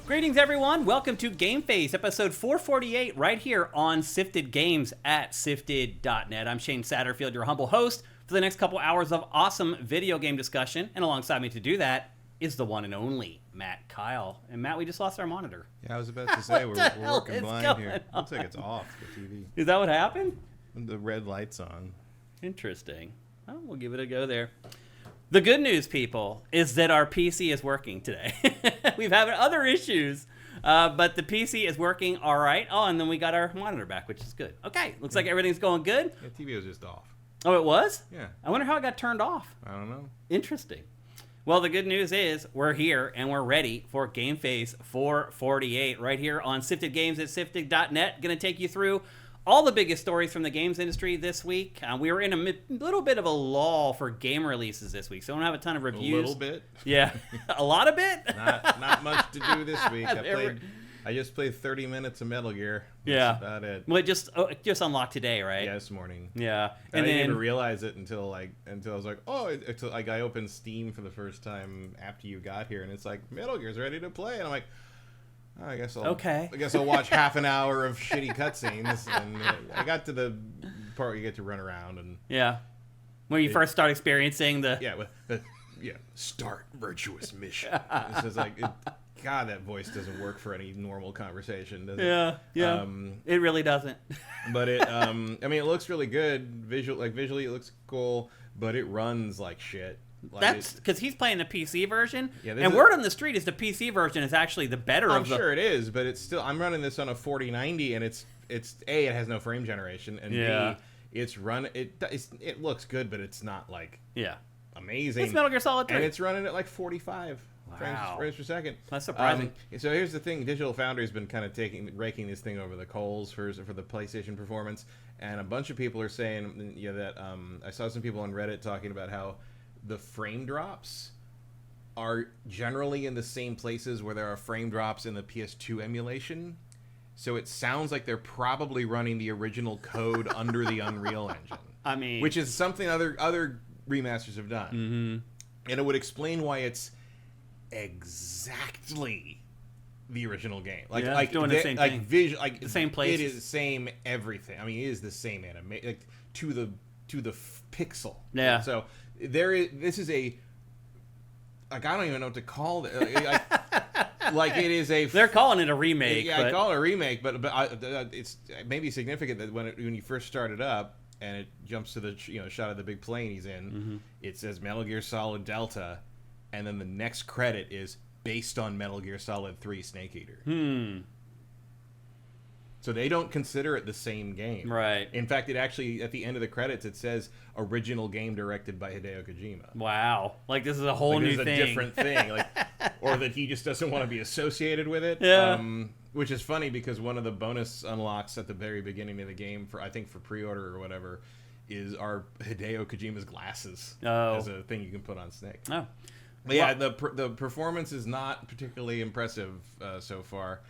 Greetings, everyone. Welcome to GameFace, episode 448, right here on Sifted Games at sifted.net. I'm Shane Satterfield, your humble host for the next couple hours of awesome video game discussion. And alongside me to do that is the one and only Matt Keil. And Matt, we just lost our monitor. Yeah, I was about to say, we're working blind here. Looks like it's off, the TV. Is that what happened? The red light's on. Interesting. Well, we'll give it a go there. The good news, people, is that our PC is working today. We've had other issues, but the PC is working all right. Oh, and then we got our monitor back, which is good. Okay, looks like everything's going good. Yeah, TV was just off. Oh, it was? Yeah. I wonder how it got turned off. I don't know. Interesting. Well, the good news is we're here and we're ready for GameFace 448 right here on Sifted Games at sifted.net. Going to take you through all the biggest stories from the games industry this week. We were in a little bit of a lull for game releases this week, so I don't have a ton of reviews. A little bit? Yeah. A lot of bit? Not much to do this week. I just played 30 minutes of Metal Gear. That's about it. Well, it just unlocked today, right? Yeah, this morning. Yeah. And I didn't even realize it until I was like, I opened Steam for the first time after you got here, and it's like, Metal Gear's ready to play. And I'm like, oh, I guess I'll watch half an hour of shitty cutscenes. And I got to the part where you get to run around and when you first start experiencing start virtuous mission. It's just like, God, that voice doesn't work for any normal conversation, does it? Yeah. It really doesn't. But it, I mean, it looks really good. Visually, it looks cool, but it runs like shit. That's because he's playing the PC version, and word on the street is the PC version is actually the better of the... I'm sure it is, but it's still... I'm running this on a 4090, and it's A, it has no frame generation, and B, it looks good, but it's not, like, amazing. It's Metal Gear Solid 3. And it's running at, like, 45 frames per second. That's surprising. So here's the thing. Digital Foundry's been kind of raking this thing over the coals for the PlayStation performance, and a bunch of people are saying that... I saw some people on Reddit talking about how the frame drops are generally in the same places where there are frame drops in the PS2 emulation. So it sounds like they're probably running the original code under the Unreal Engine. I mean... Which is something other remasters have done. Mm-hmm. And it would explain why it's exactly the original game. Like doing the same thing. The same place. It is the same everything. I mean, it is the same anime, to the pixel. Yeah. So this is a, I don't even know what to call it. It is a... They're calling it a remake. Yeah, I call it a remake, but it's maybe significant that when you first start it up and it jumps to the shot of the big plane he's in, it says Metal Gear Solid Delta, and then the next credit is based on Metal Gear Solid 3 Snake Eater. So they don't consider it the same game. Right. In fact, it actually, at the end of the credits, it says original game directed by Hideo Kojima. Wow. Like, this is a whole new thing. This is a different thing. Or that he just doesn't want to be associated with it. Yeah. Which is funny because one of the bonus unlocks at the very beginning of the game, for pre-order or whatever, are Hideo Kojima's glasses. Oh. As a thing you can put on Snake. Oh. But yeah, the performance is not particularly impressive so far.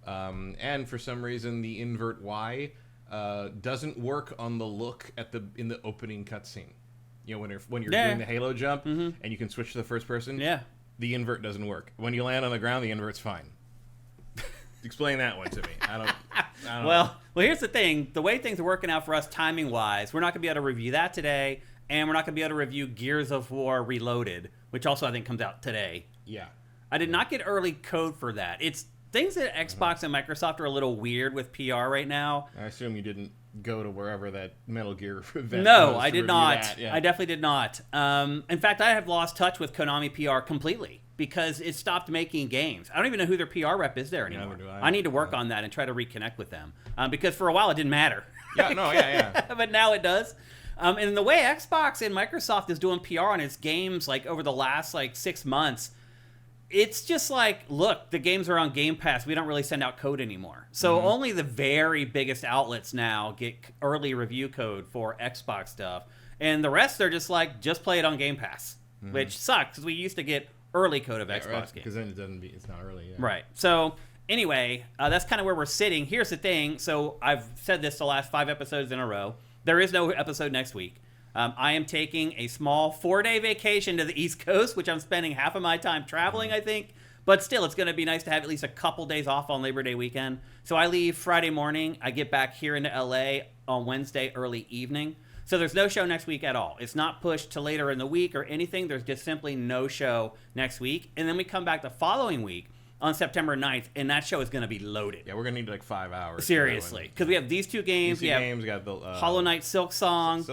And for some reason, the invert Y doesn't work on the look in the opening cutscene. When you're doing the Halo jump and you can switch to the first person. Yeah, the invert doesn't work. When you land on the ground, the invert's fine. Explain that one to me. I don't. Well, here's the thing. The way things are working out for us timing wise, we're not going to be able to review that today, and we're not going to be able to review Gears of War Reloaded, which also I think comes out today. Yeah, I did not get early code for that. It's things that Xbox and Microsoft are a little weird with PR right now. I assume you didn't go to wherever that Metal Gear event No, was I did not. Yeah. I definitely did not. In fact, I have lost touch with Konami PR completely because it stopped making games. I don't even know who their PR rep is there anymore. Neither do I need to work on that and try to reconnect with them because for a while it didn't matter. Yeah. But now it does. And the way Xbox and Microsoft is doing PR on its games over the last 6 months, it's just look, the games are on Game Pass. We don't really send out code anymore. So only the very biggest outlets now get early review code for Xbox stuff. And the rest, they're just just play it on Game Pass, which sucks because we used to get early code of Xbox games. Because then it's not early. Yeah. Right. So anyway, that's kind of where we're sitting. Here's the thing. So I've said this the last 5 episodes in a row. There is no episode next week. I am taking a small 4-day vacation to the East Coast, which I'm spending half of my time traveling, I think. But still, it's going to be nice to have at least a couple days off on Labor Day weekend. So I leave Friday morning. I get back here into LA on Wednesday early evening. So there's no show next week at all. It's not pushed to later in the week or anything. There's just simply no show next week. And then we come back the following week on September 9th, and that show is going to be loaded. Yeah, we're going to need like 5 hours. Seriously. Because we have these two games. We got the Hollow Knight Silk Song.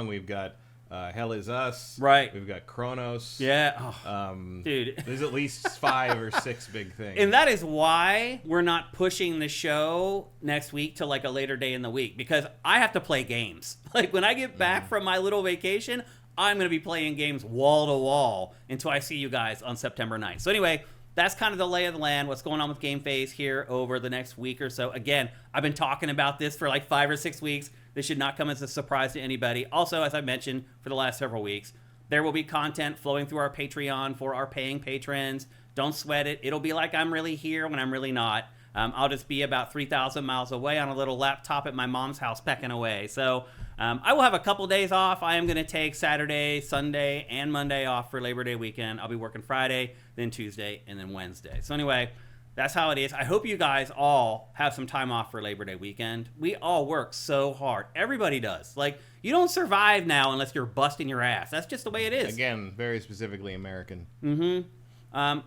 We've got Hell Is Us. Right. We've got Chronos. Yeah. Oh, dude. There's at least 5 or 6 big things. And that is why we're not pushing the show next week to like a later day in the week, because I have to play games. Like when I get back from my little vacation, I'm going to be playing games wall to wall until I see you guys on September 9th. So anyway, that's kind of the lay of the land, what's going on with GameFace here over the next week or so. Again, I've been talking about this for like 5 or 6 weeks. This should not come as a surprise to anybody. Also, as I mentioned for the last several weeks, there will be content flowing through our Patreon for our paying patrons. Don't sweat it. It'll be like I'm really here when I'm really not. I'll just be about 3,000 miles away on a little laptop at my mom's house pecking away. So I will have a couple days off. I am going to take Saturday, Sunday, and Monday off for Labor Day weekend. I'll be working Friday, then Tuesday, and then Wednesday. So anyway, that's how it is. I hope you guys all have some time off for Labor Day weekend. We all work so hard. Everybody does. Like, you don't survive now unless you're busting your ass. That's just the way it is. Again, very specifically American.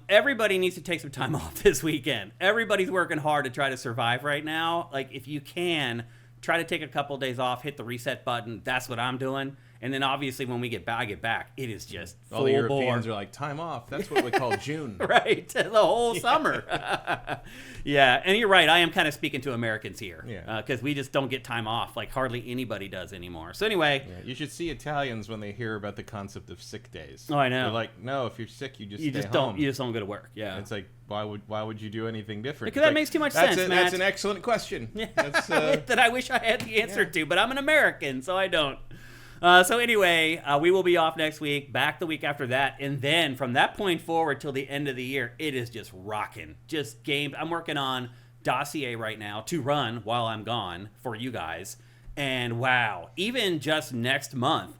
Everybody needs to take some time off this weekend. Everybody's working hard to try to survive right now. Like, if you can, try to take a couple days off, hit the reset button. That's what I'm doing. And then obviously when I get back, it is just full all the Europeans bore. Are like, time off. That's what we call June. Right. The whole summer. Yeah. And you're right. I am kind of speaking to Americans here. Yeah. Because we just don't get time off like hardly anybody does anymore. So anyway. Yeah, you should see Italians when they hear about the concept of sick days. Oh, I know. They're like, no, if you're sick, you just You stay just home. don't. You just don't go to work. Yeah. And it's like, why would you do anything different? Because that makes too much sense, Matt. That's an excellent question. Yeah. That's, that I wish I had the answer to, but I'm an American, so I don't. So anyway, we will be off next week, back the week after that, and then from that point forward till the end of the year, it is just rocking. Just games. I'm working on Dossier right now to run while I'm gone for you guys. And wow, even just next month,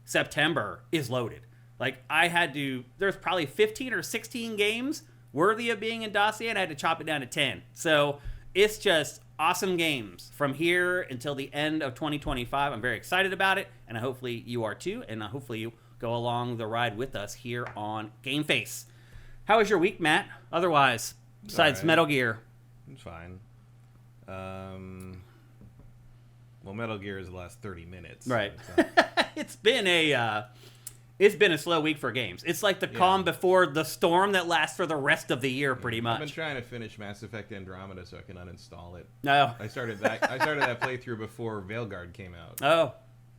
September is loaded. Like there's probably 15 or 16 games worthy of being in Dossier, and I had to chop it down to 10. So it's just awesome games from here until the end of 2025. I'm very excited about it, and hopefully you are too, and hopefully you go along the ride with us here on GameFace. How was your week, Matt? Otherwise, besides right. Metal Gear. It's fine. Well, Metal Gear is the last 30 minutes. Right. So It's been a slow week for games. It's like the calm before the storm that lasts for the rest of the year, pretty much. I've been trying to finish Mass Effect Andromeda so I can uninstall it. No. I started that playthrough before Veilguard came out. Oh.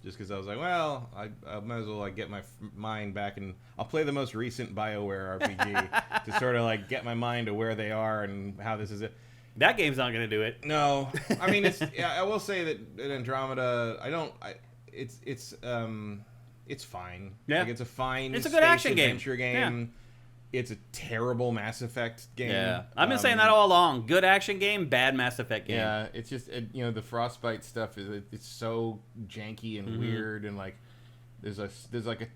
Just because I was like, well, I might as well like get my mind back, and I'll play the most recent BioWare RPG to sort of like get my mind to where they are and how this is it. That game's not going to do it. No, I mean I will say that Andromeda, it's fine. Yeah, like, it's a fine. It's a good action adventure game. Yeah. It's a terrible Mass Effect game. Yeah, I've been saying that all along. Good action game, bad Mass Effect game. Yeah, it's just the Frostbite stuff it's so janky and weird, and like there's like a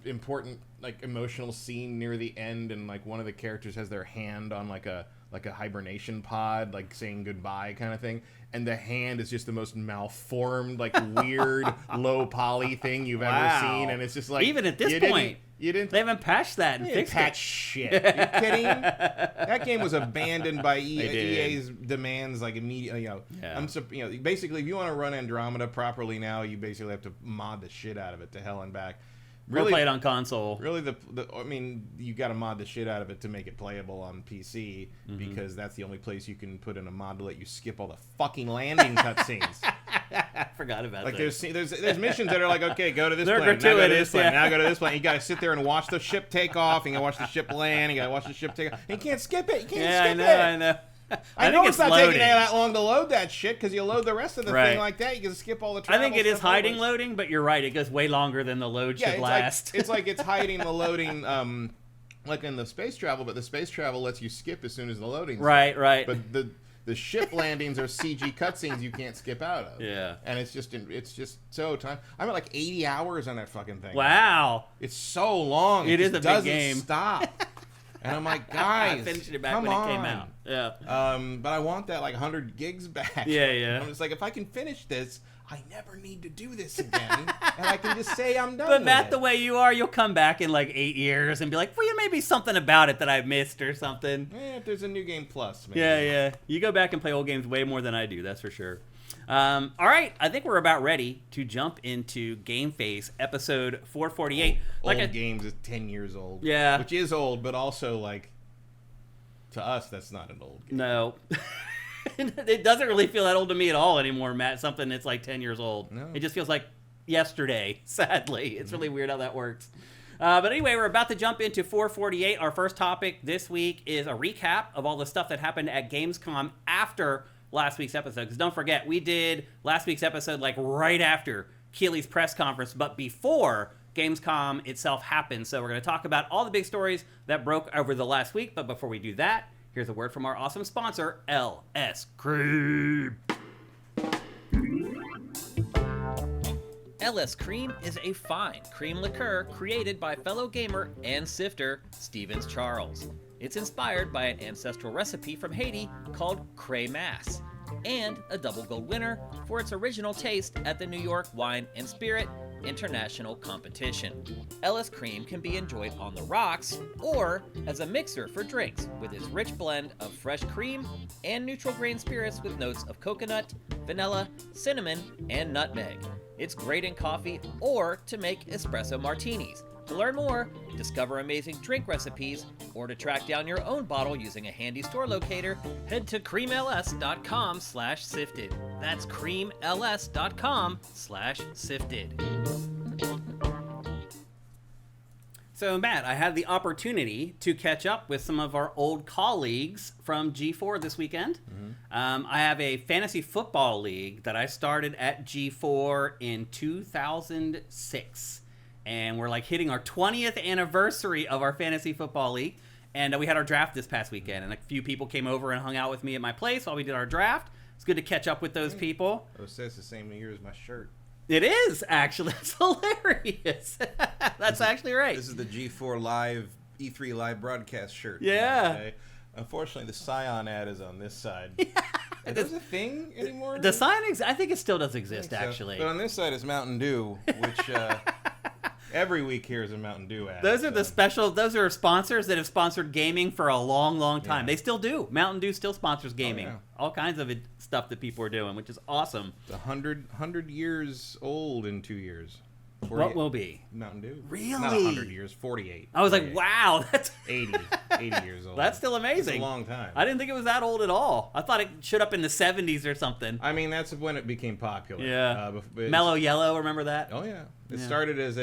important like emotional scene near the end, and like one of the characters has their hand on like a hibernation pod, like saying goodbye kind of thing, and the hand is just the most malformed, like weird low poly thing you've ever seen, and it's just like even at this point. They haven't patched that and fixed it. Shit. Are you kidding? That game was abandoned by EA's demands, like immediately. Basically, if you want to run Andromeda properly now, you basically have to mod the shit out of it to hell and back. Really, or play it on console. Really, you got to mod the shit out of it to make it playable on PC, because that's the only place you can put in a mod to let you skip all the fucking landing cutscenes. I forgot about that. There's missions that are like, okay, go to this They're plane, now go to this plane, yeah. now go to this plane. You got to sit there and watch the ship take off, and you got to watch the ship land, you got to watch the ship take off. You can't skip it. You can't skip it. I know. I know it's not taking that long to load that shit, because you load the rest of the thing like that. You can skip all the travel. I think it is hiding loading, but you're right. It goes way longer than the load should last. It's like it's hiding the loading, like in the space travel, but the space travel lets you skip as soon as the loading. Right. But The ship landings are CG cutscenes you can't skip out of. Yeah. And it's just so time. I'm at like 80 hours on that fucking thing. Wow. It's so long. It is a big doesn't game. Stop. And I'm like, guys, I finished it back come when on. it came out. Yeah. But I want that like 100 gigs back. Yeah. I'm just like, if I can finish this, I never need to do this again, and I can just say I'm done. But with Matt, it. the way you are, you'll come back in like 8 years and be like, well, maybe something about it that I missed or something. If there's a new game plus, maybe. Yeah. You go back and play old games way more than I do, that's for sure. All right, I think we're about ready to jump into GameFace episode 448. Old games is 10 years old. Yeah. Which is old, but also, like, to us, that's not an old game. No. It doesn't really feel that old to me at all anymore, Matt. Something that's like 10 years old. No. It just feels like yesterday, sadly. It's really weird how that works. But anyway, we're about to jump into 448. Our first topic this week is a recap of all the stuff that happened at Gamescom after last week's episode. Because don't forget, we did last week's episode like right after Keighley's press conference, but before Gamescom itself happened. So we're going to talk about all the big stories that broke over the last week. But before we do that, here's a word from our awesome sponsor, LS Cream. LS Cream is a fine cream liqueur created by fellow gamer and sifter Stevens Charles. It's inspired by an ancestral recipe from Haiti called Cray Mass, and a double gold winner for its original taste at the New York Wine and Spirit International Competition. LS Cream can be enjoyed on the rocks or as a mixer for drinks with its rich blend of fresh cream and neutral grain spirits with notes of coconut, vanilla, cinnamon, and nutmeg. It's great in coffee or to make espresso martinis. To learn more, discover amazing drink recipes, or to track down your own bottle using a handy store locator, head to creamls.com/sifted. That's creamls.com/sifted. So, Matt, I had the opportunity to catch up with some of our old colleagues from G4 this weekend. I have a fantasy football league that I started at G4 in 2006. And we're like hitting our 20th anniversary of our fantasy football league. And we had our draft this past weekend. And a few people came over and hung out with me at my place while we did our draft. It's good to catch up with those people. Oh, it says the same year as my shirt. It is, actually. That's hilarious. That's actually right. This is the G4 Live, E3 Live broadcast shirt. Yeah. Okay. Unfortunately, the Scion ad is on this side. Is this a thing anymore? The Scion, I think it still does exist, So. actually. But on this side is Mountain Dew, which every week here is a Mountain Dew ad. Those are the special. Those are sponsors that have sponsored gaming for a long, long time. Yeah. They still do. Mountain Dew still sponsors gaming. yeah. All kinds of stuff that people are doing, which is awesome. It's 100 years old in 2 years. What will be? Mountain Dew. Really? Not 100 years, 48. I was like, 48. wow, that's 80 years old. that's still amazing. It's a long time. I didn't think it was that old at all. I thought it showed up in the 70s or something. I mean, that's when it became popular. Yeah. But Mellow Yellow, remember that? Oh yeah. It Yeah. started as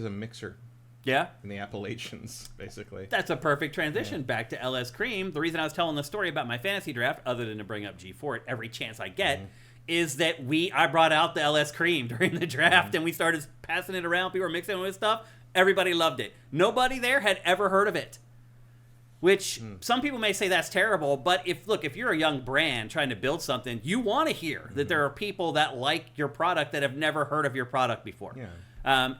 a mixer Yeah. in the Appalachians, basically. That's a perfect transition back to LS Cream. The reason I was telling the story about my fantasy draft, other than to bring up G4 at every chance I get, is that I brought out the LS Cream during the draft, and we started passing it around. People were mixing it with stuff. Everybody loved it. Nobody there had ever heard of it. Which some people may say that's terrible, but if you're a young brand trying to build something, you want to hear that there are people that like your product that have never heard of your product before. Yeah.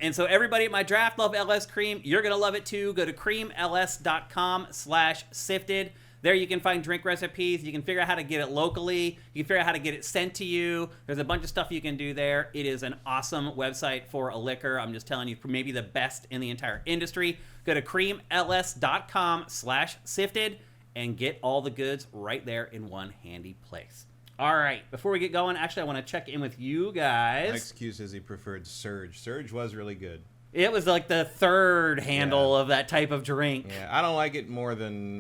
And so everybody at my draft love LS Cream. You're going to love it too. Go to creamls.com/sifted. There you can find drink recipes. You can figure out how to get it locally. You can figure out how to get it sent to you. There's a bunch of stuff you can do there. It is an awesome website for a liquor. I'm just telling you, maybe the best in the entire industry. Go to creamls.com/sifted and get all the goods right there in one handy place. All right, before we get going, actually, I want to check in with you guys. XQ says he preferred Surge. Surge was really good. It was like the third handle of that type of drink. Yeah, I don't like it more than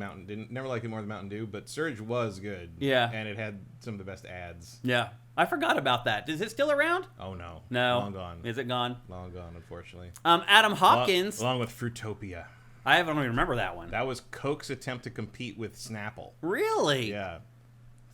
never liked it more than Mountain Dew, but Surge was good. Yeah. And it had some of the best ads. Yeah. I forgot about that. Is it still around? Oh, no. No. Long gone. Is it gone? Long gone, unfortunately. Adam Hopkins. Along with Fruitopia. I don't even remember that one. That was Coke's attempt to compete with Snapple. Really? Yeah.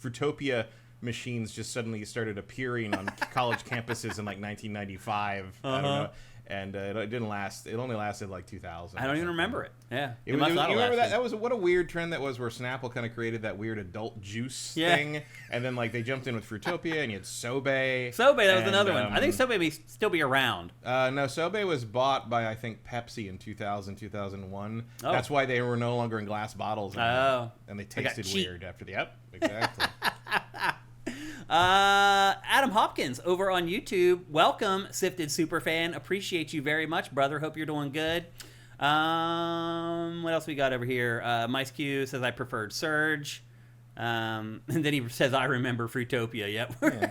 Fruitopia machines just suddenly started appearing on college campuses in like 1995. I don't know. And it didn't last. It only lasted like 2000. I don't even remember it. Yeah, you remember that? That was what a weird trend that was, where Snapple kind of created that weird adult juice thing, and then like they jumped in with Fruitopia, and you had Sobe. That was another one. I think Sobe may still be around. No, Sobe was bought by I think Pepsi in 2000, 2001. Oh. That's why they were no longer in glass bottles anymore. And they tasted weird after the. Yep, exactly. Adam Hopkins over on YouTube. Welcome, Sifted Superfan. Appreciate you very much, brother. Hope you're doing good. What else we got over here? MiceQ says I preferred Surge. And then he says I remember Fruitopia. Yep. Yeah.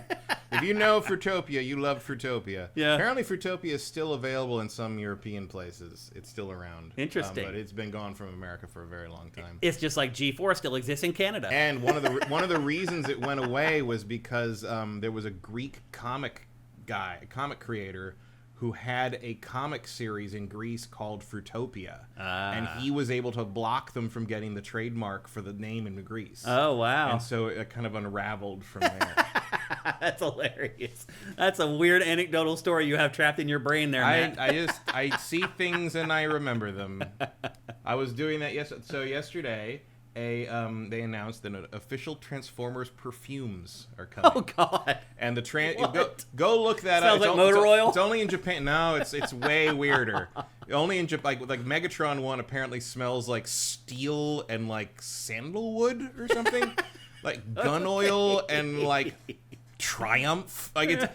If you know Fruitopia, you love Fruitopia. Yeah. Apparently Fruitopia is still available in some European places. It's still around. Interesting. But it's been gone from America for a very long time. It's just like G4 still exists in Canada. And one of the reasons it went away was because there was a Greek comic creator who had a comic series in Greece called Fruitopia. And he was able to block them from getting the trademark for the name in Greece. Oh, wow. And so it kind of unraveled from there. That's hilarious. That's a weird anecdotal story you have trapped in your brain there, Matt. I see things and I remember them. I was doing that yesterday. They announced that official Transformers perfumes are coming. Oh God! And the go look that up. Sounds like motor oil. It's only in Japan. No, it's way weirder. Only in Japan. Like Megatron one apparently smells like steel and like sandalwood or something, like gun oil and like Triumph. Like it's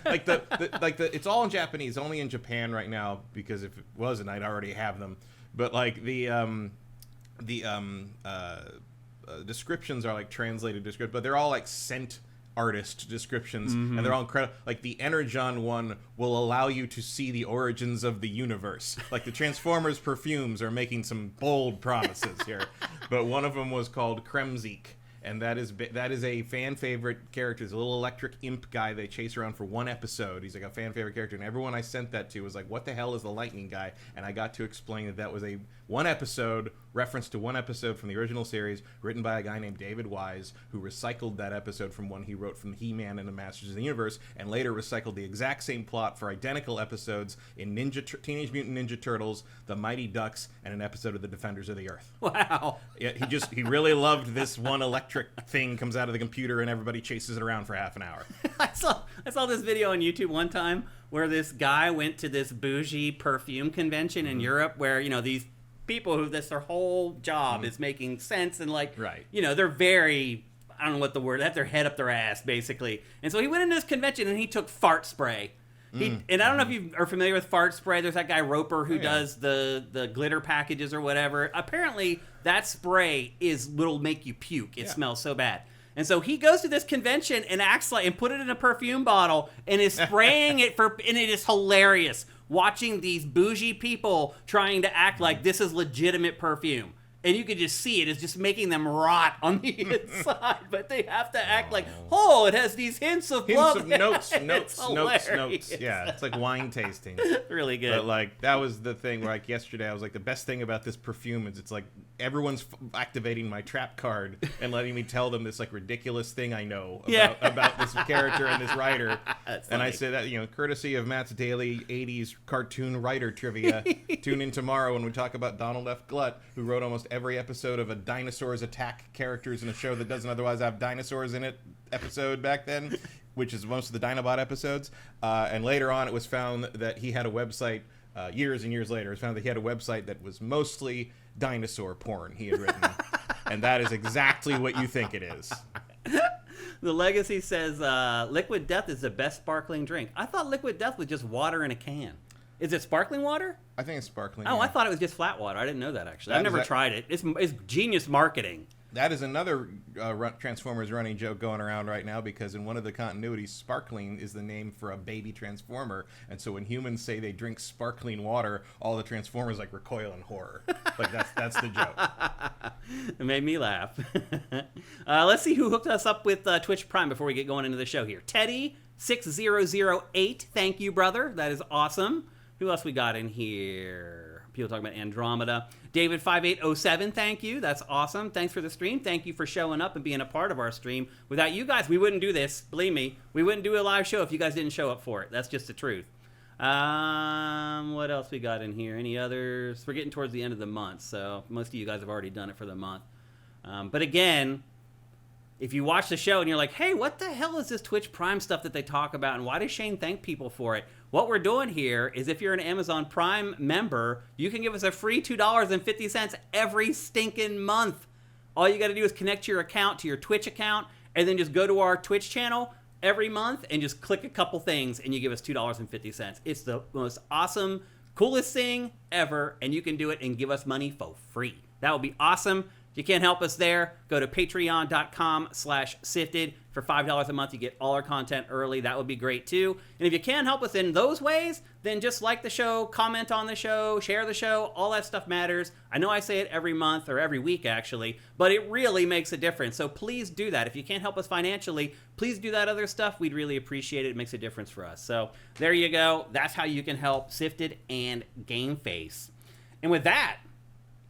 like it's all in Japanese. Only in Japan right now, because if it wasn't, I'd already have them. But like the descriptions are like translated descriptions, but they're all like scent artist descriptions, and they're all incredible. Like the Energon one will allow you to see the origins of the universe. Like the Transformers perfumes are making some bold promises here, but one of them was called Kremzik. And that is a fan favorite character. He's a little electric imp guy they chase around for one episode. He's like a fan favorite character, and everyone I sent that to was like, "What the hell is the lightning guy?" And I got to explain that was a one episode reference to one episode from the original series, written by a guy named David Wise, who recycled that episode from one he wrote from He-Man and the Masters of the Universe, and later recycled the exact same plot for identical episodes in Teenage Mutant Ninja Turtles, The Mighty Ducks, and an episode of The Defenders of the Earth. Wow. Yeah, he really loved this one electric thing comes out of the computer and everybody chases it around for half an hour. I saw this video on YouTube one time where this guy went to this bougie perfume convention in Europe where, these people who their whole job is making sense and like, they're very, I don't know what the word, they have their head up their ass basically. And so he went into this convention and he took fart spray. And I don't know if you are familiar with fart spray. There's that guy Roper who does the glitter packages or whatever. Apparently that spray will make you puke. It smells so bad. And so he goes to this convention and acts like, and put it in a perfume bottle and is spraying it and it is hilarious watching these bougie people trying to act like this is legitimate perfume. And you could just see it is just making them rot on the inside, but they have to act like, it has these hints of love. Notes. Yeah, it's like wine tasting. Really good. But like that was the thing where like yesterday I was like, the best thing about this perfume is it's like everyone's activating my trap card and letting me tell them this like ridiculous thing I know about this character and this writer. And I say that, courtesy of Matt's daily 80s cartoon writer trivia. Tune in tomorrow when we talk about Donald F. Glutt, who wrote almost every episode of a dinosaurs attack characters in a show that doesn't otherwise have dinosaurs in it episode back then, which is most of the Dinobot episodes. And later on, it was found that he had a website, years and years later, it was found that he had a website that was mostly dinosaur porn he had written. And that is exactly what you think it is. The Legacy says, Liquid Death is the best sparkling drink. I thought Liquid Death was just water in a can. Is it sparkling water? I think it's sparkling. Oh, I thought it was just flat water. I didn't know that, actually. I've never tried it. It's genius marketing. That is another Transformers running joke going around right now, because in one of the continuities, sparkling is the name for a baby Transformer. And so when humans say they drink sparkling water, all the Transformers like recoil in horror. Like that's the joke. It made me laugh. Let's see who hooked us up with Twitch Prime before we get going into the show here. Teddy6008, thank you, brother. That is awesome. Who else we got in here? People talking about Andromeda. David5807, thank you. That's awesome. Thanks for the stream. Thank you for showing up and being a part of our stream. Without you guys, we wouldn't do this. Believe me, we wouldn't do a live show if you guys didn't show up for it. That's just the truth. What else we got in here? Any others? We're getting towards the end of the month, so most of you guys have already done it for the month. But again, if you watch the show and you're like, hey, what the hell is this Twitch Prime stuff that they talk about, and why does Shane thank people for it? What we're doing here is if you're an Amazon Prime member, you can give us a free $2.50 every stinking month. All you got to do is connect your account to your Twitch account, and then just go to our Twitch channel every month and just click a couple things, and you give us $2.50. It's the most awesome, coolest thing ever, and you can do it and give us money for free. That would be awesome. If you can't help us there, go to patreon.com/sifted. For $5 a month, you get all our content early. That would be great, too. And if you can't help us in those ways, then just like the show, comment on the show, share the show. All that stuff matters. I know I say it every month or every week, actually, but it really makes a difference. So please do that. If you can't help us financially, please do that other stuff. We'd really appreciate it. It makes a difference for us. So there you go. That's how you can help Sifted and GameFace. And with that,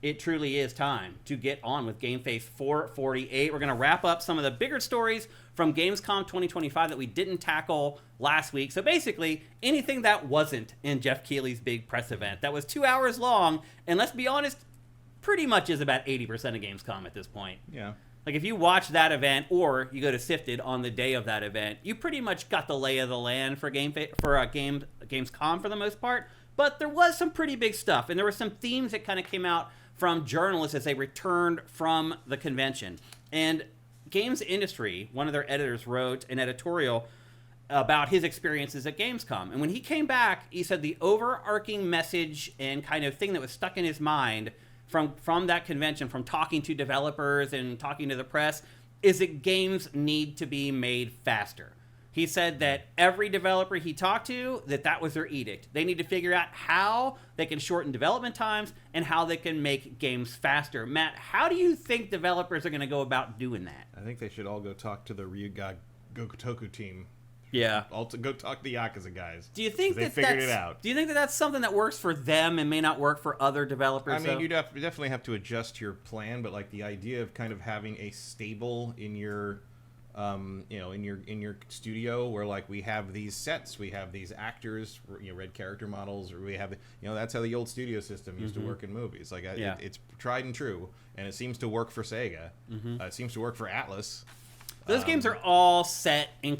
it truly is time to get on with GameFace 448. We're going to wrap up some of the bigger stories from Gamescom 2025 that we didn't tackle last week. So basically, anything that wasn't in Jeff Keighley's big press event that was 2 hours long, and let's be honest, pretty much is about 80% of Gamescom at this point. Yeah. Like if you watch that event or you go to Sifted on the day of that event, you pretty much got the lay of the land for Gamescom for the most part. But there was some pretty big stuff, and there were some themes that kind of came out from journalists as they returned from the convention. And Games Industry, one of their editors, wrote an editorial about his experiences at Gamescom. And when he came back, he said the overarching message and kind of thing that was stuck in his mind from that convention, from talking to developers and talking to the press, is that games need to be made faster. He said that every developer he talked to, that was their edict. They need to figure out how they can shorten development times and how they can make games faster. Matt, how do you think developers are going to go about doing that? I think they should all go talk to the Ryuga Gotoku team. Yeah. Go talk to the Yakuza guys. Do you think they figured it out? Do you think that that's something that works for them and may not work for other developers? I mean, you definitely have to adjust your plan, but like the idea of kind of having a stable in your in your studio where like we have these sets, we have these actors, red character models, or we have that's how the old studio system used to work in movies. Like it's tried and true, and it seems to work for Sega. It seems to work for Atlas. Those games are all set in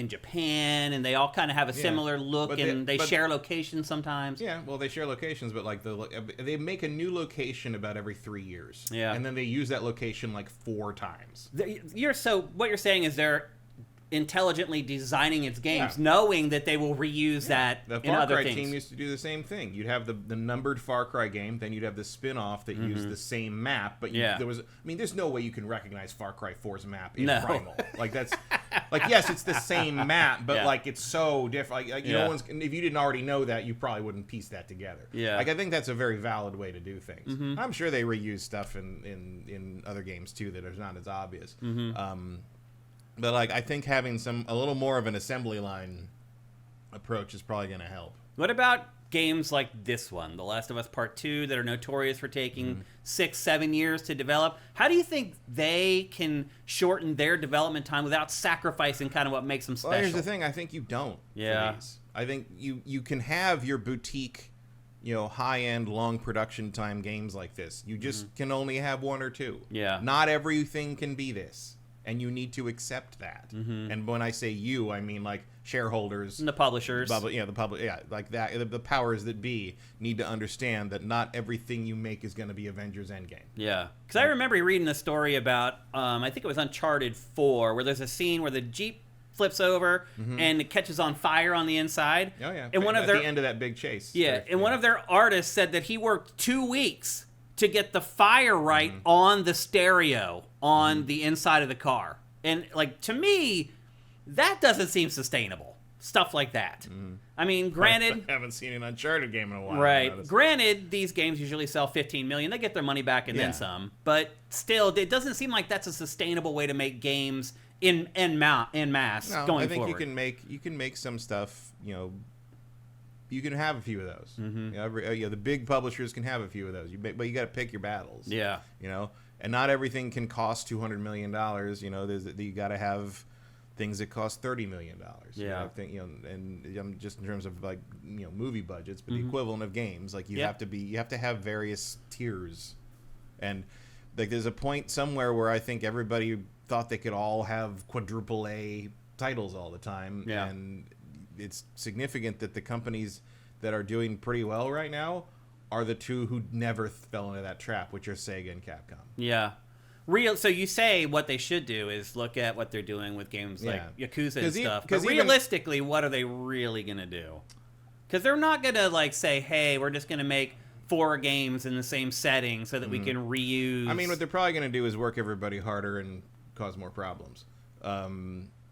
Japan, and they all kind of have a similar look, and they share locations sometimes. Yeah, well, they share locations, but like they make a new location about every 3 years. Yeah, and then they use that location like 4 times. What you're saying is they're intelligently designing its games, knowing that they will reuse that the in other Far Cry things. team used to do the same thing. You'd have the numbered Far Cry game, then you'd have the spin-off that used the same map, but there's no way you can recognize Far Cry 4's map in Primal. Like that's like yes, it's the same map, but like it's so different. Like no one's, if you didn't already know that, you probably wouldn't piece that together. Yeah. Like I think that's a very valid way to do things. I'm sure they reuse stuff in other games too that is not as obvious. But like I think having a little more of an assembly line approach is probably going to help. What about games like this one, The Last of Us Part 2, that are notorious for taking 6-7 years to develop? How do you think they can shorten their development time without sacrificing kind of what makes them special? Well, here's the thing. I think you don't. Yeah. For these. I think you can have your boutique, high-end, long production time games like this. You just can only have 1 or 2. Yeah. Not everything can be this. And you need to accept that. And when I say you, I mean like shareholders, and the publishers, like that. The powers that be need to understand that not everything you make is going to be Avengers Endgame. Yeah, because I remember reading a story about I think it was Uncharted 4, where there's a scene where the Jeep flips over and it catches on fire on the inside. Oh yeah, and at the end of that big chase. Yeah, and one of their artists said that he worked 2 weeks to get the fire right on the stereo on the inside of the car. And, like, to me, that doesn't seem sustainable. Stuff like that. I mean, granted... I haven't seen an Uncharted game in a while. Right. Granted, these games usually sell $15 million. They get their money back and then some. But still, it doesn't seem like that's a sustainable way to make games in mass going forward. I think you can make some stuff, you can have a few of those. Mm-hmm. The big publishers can have a few of those. But you got to pick your battles. Yeah. And not everything can cost $200 million. You got to have things that cost $30 million. Yeah. I think and just in terms of like movie budgets, but the equivalent of games, like you have to have various tiers, and like there's a point somewhere where I think everybody thought they could all have quadruple A titles all the time, and it's significant that the companies that are doing pretty well right now are the two who never fell into that trap, which are Sega and Capcom. Yeah. So you say what they should do is look at what they're doing with games like Yakuza and stuff. But realistically, what are they really going to do? Because they're not going to like say, hey, we're just going to make 4 games in the same setting so that we can reuse. I mean, what they're probably going to do is work everybody harder and cause more problems.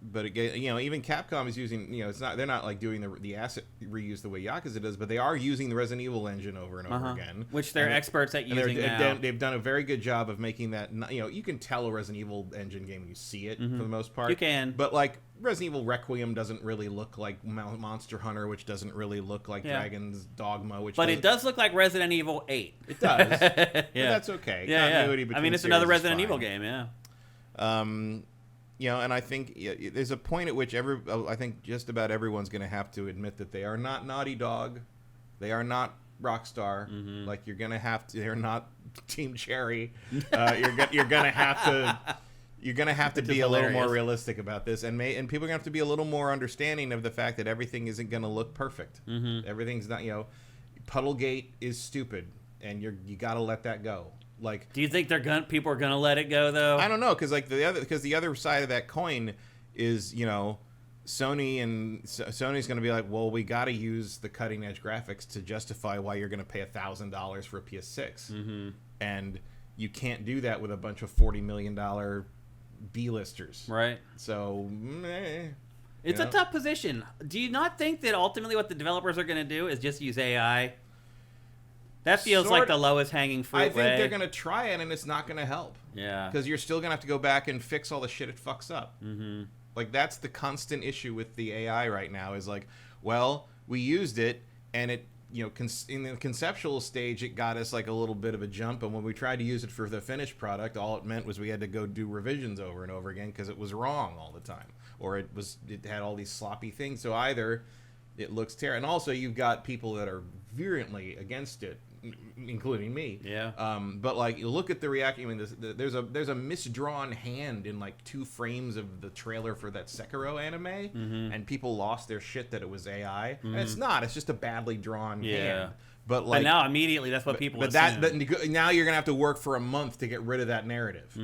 But again, even Capcom is using, they're not like doing the asset reuse the way Yakuza does, but they are using the Resident Evil engine over and over again, which they're experts at using now. They've done a very good job of making that. You can tell a Resident Evil engine game when you see it for the most part. You can, but like Resident Evil Requiem doesn't really look like Monster Hunter, which doesn't really look like Dragon's Dogma, but it does look like Resident Evil 8. It does, but that's okay. Yeah. I mean, it's another Resident Evil game, and I think there's a point at which I think just about everyone's going to have to admit that they are not Naughty Dog, they are not Rockstar. Like you're going to have to. They're not Team Cherry. You're going to have to. You're going to have to be a little more realistic about this, and people are going to have to be a little more understanding of the fact that everything isn't going to look perfect. Everything's not. Puddlegate is stupid, and you got to let that go. Like, do you think people are gonna let it go though? I don't know, because the other side of that coin is Sony's gonna be like, well, we got to use the cutting edge graphics to justify why you're gonna pay $1,000 for a PS6, and you can't do that with a bunch of $40 million B-listers, right? So it's a tough position. Do you not think that ultimately what the developers are gonna do is just use AI? That feels like the lowest hanging fruit. I think they're going to try it, and it's not going to help. Yeah. Because you're still going to have to go back and fix all the shit it fucks up. Like, that's the constant issue with the AI right now is like, well, we used it, and it, in the conceptual stage, it got us like a little bit of a jump. And when we tried to use it for the finished product, all it meant was we had to go do revisions over and over again because it was wrong all the time. Or it had all these sloppy things. So either it looks terrible. And also, you've got people that are virulently against it, including me. Yeah. But like, you look at the reaction. I mean, there's a misdrawn hand in like 2 frames of the trailer for that Sekiro anime, and people lost their shit that it was AI. And it's not. It's just a badly drawn hand. But now immediately that's what people. But now you're gonna have to work for a month to get rid of that narrative.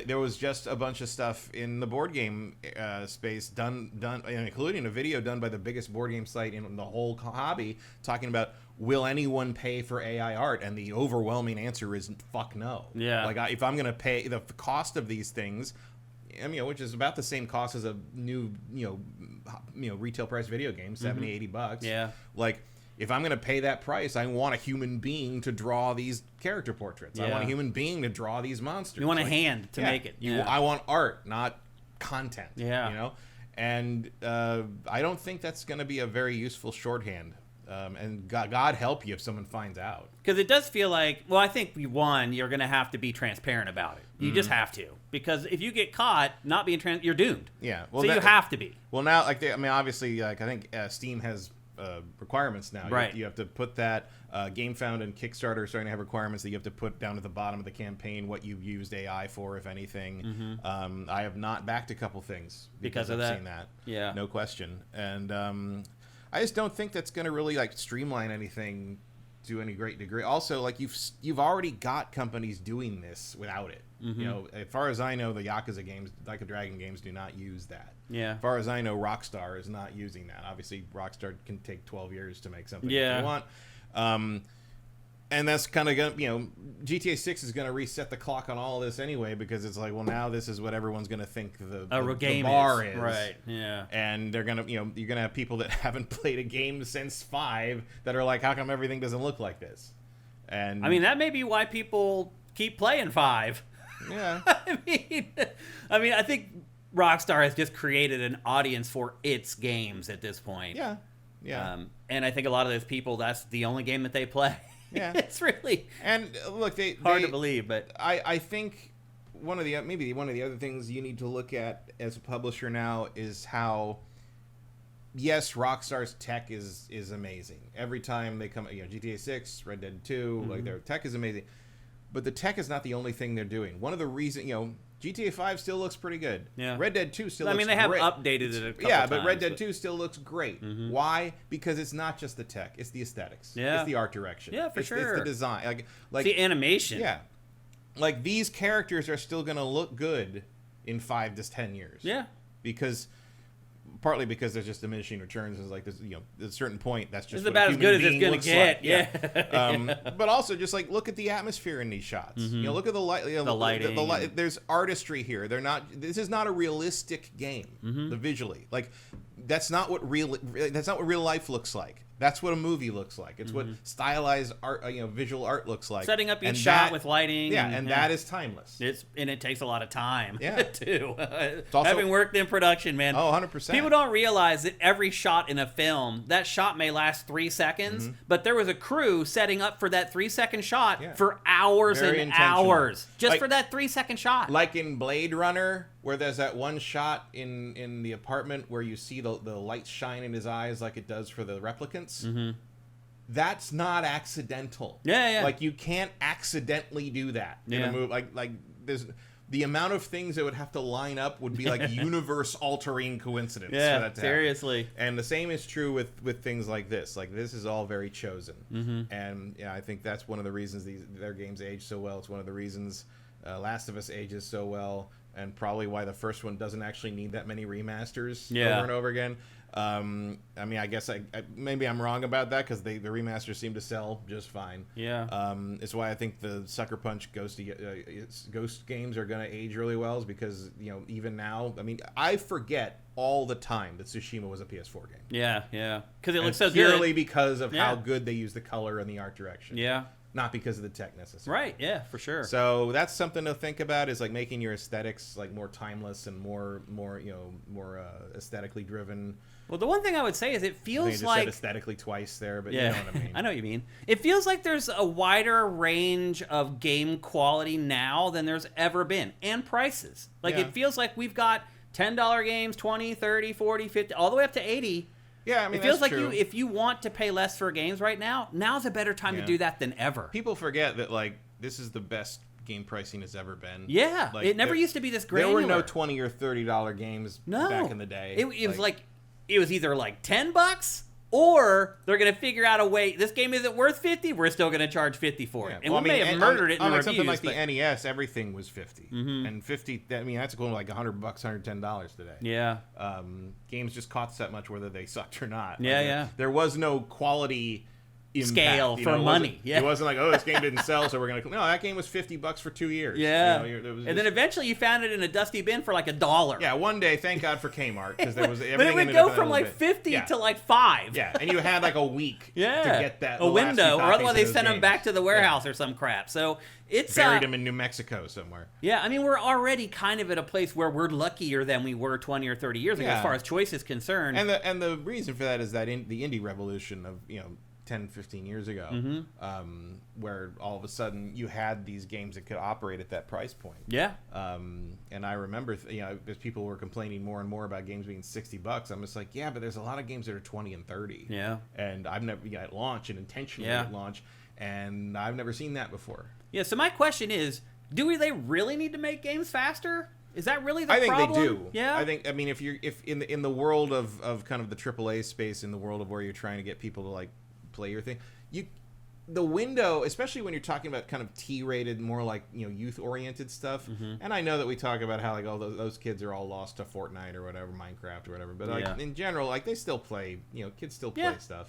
There was just a bunch of stuff in the board game space done, including a video done by the biggest board game site in the whole hobby, talking about, will anyone pay for AI art? And the overwhelming answer is fuck no. Yeah. Like, if I'm going to pay the cost of these things, which is about the same cost as a new, retail price video game, $70, $80. Yeah. Like, if I'm going to pay that price, I want a human being to draw these character portraits. I want a human being to draw these monsters. You want a hand to make it. I want art, not content. Yeah. And I don't think that's going to be a very useful shorthand. And God help you if someone finds out. Because it does feel like, well, I think you're going to have to be transparent about it. You just have to. Because if you get caught not being you're doomed. Yeah. Well, so you have to be. Well, now, obviously, I think Steam has requirements now. Right. You have to put that. GameFound and Kickstarter are starting to have requirements that you have to put down at the bottom of the campaign what you've used AI for, if anything. I have not backed a couple things because of I've that. seen that. Yeah. No question. And I just don't think that's going to really like streamline anything to any great degree. Also, like you've already got companies doing this without it. As far as I know, the Yakuza games, Like a Dragon games, do not use that. Yeah. As far as I know, Rockstar is not using that. Obviously, Rockstar can take 12 years to make something if they want. And that's kind of going GTA 6 is going to reset the clock on all of this anyway, because it's like, well, now this is what everyone's going to think the bar is. Right, yeah. And they're going to, you're going to have people that haven't played a game since 5 that are like, how come everything doesn't look like this? And I mean, that may be why people keep playing 5. Yeah. I mean, I think Rockstar has just created an audience for its games at this point. Yeah. Yeah. And I think a lot of those people, that's the only game that they play. Yeah. It's really look, hard to believe, but I think maybe one of the other things you need to look at as a publisher now is how, yes, Rockstar's tech is amazing. Every time they come, GTA 6, Red Dead 2, like their tech is amazing. But the tech is not the only thing they're doing. One of the reasons, GTA 5 still looks pretty good. Yeah. Red Dead 2 still looks great. I mean, they have updated it a couple times. But Red Dead 2 still looks great. Why? Because it's not just the tech. It's the aesthetics. Yeah. It's the art direction. Yeah, for sure. It's the design. Like it's the animation. Yeah. Like, these characters are still going to look good in 5 to 10 years. Yeah. Partly because there's just diminishing returns. It's like this, at a certain point, that's just it's about as good as it's going to get. Like. Yeah. But also, just like, look at the atmosphere in these shots. Look at the light. The lighting. There's artistry here. This is not a realistic game. Visually, like, that's not what real life looks like. That's what a movie looks like. It's what stylized art, visual art looks like. Setting up each shot with lighting. Yeah, and that is timeless. It takes a lot of time. Yeah. too. Also, having worked in production, man. Oh, 100%. People don't realize that every shot in a film, that shot may last 3 seconds, but there was a crew setting up for that 3-second shot for hours and hours, just for that 3-second shot. Like in Blade Runner, where there's that one shot in the apartment where you see the light shine in his eyes like it does for the replicants. That's not accidental. Yeah. Like, you can't accidentally do that in a movie. Like there's the amount of things that would have to line up would be like universe-altering coincidence. Yeah, for that to seriously. happen. And the same is true with things like this. Like, this is all very chosen. And I think that's one of the reasons their games age so well. It's one of the reasons Last of Us ages so well, and probably why the first one doesn't actually need that many remasters over and over again. I mean, I guess maybe I'm wrong about that, because the remasters seem to sell just fine. Yeah. It's why I think the Sucker Punch Ghost games are going to age really well, is because, even now, I mean, I forget all the time that Tsushima was a PS4 game. Yeah. Because it looks so good. Purely because of how good they use the color and the art direction. Yeah. Not because of the tech necessarily. Right, yeah, for sure. So that's something to think about, is like making your aesthetics like more timeless and more aesthetically driven. Well, the one thing I would say is it feels I just said aesthetically twice there, but you know what I mean. I know what you mean. It feels like there's a wider range of game quality now than there's ever been, and prices. Like, it feels like we've got $10 games, 20, 30, 40, 50, all the way up to 80. Yeah, I mean, it feels like true. if you want to pay less for games right now, now's a better time to do that than ever. People forget that, like, this is the best game pricing has ever been. Yeah, like, it never used to be this granular. There were no $20 or $30 games back in the day. It was like it was either like $10, or they're going to figure out a way. This game isn't worth $50. We're still going to charge $50 for it. And we may have murdered it in the reviews. Something like the NES, everything was $50, and $50. I mean, that's equivalent to like $100, $110 today. Yeah. Games just cost that much, whether they sucked or not. Yeah. There was no quality impact, scale for money. It wasn't like, oh, this game didn't sell, so we're gonna. No, that game was $50 for 2 years. Yeah. And then eventually you found it in a dusty bin for like $1. Yeah. One day, thank God for Kmart, because there was. But it would go from like 50 to like 5. Yeah, and you had like a week to get that a window, or otherwise they sent them back to the warehouse or some crap. So it's buried them in New Mexico somewhere. Yeah, I mean, we're already kind of at a place where we're luckier than we were 20 or 30 years ago as far as choice is concerned. And the reason for that is that the indie revolution of 10, 15 years ago, where all of a sudden you had these games that could operate at that price point. Yeah. And I remember, as people were complaining more and more about games being $60, I'm just like, yeah, but there's a lot of games that are 20 and 30. Yeah. And I've never at launch and intentionally at launch, and I've never seen that before. Yeah. So my question is, they really need to make games faster? Is that really the problem? I think they do. Yeah. I mean, if in the world of kind of the AAA space, in the world of where you're trying to get people to like play your thing, the window, especially when you're talking about kind of T-rated, more like youth-oriented stuff. And I know that we talk about how like those kids are all lost to Fortnite or whatever, Minecraft or whatever, but like in general, like they still play, kids still play stuff.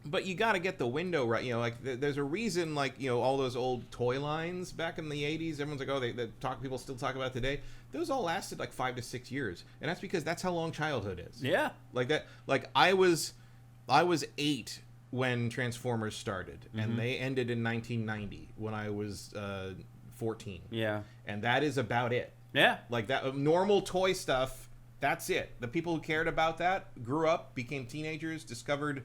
But you got to get the window right. Like there's a reason, like all those old toy lines back in the 80s. Everyone's like, oh, people still talk about today. Those all lasted like 5 to 6 years, and that's because that's how long childhood is. Yeah. Like that. Like I was 8 when Transformers started, and they ended in 1990 when I was 14. Yeah. And that is about it. Yeah. Like that normal toy stuff That's it. The people who cared about that grew up, became teenagers, discovered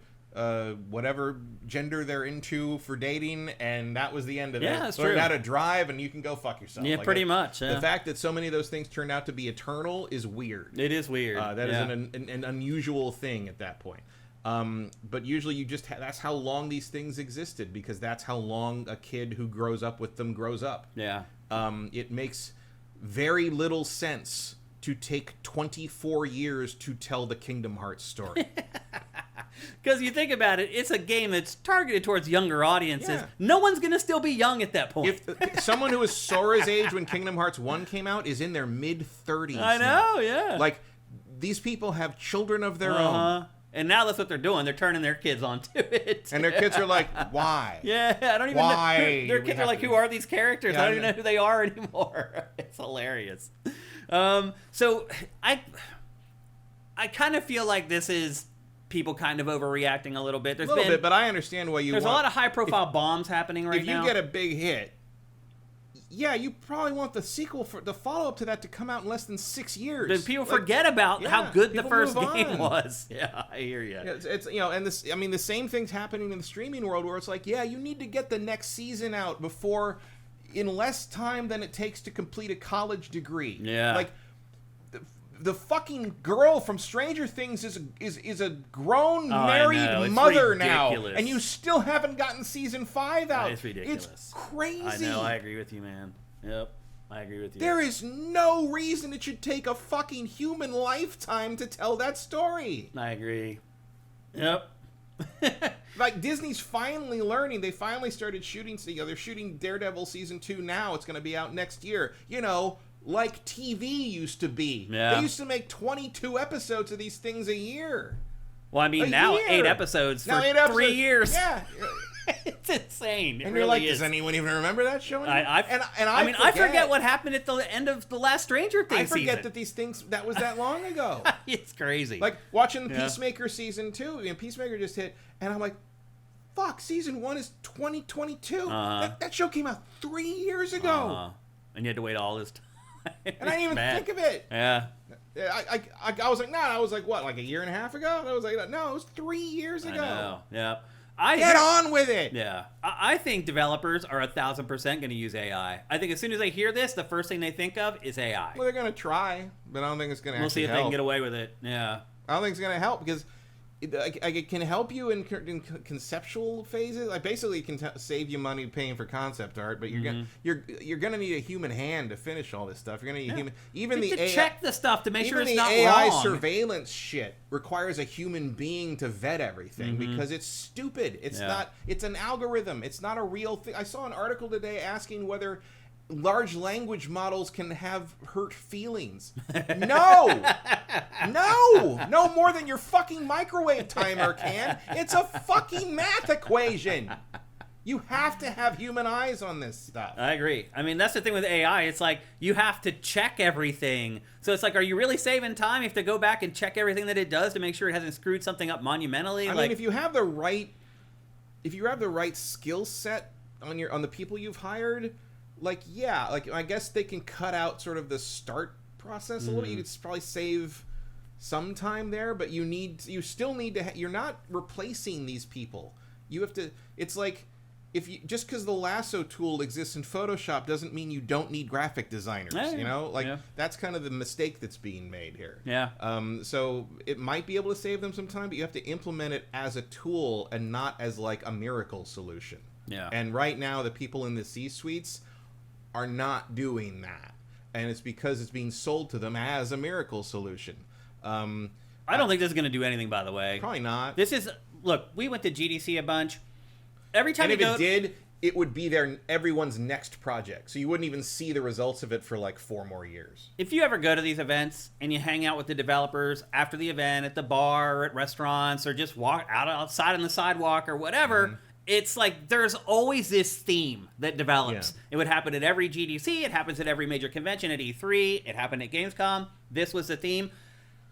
whatever gender they're into for dating, and that was the end of it. That's Learned true. how to drive, and you can go fuck yourself. Yeah, pretty much. The fact that so many of those things turned out to be eternal is weird. It is weird. That is an unusual thing at that point. But usually you just that's how long these things existed, because that's how long a kid who grows up with them grows up. Yeah. It makes very little sense to take 24 years to tell the Kingdom Hearts story. Because you think about it, it's a game that's targeted towards younger audiences. Yeah. No one's going to still be young at that point. If someone who was Sora's age when Kingdom Hearts 1 came out is in their mid-30s I know, yeah. Like, these people have children of their own. And now that's what they're doing. They're turning their kids onto it. And their kids are like, why? Yeah, I don't even Why know. Their do we kids are have like, to- who are these characters? Yeah, I don't even know who they are anymore. It's hilarious. So I kind of feel like this is people kind of overreacting a little bit. There's A little bit, but I understand why you There's want... a lot of high-profile bombs happening right if now. you get a big hit, yeah, you probably want the sequel, for the follow-up to that, to come out in less than 6 years. Then people Like, forget about yeah, how good the people first move game on. was. Yeah, I hear you. Yeah, it's and this, I mean, the same thing's happening in the streaming world, where it's like, yeah, you need to get the next season out before, in less time than it takes to complete a college degree. Yeah. Like, the fucking girl from Stranger Things is a grown Oh, I know. married It's mother now, ridiculous. and you still haven't gotten season 5 out. It's ridiculous. It's crazy. I know. I agree with you, man. Yep, I agree with you. There is no reason it should take a fucking human lifetime to tell that story. I agree. Yep. Like, Disney's finally learning. They finally started shooting. They're shooting Daredevil season 2 now. It's going to be out next year. Like TV used to be. Yeah. They used to make 22 episodes of these things a year. Well, I mean, A now year. 8 episodes Now for 8 episodes. 3 years. Yeah. It's insane. It And really you're like, is. does anyone even remember that show anymore? I forget what happened at the end of the last Stranger Things I forget season. that these things, that was that long ago. It's crazy. Like, watching Yeah. Peacemaker season 2, Peacemaker just hit, and I'm like, fuck, season 1 is 2022. That show came out 3 years ago. And you had to wait all this time. And I didn't even think of it. Yeah. I was like, nah, I was like, what, like a year and a half ago? I was like, no, it was 3 years ago. I know. Yeah. Get on with it. Yeah. I think developers are 1,000% going to use AI. I think as soon as they hear this, the first thing they think of is AI. Well, they're going to try, but I don't think it's going to We'll actually see if help. they can get away with it. Yeah. I don't think it's going to help, because it can help you in conceptual phases. Like, basically, it can save you money paying for concept art, but you're gonna need a human hand to finish all this stuff. You're gonna need a human. Even You the have to AI, check the stuff to make sure even it's the not AI wrong. surveillance shit requires a human being to vet everything, because it's stupid. It's not. It's an algorithm. It's not a real thing. I saw an article today asking whether large language models can have hurt feelings. No more than your fucking microwave timer can. It's a fucking math equation. You have to have human eyes on this stuff. I agree. I mean, that's the thing with AI. It's like you have to check everything. So it's like, are you really saving time? You have to go back and check everything that it does to make sure it hasn't screwed something up monumentally. I mean, if you have the right skill set on the people you've hired, like, yeah, like, I guess they can cut out sort of the start process a little. You could probably save some time there, but you still need to. You're not replacing these people. You have to. It's like, just because the lasso tool exists in Photoshop doesn't mean you don't need graphic designers. Yeah. That's kind of the mistake that's being made here. Yeah. So it might be able to save them some time, but you have to implement it as a tool and not as like a miracle solution. Yeah. And right now, the people in the C-suites are not doing that, and it's because it's being sold to them as a miracle solution. I don't think this is going to do anything, by the way. Probably not. Look, we went to GDC a bunch. Every time And if you go, it did, it would be everyone's next project, so you wouldn't even see the results of it for like 4 more years. if you ever go to these events and you hang out with the developers after the event at the bar or at restaurants or just walk outside on the sidewalk or whatever, it's like there's always this theme that develops. Yeah. It would happen at every GDC. It happens at every major convention, at E3. It happened at Gamescom. This was the theme.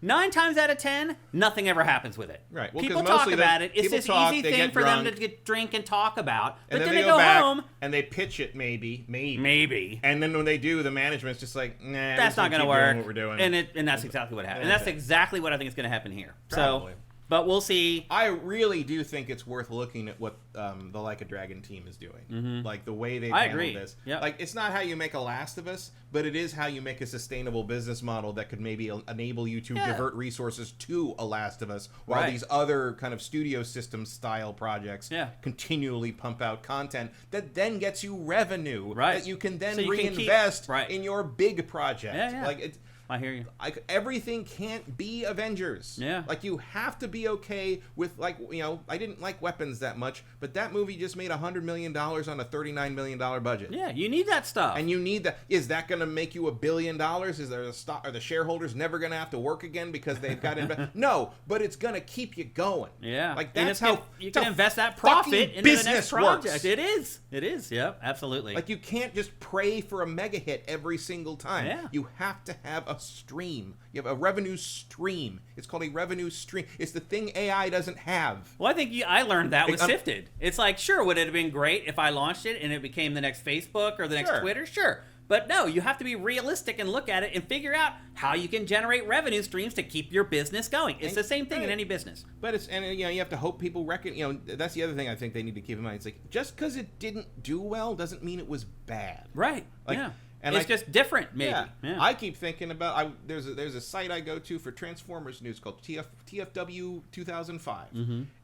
9 times out of 10, nothing ever happens with it. Right. Well, people 'cause talk mostly about it. It's this easy they thing get for them drunk, to drink and talk about. But and then they go back, home. and they pitch it maybe. Maybe. And then when they do, the management's just like, nah, That's not going to work. What we're doing. And that's exactly what happened. And that's exactly what I think is going to happen here. Probably. So, but we'll see. I really do think it's worth looking at what the Like a Dragon team is doing. Like the way they've handled this. Yep. Like it's not how you make a Last of Us, but it is how you make a sustainable business model that could maybe enable you to divert resources to a Last of Us, while these other kind of studio system style projects continually pump out content that then gets you revenue that you can then reinvest in your big project. Like it's. I hear you. Everything can't be Avengers. Like, you have to be okay with, like, you know, I didn't like Weapons that much, but that movie just made $100 million on a $39 million budget. Yeah, you need that stuff. And you need that. Is that going to make you $1 billion? Is there a stock? Are the shareholders never going to have to work again because they've got no, but it's going to keep you going. Yeah. Like, that's how you can invest that profit into the next project. Works. It is. It is. Yep, absolutely. Like, you can't just pray for a mega hit every single time. Yeah. You have to have a stream. You have a revenue stream. It's called a revenue stream. It's the thing AI doesn't have. Well, I think I learned that with SIFTD. It's like, sure, would it have been great if I launched it and it became the next Facebook or the next Twitter? Sure. But no, you have to be realistic and look at it and figure out how you can generate revenue streams to keep your business going. It's the same thing in any business. But it's, and you know, you have to hope people reckon, you know, that's the other thing I think they need to keep in mind. It's like, just because it didn't do well doesn't mean it was bad. Right. Like, yeah. And it's just different, maybe. Yeah. I keep thinking about, there's a site I go to for Transformers news called TFW 2005.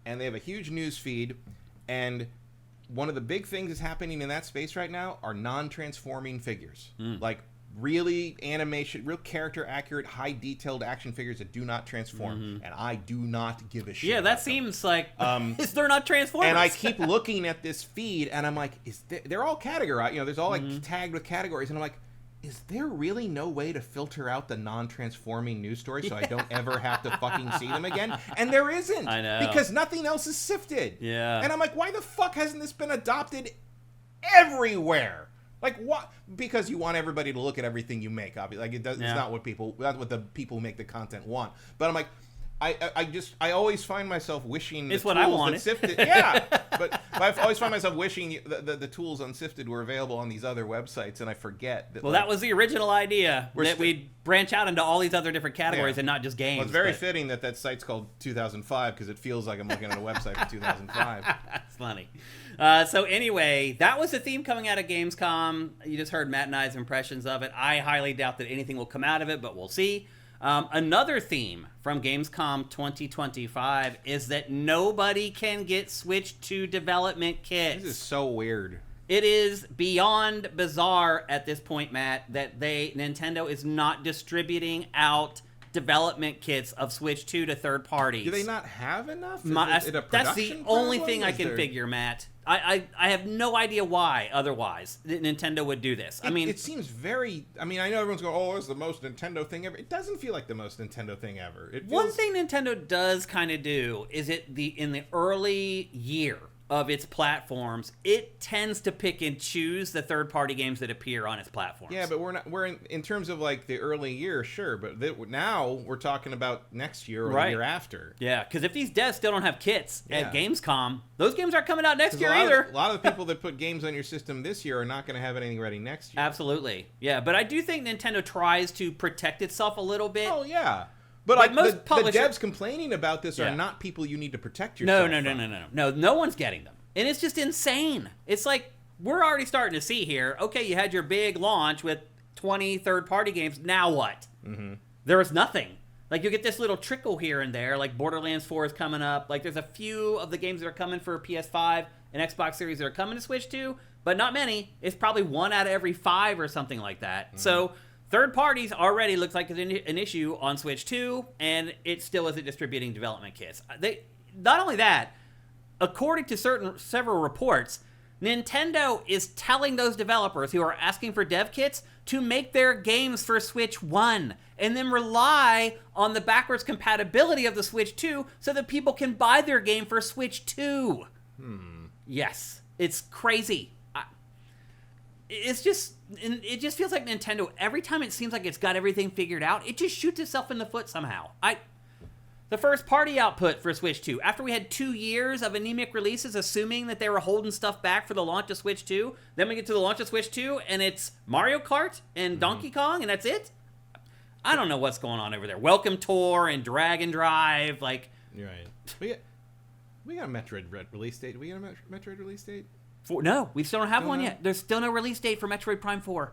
And they have a huge news feed. And one of the big things that's happening in that space right now are non-transforming figures. Like really animation, real character accurate, high detailed action figures that do not transform. And I do not give a shit. Yeah, that seems like, they're not Transformers. And I keep looking at this feed and I'm like, they're all categorized, you know, there's all like tagged with categories. And I'm like, is there really no way to filter out the non-transforming news stories so I don't ever have to fucking see them again? And there isn't. I know. Because nothing else is sifted. Yeah. And I'm like, why the fuck hasn't this been adopted everywhere? Like, what? Because you want everybody to look at everything you make, obviously. Like, it's not what the people who make the content want. But I'm like, I always find myself wishing it's what I wanted. SIFTD, but I always find myself wishing the tools on SIFTD were available on these other websites, and I forget that. Well, that was the original idea, that we'd branch out into all these other different categories and not just games. Well, it's very fitting that site's called 2005 because it feels like I'm looking at a website for 2005. That's funny. So anyway, that was the theme coming out of Gamescom. You just heard Matt and I's impressions of it. I highly doubt that anything will come out of it, but we'll see. Another theme from Gamescom 2025 is that nobody can get Switch 2 development kits. This is so weird. It is beyond bizarre at this point, Matt, that Nintendo is not distributing out development kits of Switch 2 to third parties. Do they not have enough? That's the only thing I can figure, Matt. I have no idea why, otherwise, Nintendo would do this. I mean, it seems very... I mean, I know everyone's going, oh, it's the most Nintendo thing ever. It doesn't feel like the most Nintendo thing ever. One thing Nintendo does kind of do is in the early year of its platforms, it tends to pick and choose the third-party games that appear on its platforms. Yeah, but we're in terms of like the early year, sure, but now we're talking about next year or the year after. Yeah, because if these devs still don't have kits at Gamescom, those games aren't coming out next year either. A lot of the people that put games on your system this year are not going to have anything ready next year. Absolutely. Yeah, but I do think Nintendo tries to protect itself a little bit. Oh, yeah. But like most the devs complaining about this are not people you need to protect yourself from. No one's getting them. And it's just insane. It's like, we're already starting to see here, okay, you had your big launch with 20 third-party games, now what? There is nothing. Like, you get this little trickle here and there, like Borderlands 4 is coming up, like there's a few of the games that are coming for PS5 and Xbox Series that are coming to Switch 2, but not many. It's probably 1 out of every 5 or something like that. So... third parties already looks like it's an issue on Switch 2, and it still isn't distributing development kits. Not only that, according to several reports, Nintendo is telling those developers who are asking for dev kits to make their games for Switch 1, and then rely on the backwards compatibility of the Switch 2 so that people can buy their game for Switch 2. Yes, it's crazy. it just feels like Nintendo, every time it seems like it's got everything figured out, it just shoots itself in the foot somehow. The first party output for Switch 2, after we had 2 years of anemic releases, assuming that they were holding stuff back for the launch of Switch 2, then we get to the launch of Switch 2, and it's Mario Kart and Donkey Kong, and that's it? I don't know what's going on over there. Welcome Tour and Dragon Drive, like... You're right. We got a Metroid release date. Do we got a Metroid release date? No, we still don't have one yet. There's still no release date for Metroid Prime 4.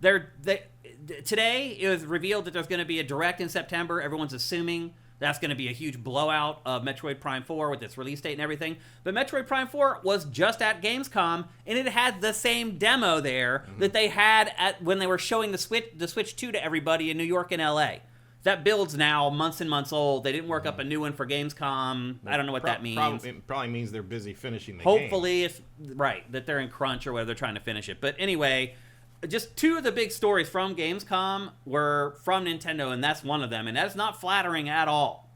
Today, it was revealed that there's going to be a Direct in September. Everyone's assuming that's going to be a huge blowout of Metroid Prime 4 with its release date and everything. But Metroid Prime 4 was just at Gamescom, and it had the same demo there that they had when they were showing the Switch 2 to everybody in New York and LA. That build's now months and months old. They didn't work up a new one for Gamescom. I don't know what that means. It probably means they're busy finishing the Hopefully, game. it's right, that they're in crunch or whether they're trying to finish it. But anyway, just 2 of the big stories from Gamescom were from Nintendo, and that's one of them. And that's not flattering at all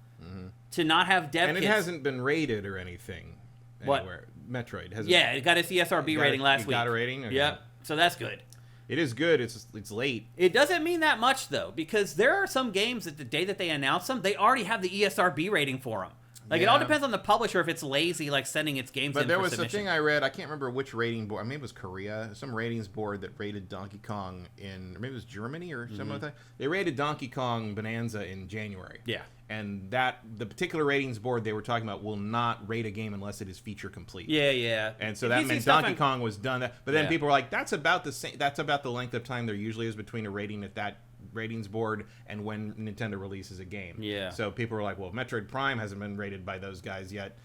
to not have dev kits. And it hasn't been rated or anything anywhere. Metroid hasn't. Yeah, it got its ESRB rating last week. Got a rating? Okay. Yep, so that's good. It is good. It's late. It doesn't mean that much, though, because there are some games that the day that they announce them, they already have the ESRB rating for them. Like, it all depends on the publisher if it's lazy, like, sending its games in for submission. But there was a thing I read, I can't remember which rating board, maybe it was Korea, some ratings board that rated Donkey Kong in, or maybe it was Germany or something like that. They rated Donkey Kong Bonanza in January. Yeah. And the particular ratings board they were talking about will not rate a game unless it is feature complete. Yeah, yeah. And so that meant Donkey Kong was done. But then people were like, that's about the same. That's about the length of time there usually is between a rating at that ratings board and when Nintendo releases a game. Yeah. So people were like, well, Metroid Prime hasn't been rated by those guys yet.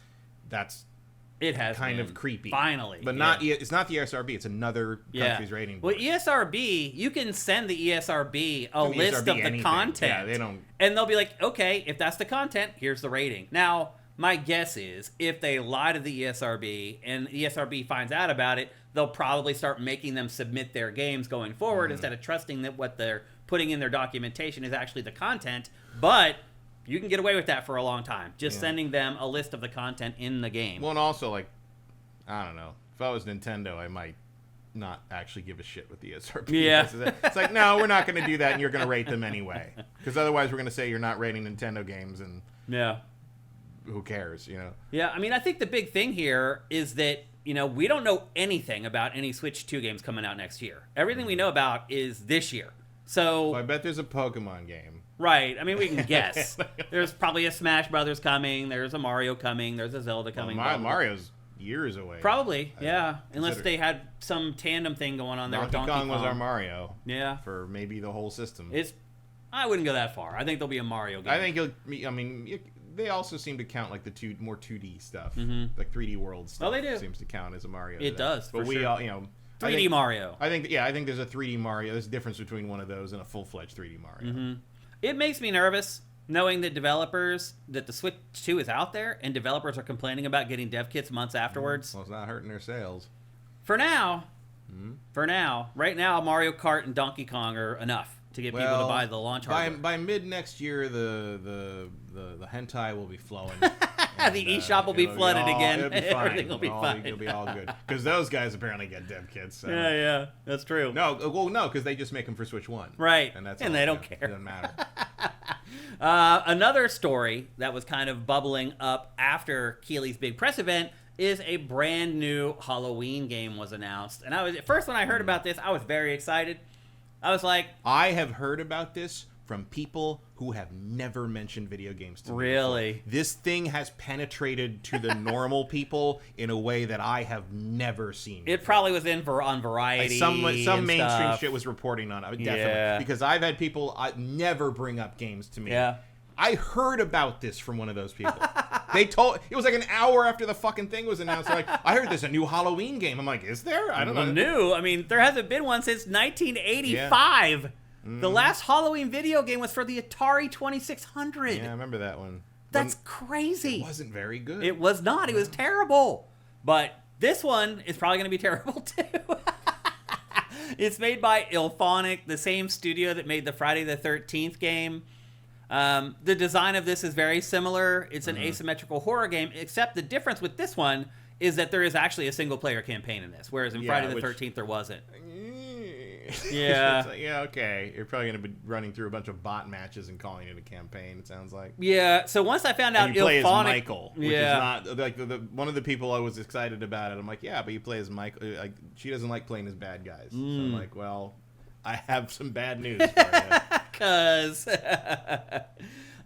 That's kind of creepy. Finally. But it's not the ESRB. It's another country's rating board. Well, ESRB, you can send the ESRB a list of the content. Yeah, they don't. And they'll be like, okay, if that's the content, here's the rating. Now, my guess is if they lie to the ESRB and the ESRB finds out about it, they'll probably start making them submit their games going forward instead of trusting that what they're putting in their documentation is actually the content. But you can get away with that for a long time. Just sending them a list of the content in the game. Well, and also, like, I don't know. If I was Nintendo, I might not actually give a shit with the ESRB. Yeah. It's like, no, we're not going to do that, and you're going to rate them anyway. Because otherwise we're going to say you're not rating Nintendo games, and who cares, you know? Yeah, I mean, I think the big thing here is that, you know, we don't know anything about any Switch 2 games coming out next year. Everything we know about is this year. So well, I bet there's a Pokemon game. Right. I mean, we can guess. There's probably a Smash Brothers coming. There's a Mario coming. There's a Zelda coming. Well, Mario's years away. Probably, yeah. Unless they had some tandem thing going on there with Donkey Kong. Was our Mario. Yeah. For maybe the whole system. I wouldn't go that far. I think there'll be a Mario game. I think they also seem to count like the more 2D stuff, like 3D World stuff. Oh, they do. Seems to count as a Mario. It does. But we all, you know. 3D Mario. I think there's a 3D Mario. There's a difference between one of those and a full-fledged 3D Mario. It makes me nervous knowing that that the Switch 2 is out there and developers are complaining about getting dev kits months afterwards. Well, it's not hurting their sales. For now, right now, Mario Kart and Donkey Kong are enough to get people to buy the launch hardware. By mid next year, the hentai will be flowing. The eShop will be flooded again. It'll be fine. Everything will be fine. It'll be all good. Because those guys apparently get dev kits. So. Yeah, that's true. No, because they just make them for Switch 1. Right. And they don't care. It doesn't matter. Another story that was kind of bubbling up after Keighley's big press event is a brand new Halloween game was announced. And at first when I heard about this, I was very excited. I was like... I have heard about this from people who have never mentioned video games to me. Really? Before. This thing has penetrated to the normal people in a way that I have never seen before. It probably was on Variety. Some mainstream stuff. shit was reporting on it, definitely. Because I've had people never bring up games to me. Yeah. I heard about this from one of those people. It was like an hour after the fucking thing was announced. They're like, I heard there's a new Halloween game. I'm like, is there? I don't know. New? I mean, there hasn't been one since 1985. Yeah. The last Halloween video game was for the Atari 2600. Yeah, I remember that one. That's crazy. It wasn't very good. It was not. It was terrible. But this one is probably going to be terrible, too. It's made by Ilphonic, the same studio that made the Friday the 13th game. The design of this is very similar. It's an asymmetrical horror game, except the difference with this one is that there is actually a single-player campaign in this, whereas in Friday the 13th there wasn't. Yeah. It's like, yeah, okay. You're probably going to be running through a bunch of bot matches and calling it a campaign, it sounds like. Yeah, so once I found out and you play as Ilphonic... Michael, which is not... Like, one of the people I was excited about it, I'm like, yeah, but you play as Michael. Like, she doesn't like playing as bad guys. So I'm like, well, I have some bad news for you. Because...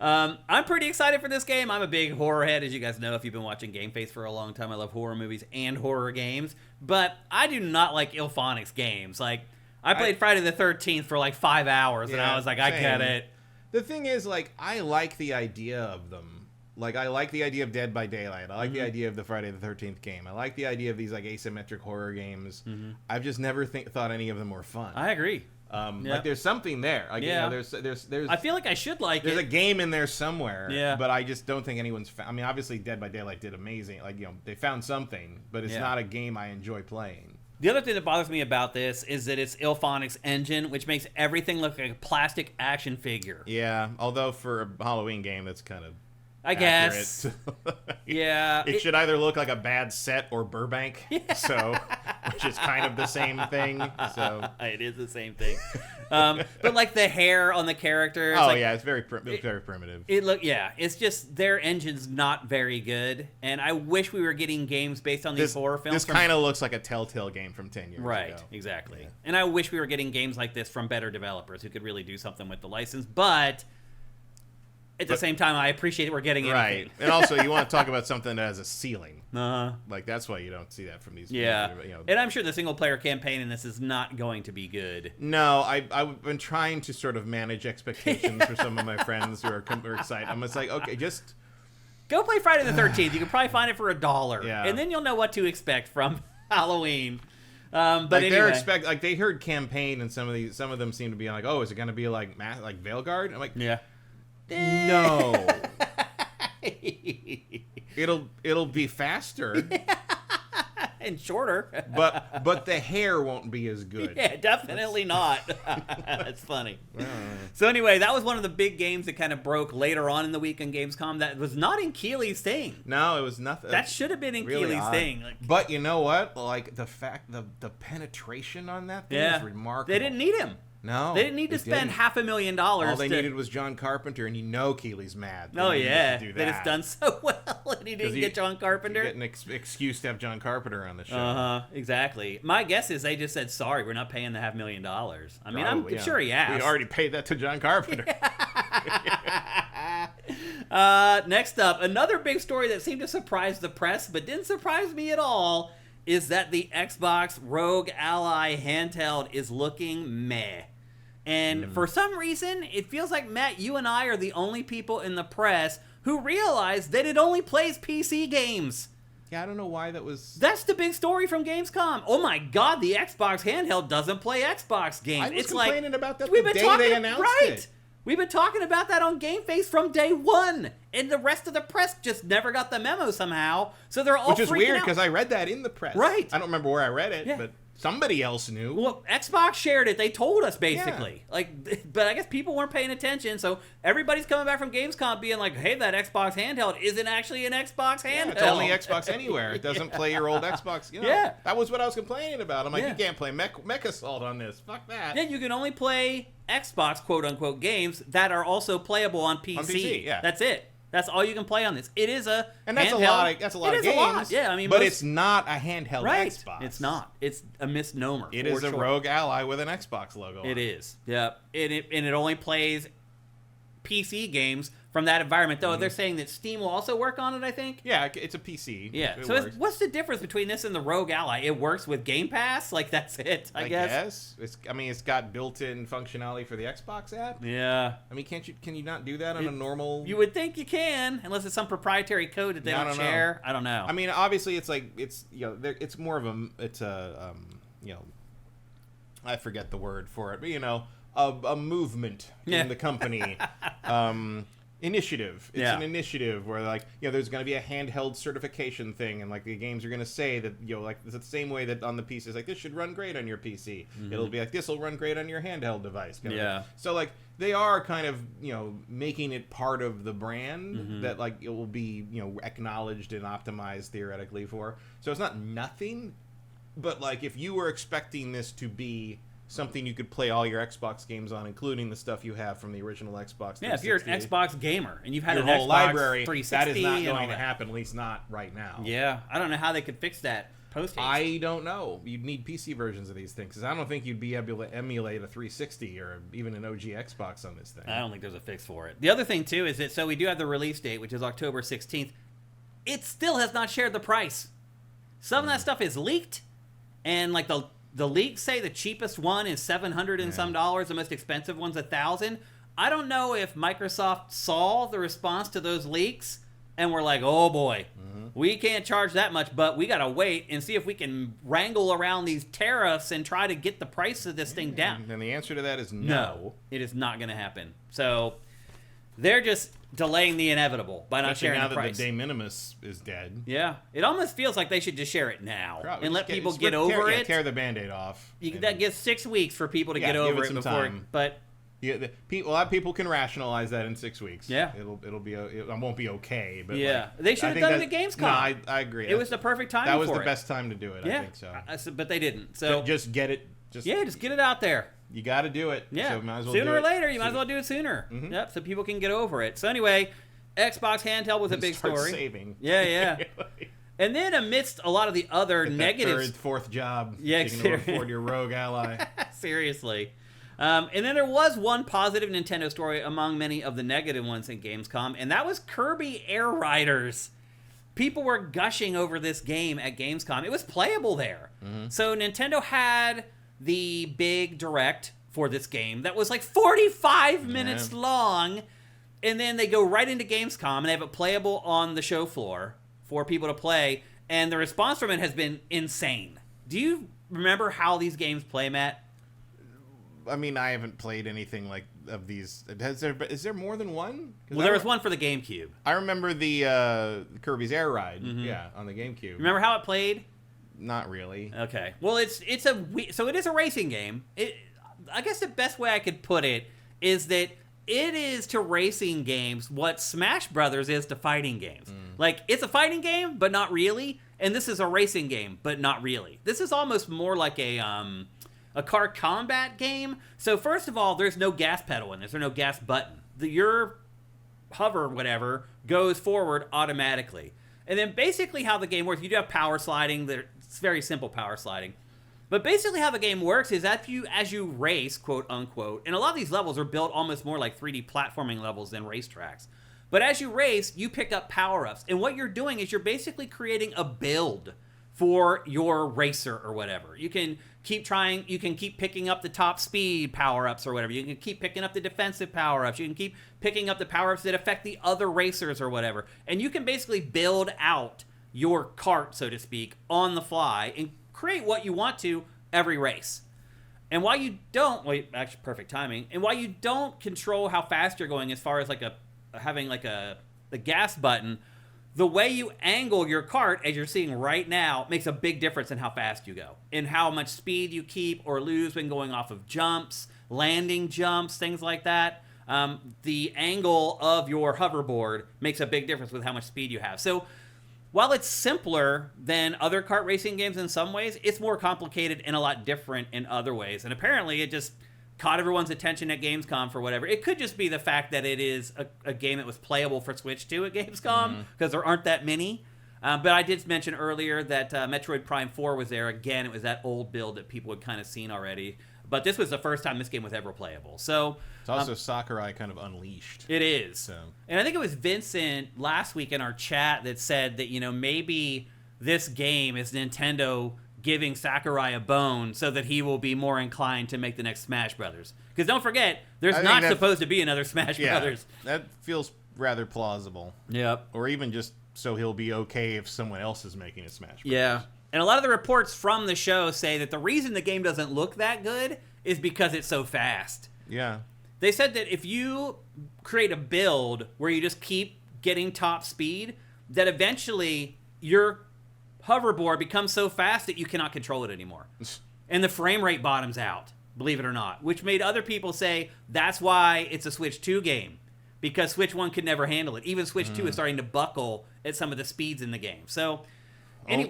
I'm pretty excited for this game. I'm a big horror head, as you guys know if you've been watching GameFace for a long time. I love horror movies and horror games. But I do not like Ilphonic's games. Like... I played Friday the 13th for like 5 hours, and I was like, I get it. The thing is, like, I like the idea of them. Like, I like the idea of Dead by Daylight. I like the idea of the Friday the 13th game. I like the idea of these, like, asymmetric horror games. I've just never thought any of them were fun. I agree. Like, there's something there. Like, you know, there's. I feel like I should like There's a game in there somewhere. Yeah. But I just don't think anyone's... I mean, obviously, Dead by Daylight did amazing. Like, you know, they found something, but it's not a game I enjoy playing. The other thing that bothers me about this is that it's Ilphonic's engine, which makes everything look like a plastic action figure. Yeah, although for a Halloween game, that's kind of guess. Yeah. It should either look like a bad set or Burbank, which is kind of the same thing. So it is the same thing. But like the hair on the characters. It's very primitive. It's just their engine's not very good, and I wish we were getting games based on these horror films. This kind of looks like a Telltale game from 10 years ago. Right, exactly. Yeah. And I wish we were getting games like this from better developers who could really do something with the license, but at the same time, I appreciate we're getting anything. Right. And also, you want to talk about something that has a ceiling. Uh-huh. Like, that's why you don't see that from these. Yeah. You know. And I'm sure the single-player campaign in this is not going to be good. No, I've been trying to sort of manage expectations for some of my friends who are excited. I'm just like, okay, just... Go play Friday the 13th. You can probably find it for $1. Yeah. And then you'll know what to expect from Halloween. But like anyway. like they heard campaign, and some of them seem to be like, oh, is it going to be like Veilguard? I'm like, yeah. No. It'll be faster and shorter, but the hair won't be as good. Yeah, definitely not. That's funny. So anyway, that was one of the big games that kind of broke later on in the week on Gamescom. That was not in Keeley's thing. No, it was nothing. That should have been in really Keeley's odd. thing. But you know what? Like the penetration on that thing is remarkable. They didn't need him. No, they didn't need to spend $500,000. All they needed was John Carpenter, and you know Keeley's mad. Oh yeah, that it's done so well, and he didn't get John Carpenter. You get an excuse to have John Carpenter on the show. Exactly. My guess is they just said, "Sorry, we're not paying the $500,000." I mean, I'm sure he asked. We already paid that to John Carpenter. Next up, another big story that seemed to surprise the press, but didn't surprise me at all, is that the Xbox Rogue Ally handheld is looking meh. And for some reason, it feels like, Matt, you and I are the only people in the press who realize that it only plays PC games. Yeah, I don't know why that was... That's the big story from Gamescom. Oh my god, the Xbox handheld doesn't play Xbox games. I was complaining about that the day they announced it. We've been talking about that on GameFace from day one, and the rest of the press just never got the memo somehow, so they're all freaking out. Which is weird, because I read that in the press. Right. I don't remember where I read it, but somebody else knew. Well, Xbox shared it. They told us, basically. Yeah. But I guess people weren't paying attention, so everybody's coming back from Gamescom being like, hey, that Xbox handheld isn't actually an Xbox handheld. It's only Xbox Anywhere. It doesn't play your old Xbox. You know, that was what I was complaining about. I'm like, you can't play Mech Assault on this. Fuck that. Yeah, you can only play Xbox quote-unquote games that are also playable on PC. On PC, yeah. That's it. That's all you can play on this. It is a that's handheld. That's a lot of games. A lot. Yeah, I mean, but it's not a handheld Xbox. It's not. It's a misnomer. It is a Rogue Ally with an Xbox logo on it. It is. Yep. And it only plays PC games from that environment, though. They're saying that Steam will also work on it, I think. Yeah, it's a PC. Yeah. So what's the difference between this and the Rogue Ally? It works with Game Pass? Like, that's it, I guess. It's got built-in functionality for the Xbox app. Yeah. I mean, can you not do that on a normal... You would think you can, unless it's some proprietary code that they don't share. I don't know. I mean, obviously, it's it's more of I forget the word for it, but, a movement in the company. initiative. It's Yeah. an initiative where, like, there's going to be a handheld certification thing, and like the games are going to say that, like, it's the same way that on the PC, it's like, this should run great on your PC. It'll be like, this will run great on your handheld device. Kind of thing. So like they are kind of making it part of the brand that like it will be acknowledged and optimized theoretically for. So it's not nothing, but like if you were expecting this to be something you could play all your Xbox games on, including the stuff you have from the original Xbox 360. Yeah, if you're an Xbox gamer and you've had your an whole Xbox library, 360, that is not and all going to that. happen, at least not right now. Yeah, I don't know how they could fix that post-haste. I don't know. You'd need PC versions of these things, because I don't think you'd be able to emulate a 360 or even an OG Xbox on this thing. I don't think there's a fix for it. The other thing, too, is that, so we do have the release date, which is October 16th. It still has not shared the price. Some of that stuff is leaked, and like the leaks say the cheapest one is $700 and some dollars. The most expensive one's $1,000. I don't know if Microsoft saw the response to those leaks and were like, oh boy, we can't charge that much, but we got to wait and see if we can wrangle around these tariffs and try to get the price of this thing down. And the answer to that is No, it is not going to happen. So they're just delaying the inevitable by not Especially sharing now the that price. the de minimis is dead. Yeah, it almost feels like they should just share it now Probably. and let Just people get over it. Tear the Band-Aid off. That gives 6 weeks for people to get give over it it some before. time. But a lot of people can rationalize that in 6 weeks. Yeah. it'll be. It won't be okay. But yeah, like, they should I have think done it that- at GameScom. No, I agree. It was the perfect time. That was for the it. best time to do it. Yeah, I think so. but they didn't. So Just get it. just get it out there. You got to do it. Yeah, So might as well sooner do or it. later, you might as well do it sooner. Yep, so people can get over it. So anyway, Xbox handheld was a big Start story. saving. Yeah. And then amidst a lot of the other Get that negatives, third, fourth job. Yeah, you can afford your rogue ally. seriously. And then there was one positive Nintendo story among many of the negative ones in Gamescom, and that was Kirby Air Riders. People were gushing over this game at Gamescom. It was playable there. So Nintendo had the big direct for this game that was like 45 minutes long, and then they go right into Gamescom and they have it playable on the show floor for people to play, and the response from it has been insane. Do you remember how these games play, Matt? I mean, I haven't played anything like of these. Is there more than one? Well, there was one for the GameCube. I remember the Kirby's Air Ride. Yeah, on the GameCube. Remember how it played? Not really. Okay. Well, it is a racing game. I guess the best way I could put it is that it is to racing games what Smash Brothers is to fighting games. Like, it's a fighting game, but not really. And this is a racing game, but not really. This is almost more like a car combat game. So first of all, there's no gas pedal in this, or no gas button. Your hover, whatever, goes forward automatically. And then basically how the game works, you do have power sliding. It's very simple power sliding. But basically how the game works is as you race, quote unquote, and a lot of these levels are built almost more like 3D platforming levels than racetracks. But as you race, you pick up power-ups. And what you're doing is you're basically creating a build for your racer or whatever. You can keep picking up the top speed power-ups or whatever. You can keep picking up the defensive power-ups. You can keep picking up the power-ups that affect the other racers or whatever. And you can basically build out your cart, so to speak, on the fly and create what you want to every race. And while you don't, actually perfect timing, and while you don't control how fast you're going as far as having the gas button, the way you angle your cart, as you're seeing right now, makes a big difference in how fast you go and how much speed you keep or lose when going off of jumps, landing jumps, things like that. The angle of your hoverboard makes a big difference with how much speed you have. So while it's simpler than other kart racing games in some ways, it's more complicated and a lot different in other ways. And apparently it just caught everyone's attention at Gamescom for whatever. It could just be the fact that it is a game that was playable for Switch 2 at Gamescom, because there aren't that many. But I did mention earlier that Metroid Prime 4 was there. Again, it was that old build that people had kind of seen already. But this was the first time this game was ever playable. So it's also Sakurai kind of unleashed. It is. So. And I think it was Vincent last week in our chat that said that, maybe this game is Nintendo giving Sakurai a bone so that he will be more inclined to make the next Smash Brothers. Because don't forget, there's not supposed to be another Smash Brothers. That feels rather plausible. Yep. Or even just so he'll be okay if someone else is making a Smash Brothers. Yeah. And a lot of the reports from the show say that the reason the game doesn't look that good is because it's so fast. Yeah. They said that if you create a build where you just keep getting top speed, that eventually your hoverboard becomes so fast that you cannot control it anymore. And the frame rate bottoms out, believe it or not, which made other people say that's why it's a Switch 2 game, because Switch 1 could never handle it. Even Switch 2 is starting to buckle at some of the speeds in the game. So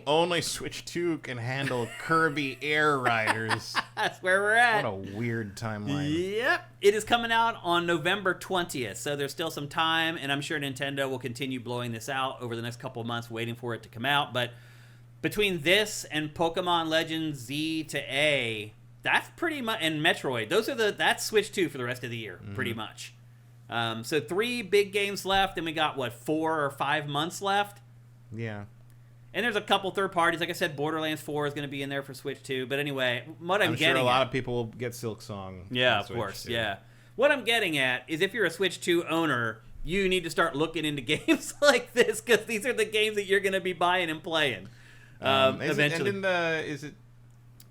only Switch 2 can handle Kirby Air Riders. that's where we're at. What a weird timeline. Yep. It is coming out on November 20th, so there's still some time, and I'm sure Nintendo will continue blowing this out over the next couple of months, waiting for it to come out. But between this and Pokemon Legends Z to A, that's pretty much, and Metroid, that's Switch 2 for the rest of the year, pretty much. So 3 big games left, and we got, 4 or 5 months left? Yeah. And there's a couple third parties. Like I said, Borderlands 4 is going to be in there for Switch 2. But anyway, what I'm getting sure a lot of people will get Silk Song. Yeah, of course, yeah. What I'm getting at is if you're a Switch 2 owner, you need to start looking into games like this, because these are the games that you're going to be buying and playing eventually. Is it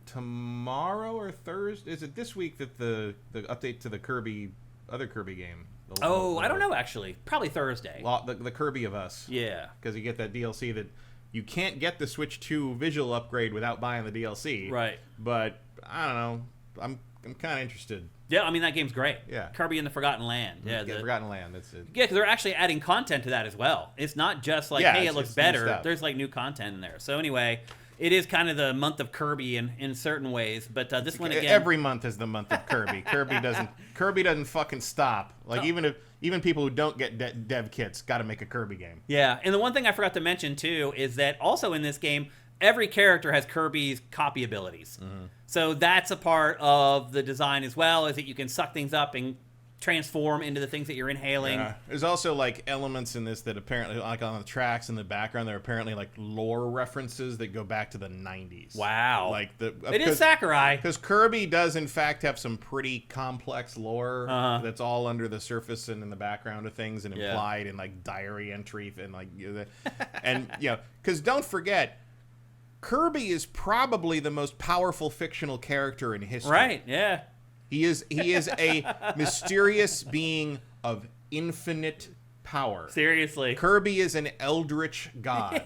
tomorrow or Thursday? Is it this week that the update to the other Kirby game? I don't know, actually. Probably Thursday. The Kirby of Us. Yeah. Because you get that DLC that you can't get the Switch 2 visual upgrade without buying the DLC. Right. But I don't know. I'm kind of interested. Yeah, I mean, that game's great. Yeah. Kirby in the Forgotten Land. Yeah, Forgotten Land. That's it. Yeah, because they're actually adding content to that as well. It's not just like, hey, it looks better. There's like new content in there. So anyway, it is kind of the month of Kirby in certain ways. But this one again, every month is the month of Kirby. Kirby doesn't fucking stop. Like even people who don't get dev kits got to make a Kirby game. Yeah, and the one thing I forgot to mention too is that also in this game, every character has Kirby's copy abilities. So that's a part of the design as well, is that you can suck things up and transform into the things that you're inhaling. Yeah. There's also like elements in this that apparently, like on the tracks in the background, there are apparently like lore references that go back to the 90s. Wow. Like it is Sakurai. Because Kirby does in fact have some pretty complex lore that's all under the surface and in the background of things and implied in like diary entry and like, and because don't forget, Kirby is probably the most powerful fictional character in history. Right, yeah. He is a mysterious being of infinite power. Seriously. Kirby is an eldritch god.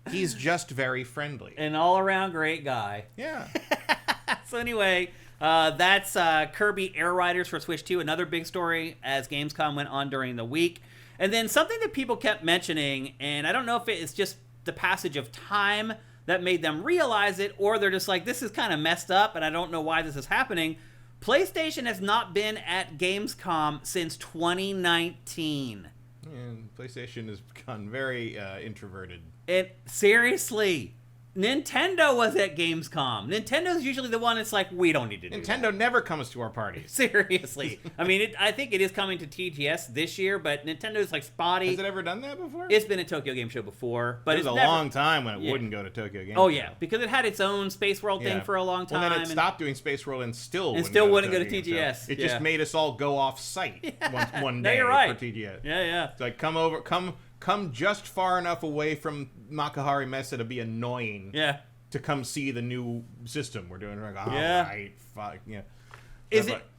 He's just very friendly. An all-around great guy. Yeah. So anyway, that's Kirby Air Riders for Switch 2, another big story as Gamescom went on during the week. And then something that people kept mentioning, and I don't know if it's just the passage of time that made them realize it, or they're just like, this is kind of messed up and I don't know why this is happening. PlayStation has not been at Gamescom since 2019. And PlayStation has become very introverted. Seriously, Nintendo was at Gamescom. Nintendo's usually the one that's like, we don't need to do Nintendo that. never comes to our parties. Seriously. I mean, I think it is coming to TGS this year, but Nintendo's like spotty. Has it ever done that before? It's been at Tokyo Game Show before, but it was a long time when it wouldn't go to Tokyo Game Show. Oh yeah, because it had its own Space World thing for a long time. Well, then it stopped doing Space World and still wouldn't go to TGS. It just made us all go off site one day you're right. for TGS. Yeah. It's like come just far enough away from Makuhari Mesa to be annoying. Yeah. To come see the new system we're doing. Like, right, fuck, yeah.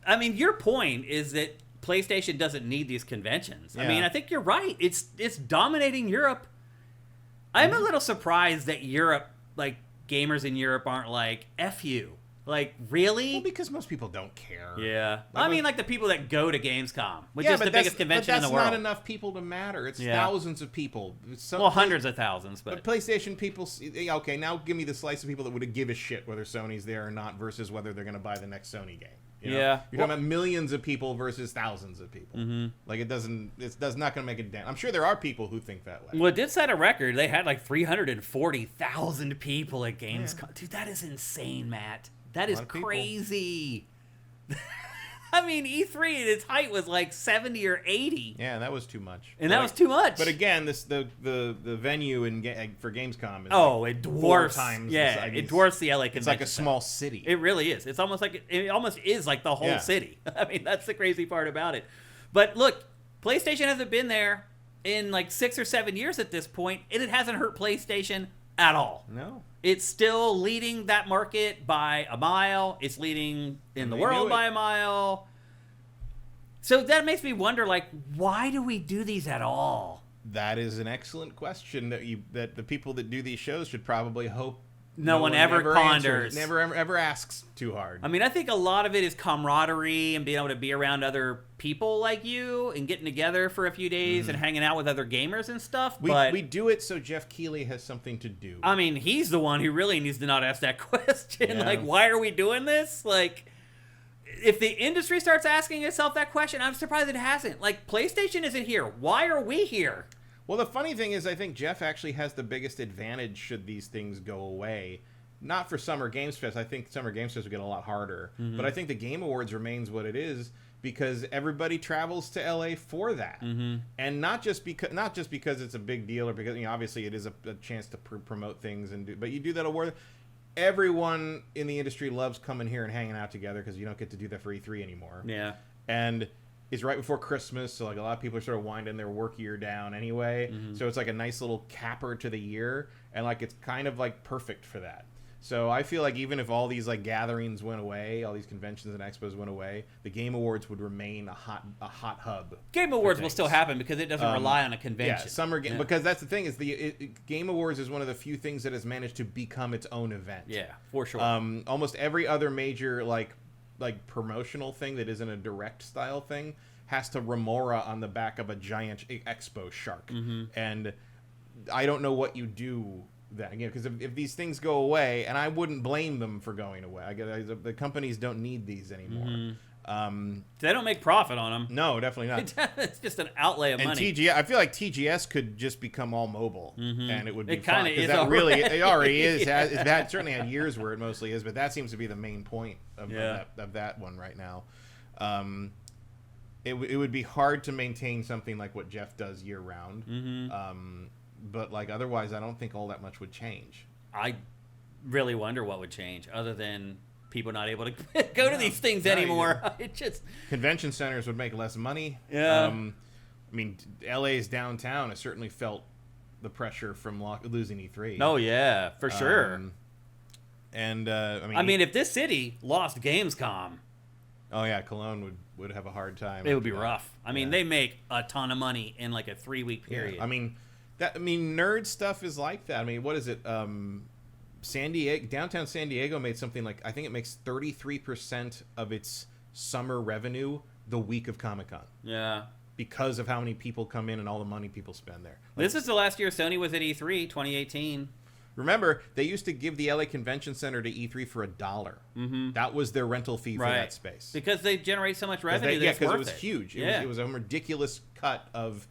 I mean, your point is that PlayStation doesn't need these conventions. Yeah. I mean, I think you're right. It's dominating Europe. I'm a little surprised that Europe, like, gamers in Europe aren't like, F you. Like, really? Well, because most people don't care. Yeah. I mean, like the people that go to Gamescom, which is the biggest convention in the world. But that's not enough people to matter. It's thousands of people. Hundreds of thousands. But PlayStation people, okay, now give me the slice of people that would give a shit whether Sony's there or not versus whether they're going to buy the next Sony game. You know? Yeah. You're talking about millions of people versus thousands of people. Mm-hmm. Like, it's not going to make a dent. I'm sure there are people who think that way. Well, it did set a record. They had like 340,000 people at Gamescom. Yeah. Dude, that is insane, Matt. That is crazy. I mean, E3 at its height was like 70 or 80. Yeah, that was too much. And that was too much. But again, the venue for Gamescom is it dwarfs. 4 times it dwarfs the LA convention. It's like a small city. It really is. It's almost like it almost is like the whole city. I mean, that's the crazy part about it. But look, PlayStation hasn't been there in like 6 or 7 years at this point, and it hasn't hurt PlayStation at all. No. It's still leading that market by a mile. It's leading in the world by a mile. So that makes me wonder, like, why do we do these at all? That is an excellent question that the people that do these shows should probably hope no one ever ponders. Never asks too hard. I mean, I think a lot of it is camaraderie and being able to be around other people like you and getting together for a few days and hanging out with other gamers and stuff. We do it so Jeff Keighley has something to do. I mean, he's the one who really needs to not ask that question. Yeah. Like, why are we doing this? Like, if the industry starts asking itself that question, I'm surprised it hasn't. Like, PlayStation isn't here. Why are we here? Well, the funny thing is, I think Jeff actually has the biggest advantage should these things go away. Not for Summer Games Fest. I think Summer Games Fest will get a lot harder. But I think the Game Awards remains what it is because everybody travels to LA for that, and not just because it's a big deal or because obviously it is a chance to promote things but you do that award. Everyone in the industry loves coming here and hanging out together because you don't get to do that for E3 anymore. Yeah, and it's right before Christmas, so like a lot of people are sort of winding their work year down anyway. So it's like a nice little capper to the year, and like it's kind of like perfect for that. So I feel like even if all these like gatherings went away, all these conventions and expos went away, the Game Awards would remain a hot hub. Game Awards will still happen because it doesn't rely on a convention. Yeah, because that's the thing is Game Awards is one of the few things that has managed to become its own event. Yeah, for sure. Almost every other major like promotional thing that isn't a direct style thing has to remora on the back of a giant expo shark. And I don't know what you do then again, because if these things go away, and I wouldn't blame them for going away. The companies don't need these anymore. They don't make profit on them. No, definitely not. It's just an outlay of money. TGS, I feel like TGS could just become all mobile, and it would be fun. It That really, it already is. Yeah. That certainly had years where it mostly is, but that seems to be the main point of that one right now. It would be hard to maintain something like what Jeff does year round. But like otherwise, I don't think all that much would change. I really wonder what would change, other than people not able to go to these things anymore. It just convention centers would make less money. Yeah. I mean, LA's downtown has certainly felt the pressure from losing E3. Oh yeah, for sure. And I mean, if this city lost Gamescom, oh yeah, Cologne would have a hard time. It would be rough. I mean, they make a ton of money in like a 3-week period. Yeah. I mean, nerd stuff is like that. I mean, what is it? San Diego, downtown San Diego made something like, I think it makes 33% of its summer revenue the week of Comic-Con. Yeah. Because of how many people come in and all the money people spend there. This is the last year Sony was at E3, 2018. Remember, they used to give the LA Convention Center to E3 for $1. That was their rental fee for that space. Because they generate so much revenue that it's worth it. Because it was huge. It was a ridiculous cut of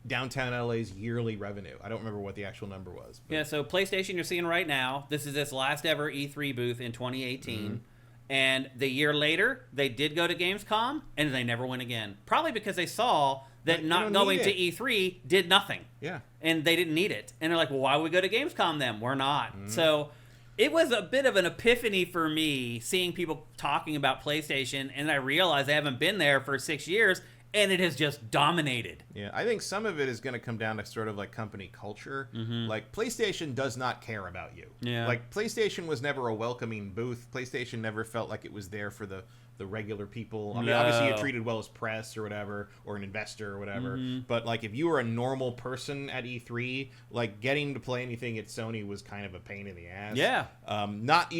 downtown LA's yearly revenue. I don't remember what the actual number was. But. Yeah, so PlayStation you're seeing right now, this is its last ever E3 booth in 2018. And the year later, they did go to Gamescom, and they never went again. Probably because they saw that not going to E3 did nothing. Yeah. And they didn't need it. And they're like, well, why would we go to Gamescom then? We're not. So it was a bit of an epiphany for me seeing people talking about PlayStation, and I realized I haven't been there for 6 years, and it has just dominated. Yeah, I think some of it is going to come down to sort of like company culture. Like PlayStation does not care about you. Yeah. Like PlayStation was never a welcoming booth. PlayStation never felt like it was there for the regular people. I mean, obviously you're treated well as press or whatever, or an investor or whatever. But like if you were a normal person at E3, like getting to play anything at Sony was kind of a pain in the ass. Yeah. Not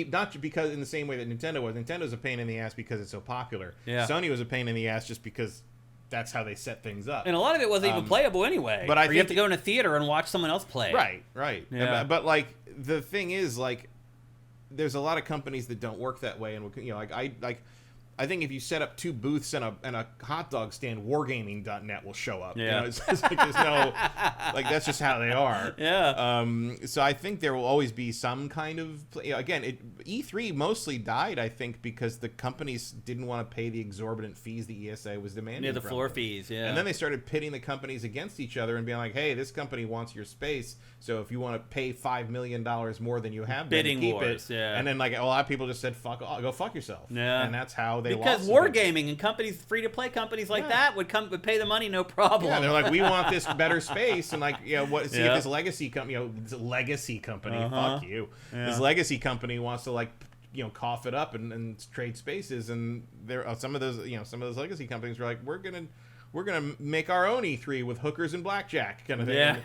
because in the same way that Nintendo was. Nintendo's a pain in the ass because it's so popular. Yeah. Sony was a pain in the ass just because that's how they set things up. And a lot of it wasn't even playable anyway. But I think you have to go in a theater and watch someone else play. Right. Yeah. But like the thing is, like, there's a lot of companies that don't work that way, and I think if you set up 2 booths and a hot dog stand, wargaming.net will show up. Yeah. It's just like there's no, like that's just how they are. Yeah. So I think there will always be some kind of, again, E3 mostly died, I think, because the companies didn't want to pay the exorbitant fees the ESA was demanding. Yeah, the floor fees, yeah. And then they started pitting the companies against each other and being like, hey, this company wants your space, so if you want to pay $5 million more than you have been to keep wars, it. Yeah. And then like a lot of people just said, go fuck yourself. Yeah. And that's how they because wargaming and companies, free-to-play companies like that would pay the money, no problem. Yeah, they're like, we want this better space, and like, if this legacy company, this legacy company, fuck you. Yeah. This legacy company wants to like cough it up and trade spaces. And there are some of those legacy companies were like, we're gonna make our own E3 with hookers and blackjack kind of thing. Yeah.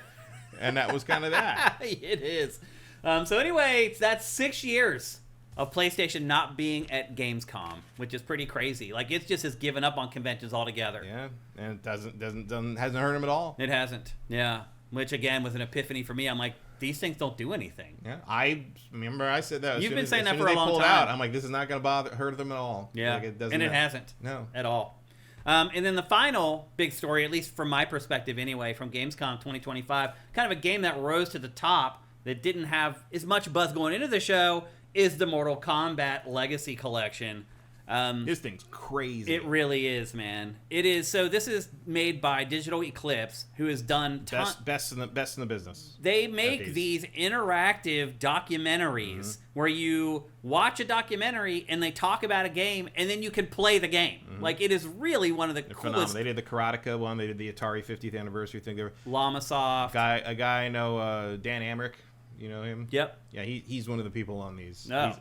And that was kind of that. It is. So anyway, that's 6 years of PlayStation not being at Gamescom, which is pretty crazy. Like, it just has given up on conventions altogether. Yeah, and it hasn't hurt him at all. It hasn't. Yeah, which again was an epiphany for me. I'm like, these things don't do anything. Yeah, I remember I said that. You've been saying that for for a long time. I'm like, this is not going to hurt them at all. Yeah, like, it doesn't. And it hasn't. No, at all. And then the final big story, at least from my perspective anyway, from Gamescom 2025, kind of a game that rose to the top that didn't have as much buzz going into the show, is the Mortal Kombat Legacy Collection. This thing's crazy. It really is, man. It is. So this is made by Digital Eclipse, who has done best in the business. They make these interactive documentaries where you watch a documentary and they talk about a game, and then you can play the game. Like, it is really one of the coolest. Phenomenal. They did the Karateka one. They did the Atari 50th anniversary thing. They were Llamasoft. A guy I know, Dan Amrich. You know him? Yep. Yeah, he's one of the people on these. No.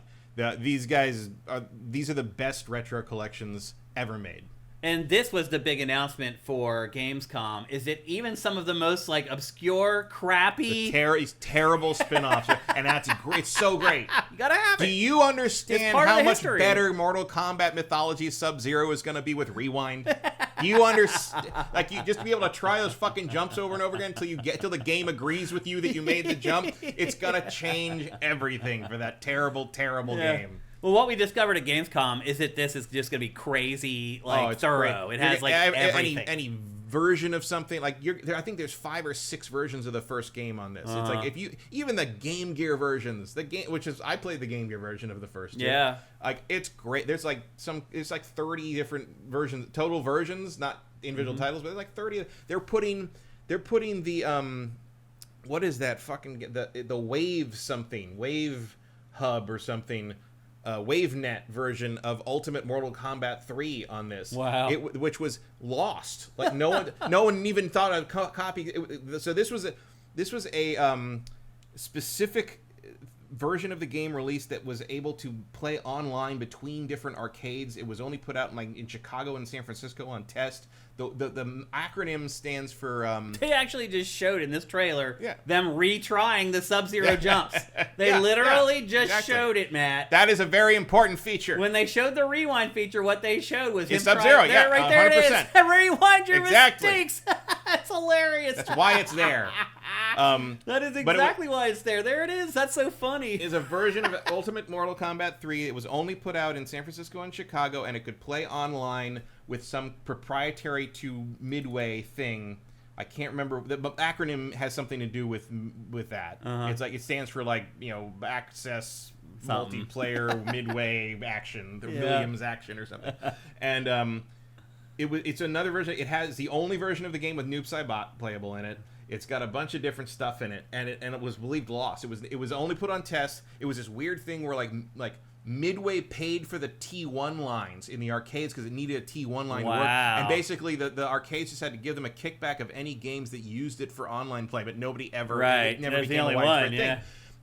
These guys these are the best retro collections ever made. And this was the big announcement for Gamescom, is that even some of the most like obscure, crappy, terrible spin-offs, and that's great. It's so great. You gotta have it. Do you understand how much history. better Mortal Kombat Mythology Sub-Zero is going to be with Rewind? Do you understand? Like, you just be able to try those fucking jumps over and over again until the game agrees with you that you made the jump. It's gonna change everything for that terrible game. Well, what we discovered at Gamescom is that this is just going to be crazy, like, thorough. Great. It has, like, everything. Any version of something. Like, I think there's 5 or 6 versions of the first game on this. It's like, even the Game Gear versions, I played the Game Gear version of the first. Yeah. Like, it's great. There's like 30 different versions, total versions, not individual titles, but like 30. They're putting the, what is that fucking, the Wave Hub or something, WaveNet version of Ultimate Mortal Kombat 3 on this. Wow. Which was lost. Like, no one even thought of copy. So this was a specific version of the game released that was able to play online between different arcades. It was only put out in Chicago and San Francisco on test. The acronym stands for... They actually just showed in this trailer Yeah. them retrying the Sub-Zero jumps. They literally just showed it, Matt. That is a very important feature. When they showed the rewind feature, what they showed was him Sub-Zero, trying, there, yeah, right there 100%. it is. Rewind your Exactly. mistakes. That's hilarious. That's why it's there. That is exactly why it's there. There it is. That's so funny. Is a version of Ultimate Mortal Kombat 3. It was only put out in San Francisco and Chicago, and it could play online with some proprietary to Midway thing. I can't remember. The acronym has something to do with that. It's like, it stands for, like, access multiplayer Midway action, the Williams action or something. And it's another version. It has the only version of the game with Noob Saibot playable in it. It's got a bunch of different stuff in it, and it was believed lost. It was only put on test. It was this weird thing where like Midway paid for the T1 lines in the arcades because it needed a T1 line to work. And basically the arcades just had to give them a kickback of any games that used it for online play, but nobody ever never became a widespread thing.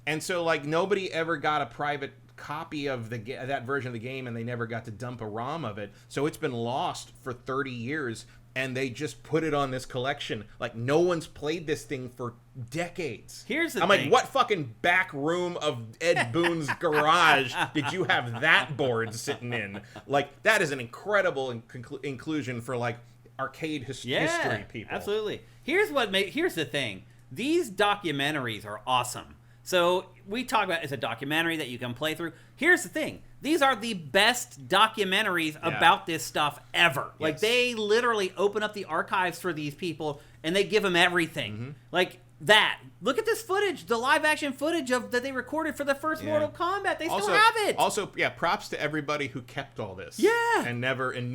And so, like, nobody ever got a private copy of that version of the game, and they never got to dump a ROM of it. So it's been lost for 30 years. And they just put it on this collection. Like, no one's played this thing for decades. Here's the thing. like, what fucking back room of Ed Boon's garage did you have that board sitting in? Like, that is an incredible inclusion for, like, arcade history people. Absolutely. Here's the thing. These documentaries are awesome. So we talk about it's a documentary that you can play through. Here's the thing. These are the best documentaries about this stuff ever. Yes. Like, they literally open up the archives for these people, and they give them everything. Like, that. Look at this footage, the live-action footage that they recorded for the first Mortal Kombat. They still have it. Also, props to everybody who kept all this. Yeah. And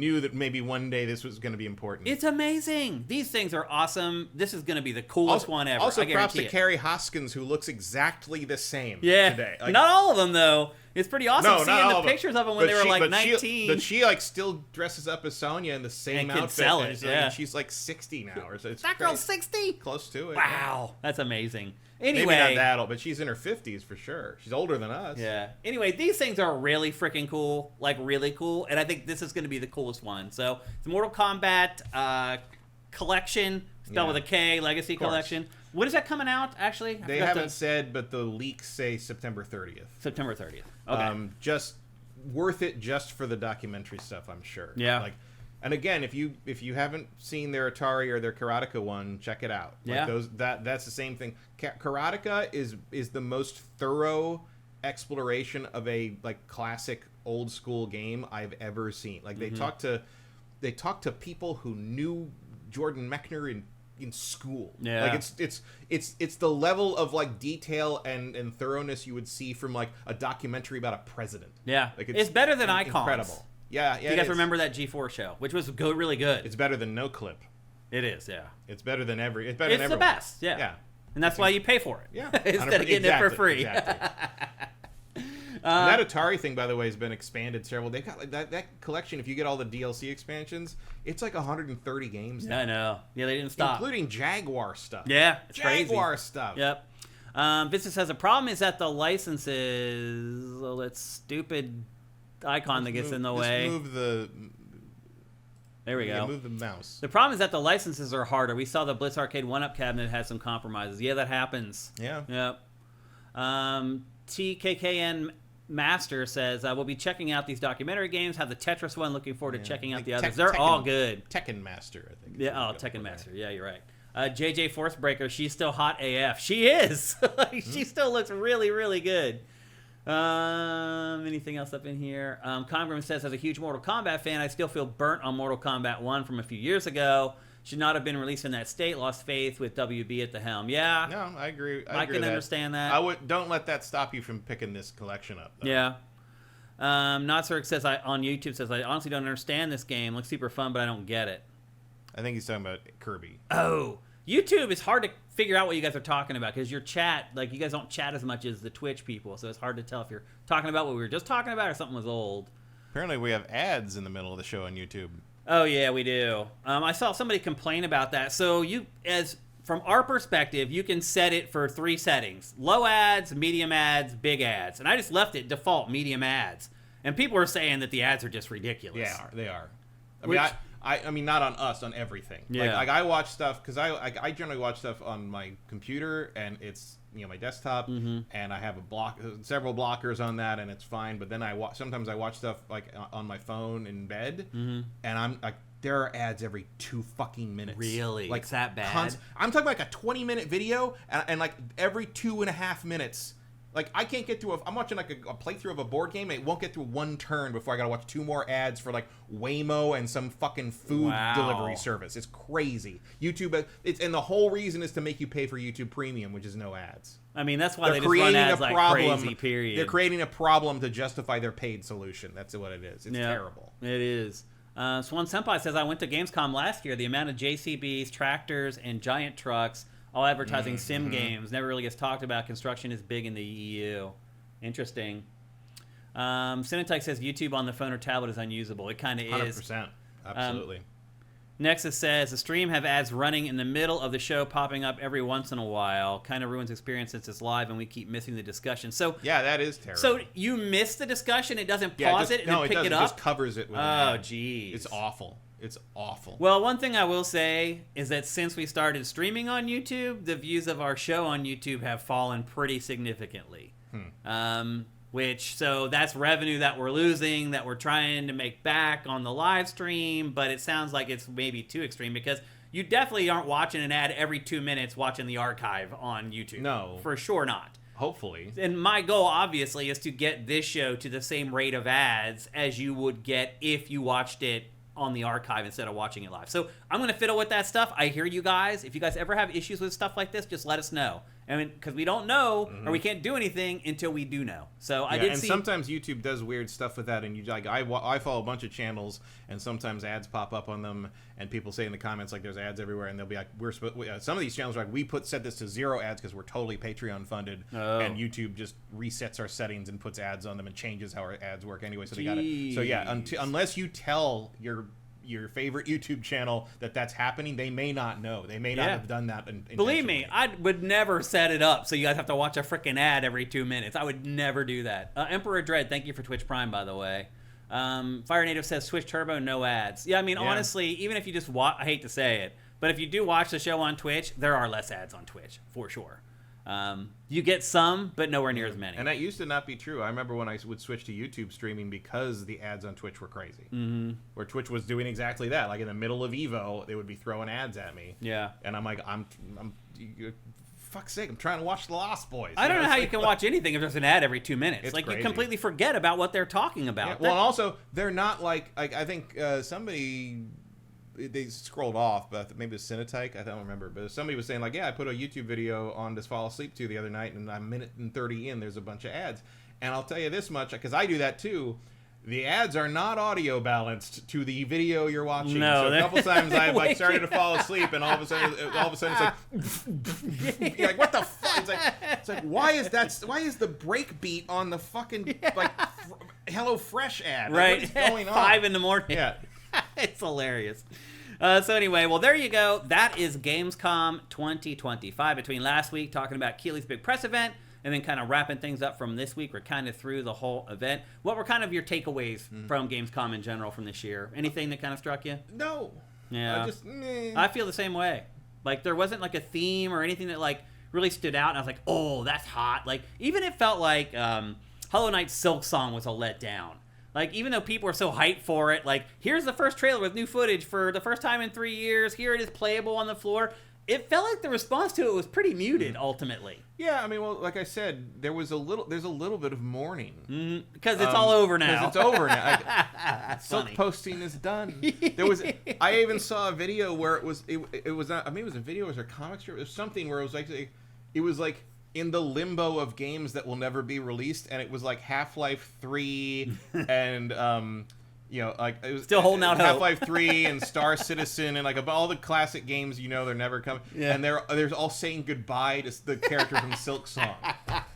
knew that maybe one day this was going to be important. It's amazing. These things are awesome. This is going to be the coolest one ever. Also, I props to it. Carrie Hoskins, who looks exactly the same today. Like, not all of them, though. It's pretty awesome seeing the pictures of them when they were like 19. But she like still dresses up as Sonya in the same outfit. And can sell it, and she's like 60 now. Or so. It's that girl's 60? Close to it. Wow. That's amazing. Anyway, maybe not that old, but she's in her 50s for sure. She's older than us. Yeah. Anyway, these things are really freaking cool, like really cool, and I think this is going to be the coolest one. So the Mortal Kombat collection, spelled with a K, Legacy Collection. When is that coming out? Actually, they haven't said, but the leaks say September 30th. September 30th. Okay. Just worth it just for the documentary stuff, I'm sure. Yeah. Like, and again, if you haven't seen their Atari or their Karateka one, check it out. Like that's the same thing. Karateka is the most thorough exploration of a like classic old school game I've ever seen. Like they talk to people who knew Jordan Mechner in school. Yeah. Like it's the level of like detail and thoroughness you would see from like a documentary about a president. Yeah. Like it's better than Icons. Incredible. Yeah. You guys remember that G4 show, which was really good. It's better than No Clip. It is, yeah. It's better than It's better than It's everyone. the best, yeah. And that's why you pay for it. Yeah. Instead of getting it for free. Exactly. That Atari thing, by the way, has been expanded several. They've got like that collection. If you get all the DLC expansions, it's like 130 games now. I know. Yeah, they didn't stop. Including Jaguar stuff. Yeah, it's Jaguar crazy. stuff. Yep. Business has a problem is that the licenses, that stupid icon that gets in the way. Just move the... There we go. Move the mouse. The problem is that the licenses are harder. We saw the Blitz Arcade 1-Up cabinet had some compromises. Yeah, that happens. Yeah. Yep. TKKN Master says, we'll be checking out these documentary games. Have the Tetris one. Looking forward to checking out the others. They're all good. Tekken Master, I think. Yeah, Tekken Master. Yeah, you're right. JJ Forcebreaker, she's still hot AF. She is. She still looks really, really good. Anything else up in here? Congram says, as a huge Mortal Kombat fan, I still feel burnt on Mortal Kombat 1 from a few years ago. Should not have been released in that state. Lost faith with WB at the helm. Yeah. No, I agree. I can understand that. Don't let that stop you from picking this collection up, though. Yeah. Notzerk says, on YouTube says, I honestly don't understand this game. Looks super fun, but I don't get it. I think he's talking about Kirby. Oh. YouTube is hard to figure out what you guys are talking about because your chat, like you guys don't chat as much as the Twitch people, so it's hard to tell if you're talking about what we were just talking about or something was old. Apparently we have ads in the middle of the show on YouTube. Oh yeah, we do. I saw somebody complain about that. So from our perspective, you can set it for 3 settings: low ads, medium ads, big ads, and I just left it default medium ads. And people are saying that the ads are just ridiculous. Yeah, they are. I mean, not on us, on everything. Yeah. Like I watch stuff because I generally watch stuff on my computer and it's my desktop, and I have several blockers on that, and it's fine. But then sometimes I watch stuff like on my phone in bed, and I'm like, there are ads every 2 fucking minutes. Really? Like it's that bad? I'm talking like a 20-minute video, and like every 2.5 minutes. Like, I can't get through I'm watching, like, a playthrough of a board game, and it won't get through 1 turn before I gotta watch 2 more ads for, like, Waymo and some fucking food delivery service. It's crazy. YouTube, and the whole reason is to make you pay for YouTube Premium, which is no ads. I mean, that's why they just run ads like crazy, period. They're creating a problem to justify their paid solution. That's what it is. It's terrible. It is. Swan Senpai says, I went to Gamescom last year. The amount of JCBs, tractors, and giant trucks all advertising sim games never really gets talked about. Construction is big in the EU. Interesting. Cinetyke says YouTube on the phone or tablet is unusable. It kind of is. 100%. Absolutely. Nexus says the stream have ads running in the middle of the show popping up every once in a while. Kind of ruins experience since it's live and we keep missing the discussion. So yeah, that is terrible. So you miss the discussion. It doesn't pause it and then pick it up. It just covers it with geez. It's awful. It's awful. Well, one thing I will say is that since we started streaming on YouTube, the views of our show on YouTube have fallen pretty significantly. So that's revenue that we're losing, that we're trying to make back on the live stream, but it sounds like it's maybe too extreme because you definitely aren't watching an ad every 2 minutes watching the archive on YouTube. No. For sure not. Hopefully. And my goal, obviously, is to get this show to the same rate of ads as you would get if you watched it on the archive instead of watching it live. So I'm going to fiddle with that stuff. I hear you guys. If you guys ever have issues with stuff like this, just let us know. I mean, because we don't know or we can't do anything until we do know. So I did see. And sometimes YouTube does weird stuff with that. And I follow a bunch of channels, and sometimes ads pop up on them, and people say in the comments like there's ads everywhere, and they'll be like, some of these channels are like, we set this to 0 ads because we're totally Patreon funded, and YouTube just resets our settings and puts ads on them and changes how our ads work anyway. So they got it. So yeah, unless you tell your your favorite YouTube channel that's happening, they may not know. They may not have done that Believe me, I would never set it up so you guys have to watch a freaking ad every 2 minutes. I would never do that. Emperor Dread, thank you for Twitch Prime, by the way. Fire Native says Switch Turbo, no ads. Yeah, I mean, honestly, even if you just watch, I hate to say it, but if you do watch the show on Twitch, there are less ads on Twitch, for sure. You get some, but nowhere near as many. And that used to not be true. I remember when I would switch to YouTube streaming because the ads on Twitch were crazy. Mm-hmm. Where Twitch was doing exactly that. Like in the middle of Evo, they would be throwing ads at me. Yeah. And I'm like, I'm fuck's sake, I'm trying to watch The Lost Boys. I don't know how you can watch anything if there's an ad every 2 minutes. It's like crazy. You completely forget about what they're talking about. Yeah, well, and also, they're not like I think somebody... They scrolled off, but maybe it was Cinetyke, I don't remember. But somebody was saying, like, yeah, I put a YouTube video on to fall asleep to the other night, and I'm minute and 30 in, there's a bunch of ads. And I'll tell you this much, because I do that too, the ads are not audio balanced to the video you're watching. No, so a couple times I've like started to fall asleep, and all of a sudden it's like, you're like, what the fuck? It's like, why is the break beat on the fucking like Hello Fresh ad? Like, right, what is going on? 5 in the morning. Yeah. It's hilarious. So anyway, well, there you go. That is Gamescom 2025. Between last week talking about Keighley's big press event and then kind of wrapping things up from this week, we're kind of through the whole event. What were kind of your takeaways from Gamescom in general from this year? Anything that kind of struck you? No. Yeah. I feel the same way. Like, there wasn't like a theme or anything that like really stood out, and I was like, oh, that's hot. Like, even it felt like Hollow Knight's Silk Song was a letdown. Like, even though people are so hyped for it, like, here's the first trailer with new footage for the first time in 3 years. Here it is playable on the floor. It felt like the response to it was pretty muted, ultimately. Yeah, I mean, well, like I said, there's a little bit of mourning. Because it's all over now. Because it's over now. Silk posting is done. I even saw a video where it was not, I mean, it was a video, it was a comic strip, it was something where it was like in the limbo of games that will never be released, and it was like Half-Life 3 and like it was still holding out hope. Half-Life 3 and Star Citizen and like all the classic games, they're never coming. Yeah. And they're all saying goodbye to the character from Silk Song.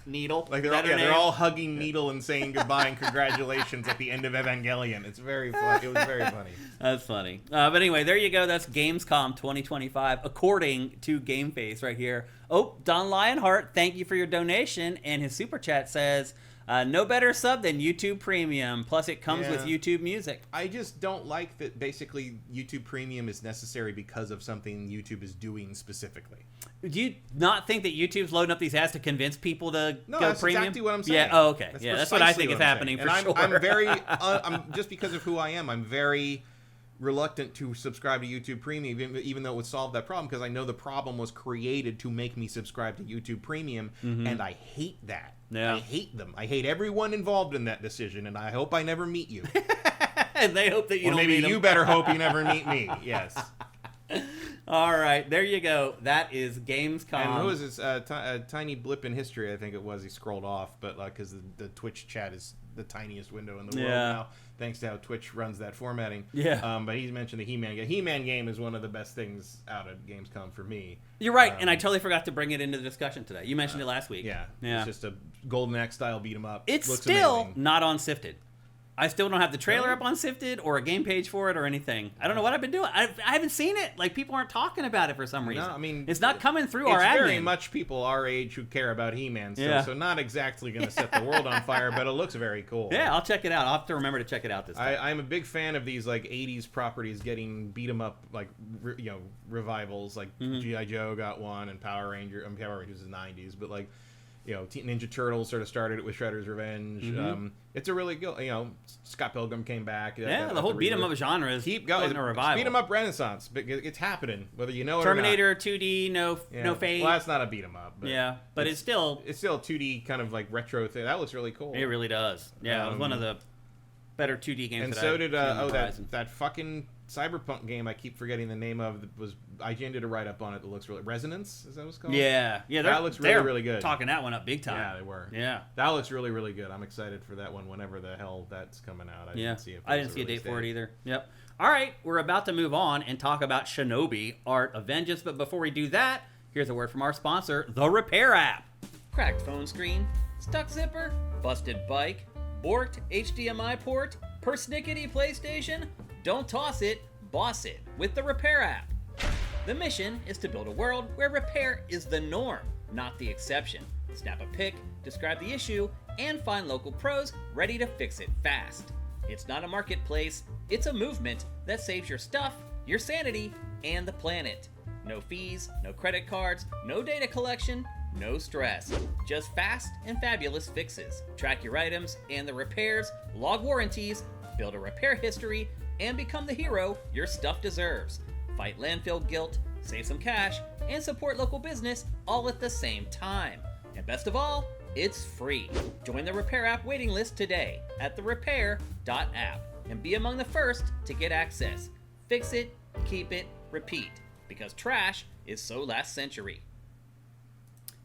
Needle. Like they're all hugging Needle and saying goodbye and congratulations at the end of Evangelion. It's very fun. It was very funny. That's funny. But anyway, there you go. That's Gamescom 2025, according to GameFace right here. Oh, Don Lionheart, thank you for your donation. And his super chat says, no better sub than YouTube Premium. Plus, it comes with YouTube Music. I just don't like that basically YouTube Premium is necessary because of something YouTube is doing specifically. Do you not think that YouTube's loading up these ads to convince people to go that's premium? exactly what I'm saying. Yeah. Oh, okay. That's what I think is happening for sure. I'm very, I'm just because of who I am, I'm very reluctant to subscribe to YouTube Premium, even though it would solve that problem, because I know the problem was created to make me subscribe to YouTube Premium, and I hate that. Yeah. I hate them. I hate everyone involved in that decision, and I hope I never meet you. And they hope that you don't maybe meet you them. better hope you never meet me. Yes. All right, there you go. That is Gamescom. And who is this? A tiny blip in history, I think it was. He scrolled off, but because the Twitch chat is the tiniest window in the world now, thanks to how Twitch runs that formatting. Yeah. But he mentioned the He-Man game. He-Man game is one of the best things out at Gamescom for me. You're right, and I totally forgot to bring it into the discussion today. You mentioned it last week. Yeah. It's just a Golden Axe style beat 'em up. It's looks still amazing. not on SIFTD. I still don't have the trailer up on SIFTD or a game page for it or anything. I don't know what I've been doing. I haven't seen it. Like, people aren't talking about it for some reason. No, I mean, it's not coming through our admin. It's very much people our age who care about He-Man still, so not exactly going to set the world on fire, but it looks very cool. Yeah, I'll check it out. I'll have to remember to check it out this time. I'm a big fan of these like 80s properties getting beat 'em up, like revivals. Like G.I. Joe got one, and Power Rangers is the 90s, but like Ninja Turtles sort of started it with Shredder's Revenge. It's a really good, Scott Pilgrim came back. The whole beat 'em up genre is keep going. A revival. Beat 'em up renaissance. It's happening, whether you know it Terminator or not. 2D, no fade. Well, that's not a beat 'em up. But but it's still a 2D kind of like retro thing. That looks really cool. It really does. Yeah, it was one of the better 2D games. And so did that fucking Cyberpunk game I keep forgetting the name of. Was IGN did a write up on it that looks really Resonance? Is that what it's called? Yeah, that looks really good. Talking that one up big time. Yeah, they were. Yeah, that looks really good. I'm excited for that one whenever the hell that's coming out. I didn't see a date for it either. Yep. All right, we're about to move on and talk about Shinobi Art of Vengeance, but before we do that, here's a word from our sponsor, The Repair App. Cracked phone screen, stuck zipper, busted bike, borked HDMI port, persnickety PlayStation? Don't toss it, boss it with the Repair app. The mission is to build a world where repair is the norm, not the exception. Snap a pic, describe the issue, and find local pros ready to fix it fast. It's not a marketplace, it's a movement that saves your stuff, your sanity, and the planet. No fees, no credit cards, no data collection, no stress. Just fast and fabulous fixes. Track your items and the repairs, log warranties, build a repair history, and become the hero your stuff deserves. Fight landfill guilt, save some cash, and support local business all at the same time. And best of all, it's free. Join the Repair app waiting list today at therepair.app and be among the first to get access. Fix it, keep it, repeat, because trash is so last century.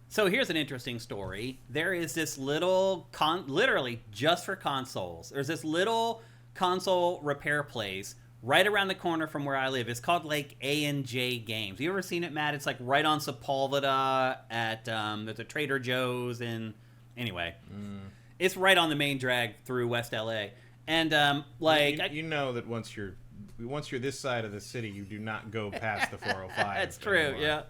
So here's an interesting story. There is this little, literally just for consoles, there's this little console repair place right around the corner from where I live. It's called like A&J Games. You ever seen it, Matt? It's like right on Sepulveda at there's a Trader Joe's and anyway, it's right on the main drag through West LA. And you know that once you're this side of the city, you do not go past the 405. That's true. Anymore. Yeah.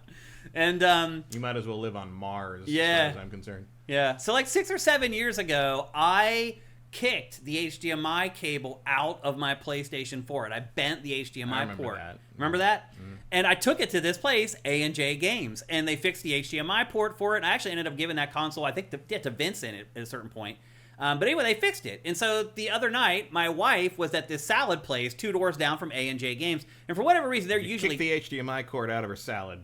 And you might as well live on Mars, yeah, as far as I'm concerned. Yeah. So like 6 or 7 years ago, I kicked the HDMI cable out of my PlayStation 4. I bent the HDMI port. Remember that? Mm. And I took it to this place, A&J Games, and they fixed the HDMI port for it. And I actually ended up giving that console, I think, to Vincent at a certain point. But anyway, they fixed it. And so the other night, my wife was at this salad place 2 doors down from A&J Games. And for whatever reason, they're usually... kicked the HDMI cord out of her salad.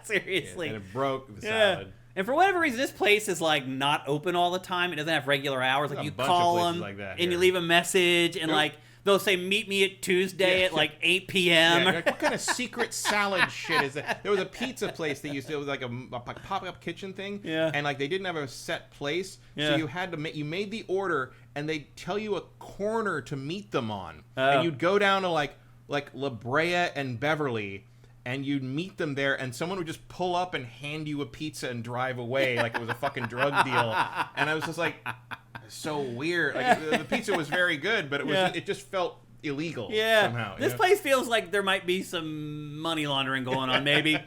Seriously. And it broke the salad. And for whatever reason, this place is like not open all the time. It doesn't have regular hours. Like you call them like and you leave a message and like they'll say, meet me at Tuesday at like 8 p.m. Yeah, like, what kind of secret salad shit is that? There was a pizza place that used to, it was like a pop-up kitchen thing. Yeah. And like they didn't have a set place. So you had to you made the order and they'd tell you a corner to meet them on. And you'd go down to like La Brea and Beverly and you'd meet them there, and someone would just pull up and hand you a pizza and drive away like it was a fucking drug deal. And I was just like, so weird. Like the pizza was very good, but it just felt illegal somehow. This place feels like there might be some money laundering going on, maybe.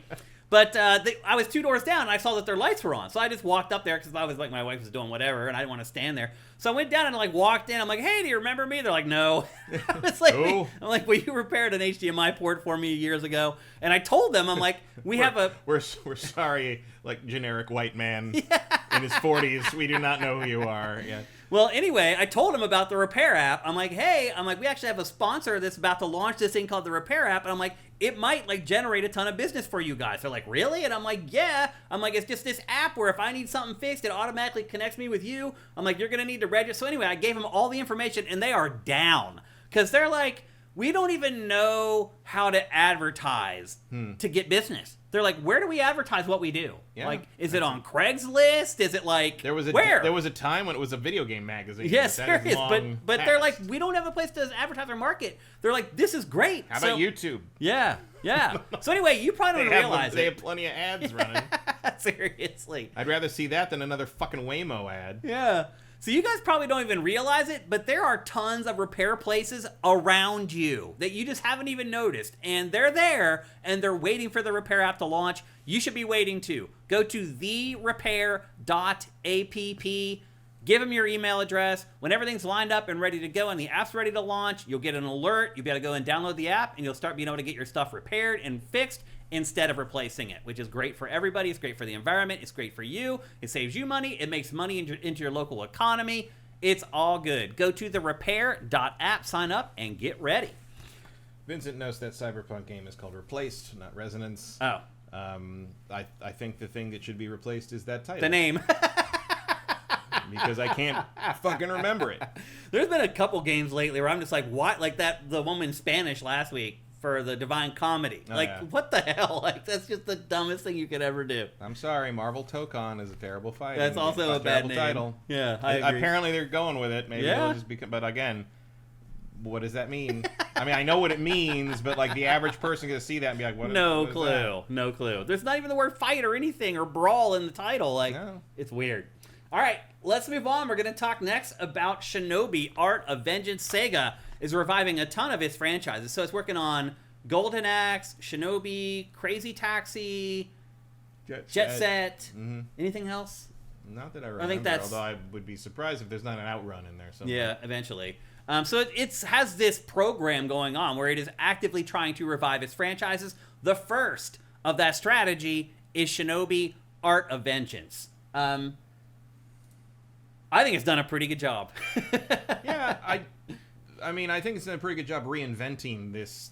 But I was 2 doors down, and I saw that their lights were on. So I just walked up there because I was like, my wife was doing whatever, and I didn't want to stand there. So I went down and like walked in. I'm like, hey, do you remember me? They're like, no. It's like, I'm like, well, you repaired an HDMI port for me years ago. And I told them, I'm like, we're sorry, like generic white man in his 40s. We do not know who you are. Yeah. Well, anyway, I told him about the Repair app. I'm like, hey, we actually have a sponsor that's about to launch this thing called the Repair app. And I'm like, it might like generate a ton of business for you guys. They're like, really? And I'm like, yeah. I'm like, it's just this app where if I need something fixed, it automatically connects me with you. I'm like, you're going to need to register. So anyway, I gave them all the information and they are down because they're like, we don't even know how to advertise to get business. They're like, where do we advertise what we do? Yeah, like, is it on Craigslist? Is it like, where? There was a time when it was a video game magazine. Yes, there is. But they're like, we don't have a place to advertise our market. They're like, this is great. How about YouTube? Yeah. So anyway, you probably don't realize they have plenty of ads running. Seriously. I'd rather see that than another fucking Waymo ad. Yeah. So you guys probably don't even realize it, but there are tons of repair places around you that you just haven't even noticed. And they're there, and they're waiting for the Repair app to launch. You should be waiting too. Go to therepair.app. Give them your email address. When everything's lined up and ready to go and the app's ready to launch, you'll get an alert. You'll be able to go and download the app, and you'll start being able to get your stuff repaired and fixed instead of replacing it, which is great for everybody. It's great for the environment. It's great for you. It saves you money. It makes money into your local economy. It's all good. Go to therepair.app, sign up, and get ready. Vincent knows that Cyberpunk game is called Replaced, not Resonance. Oh. I think the thing that should be replaced is that title. The name. Because I can't fucking remember it. There's been a couple games lately where I'm just like, what? Like the woman in Spanish last week for the Divine Comedy. What the hell? Like, that's just the dumbest thing you could ever do. I'm sorry, Marvel Tokon is a terrible fight. That's also a bad name. Title. Yeah, I agree. Apparently they're going with it. Maybe it'll just become, but again, what does that mean? I mean, I know what it means, but like the average person can see that and be like, what? No clue. No clue. There's not even the word fight or anything or brawl in the title. Like, it's weird. All right, let's move on. We're going to talk next about Shinobi Art of Vengeance. Sega is reviving a ton of its franchises. So it's working on Golden Axe, Shinobi, Crazy Taxi, Jet Set. Mm-hmm. Anything else? Not that I remember, think that's... although I would be surprised if there's not an Outrun in there somewhere. Yeah, eventually. So it has this program going on where it is actively trying to revive its franchises. The first of that strategy is Shinobi Art of Vengeance. I think it's done a pretty good job. Yeah, I mean, I think it's done a pretty good job reinventing this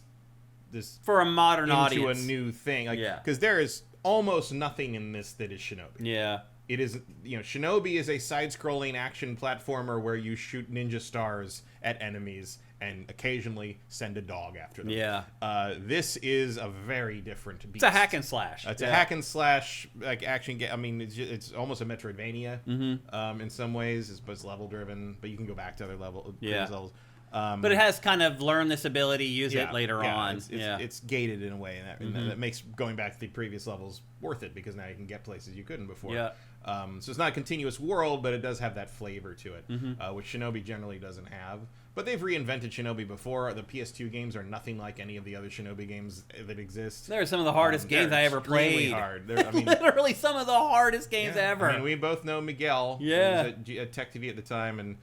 for a modern into audience. a new thing. Like, Yeah. because there is almost nothing in this that is Shinobi. Yeah. It is, Shinobi is a side-scrolling action platformer where you shoot ninja stars at enemies and occasionally send a dog after them. Yeah. This is a very different beast. It's a hack and slash. It's a hack and slash like action game. I mean, it's almost a Metroidvania in some ways. It's level driven, but you can go back to other levels. But it has kind of learned this ability, use it later on. It's gated in a way, and that makes going back to the previous levels worth it because now you can get places you couldn't before. Yeah. So it's not a continuous world, but it does have that flavor to it, which Shinobi generally doesn't have. But they've reinvented Shinobi before. The PS2 games are nothing like any of the other Shinobi games that exist. They're some of the hardest games I ever played. Hard. I mean, literally some of the hardest games ever. I mean, we both know Miguel. Yeah. Who was at Tech TV at the time, and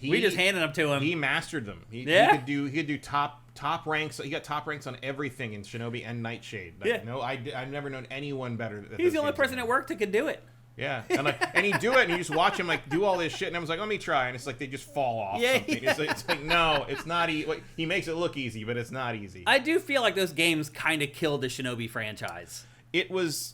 we just handed them to him. He mastered them. He could do top ranks. He got top ranks on everything in Shinobi and Nightshade. Like, I've never known anyone better. He's the only person at work that could do it. Yeah, and he'd do it, and you just watch him like do all this shit, and I was like, let me try, and it's like they just fall off. Something. Yeah. It's like no, it's not easy. Like, he makes it look easy, but it's not easy. I do feel like those games kind of killed the Shinobi franchise. It was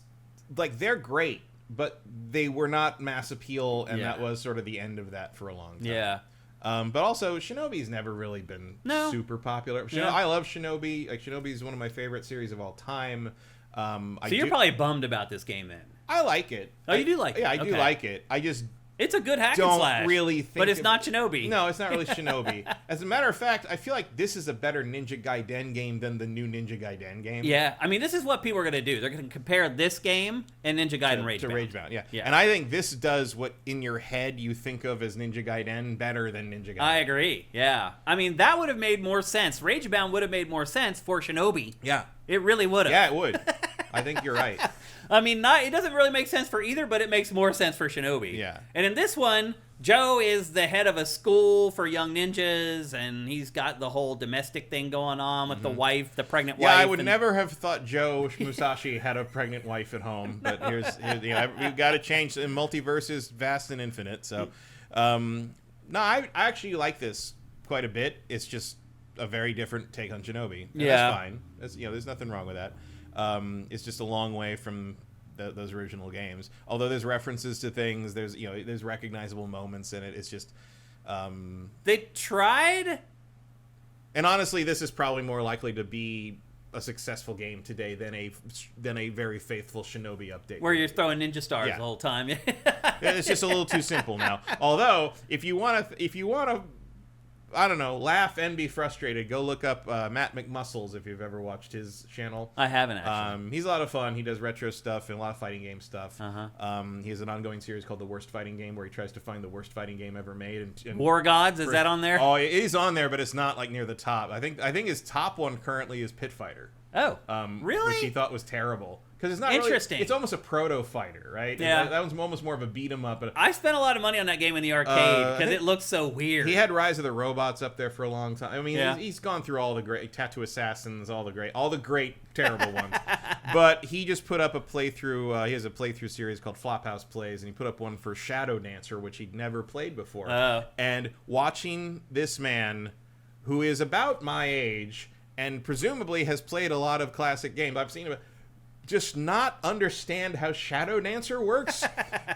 like they're great, but they were not mass appeal, and that was sort of the end of that for a long time. Yeah. But also, Shinobi's never really been super popular. I love Shinobi. Like, Shinobi is one of my favorite series of all time. So you're probably bummed about this game then. I like it. Oh, you do like it? Yeah, I do like it. I just it's a good hack and slash. Don't really think, but it's not Shinobi. No, it's not really Shinobi. As a matter of fact, I feel like this is a better Ninja Gaiden game than the new Ninja Gaiden game. Yeah, I mean, this is what people are going to do. They're going to compare this game and Ninja Gaiden Ragebound. To Ragebound, yeah. And I think this does what in your head you think of as Ninja Gaiden better than Ninja Gaiden. I agree. Yeah, I mean that would have made more sense. Ragebound would have made more sense for Shinobi. Yeah, it really would have. Yeah, it would. I think you're right. I mean, it doesn't really make sense for either, but it makes more sense for Shinobi. Yeah. And in this one, Joe is the head of a school for young ninjas, and he's got the whole domestic thing going on with the wife, the pregnant wife. Yeah, I would never have thought Joe Musashi had a pregnant wife at home, but here's we've got to change. The multiverse is vast and infinite, so no, I actually like this quite a bit. It's just a very different take on Shinobi. And that's fine. There's nothing wrong with that. It's just a long way from those original games. Although there's references to things, there's recognizable moments in it. It's just they tried. And honestly, this is probably more likely to be a successful game today than a very faithful Shinobi update. Where you're throwing ninja stars the whole time. It's just a little too simple now. Although, if you want to, I don't know, laugh and be frustrated, go look up Matt McMuscles if you've ever watched his channel. I haven't, actually. He's a lot of fun. He does retro stuff and a lot of fighting game stuff. Uh-huh. He has an ongoing series called The Worst Fighting Game where he tries to find the worst fighting game ever made. And War Gods, is that on there? Oh, it is on there, but it's not like near the top. I think his top one currently is Pit Fighter. Oh, really? Which he thought was terrible. Because it's not interesting. Really, it's almost a proto fighter, right? Yeah. That one's almost more of a beat 'em up. But I spent a lot of money on that game in the arcade because it looks so weird. He had Rise of the Robots up there for a long time. I mean, he's gone through all the great Tattoo Assassins, all the great terrible ones. But he just put up a playthrough. He has a playthrough series called Flophouse Plays, and he put up one for Shadow Dancer, which he'd never played before. And watching this man, who is about my age and presumably has played a lot of classic games, I've seen him just not understand how Shadow Dancer works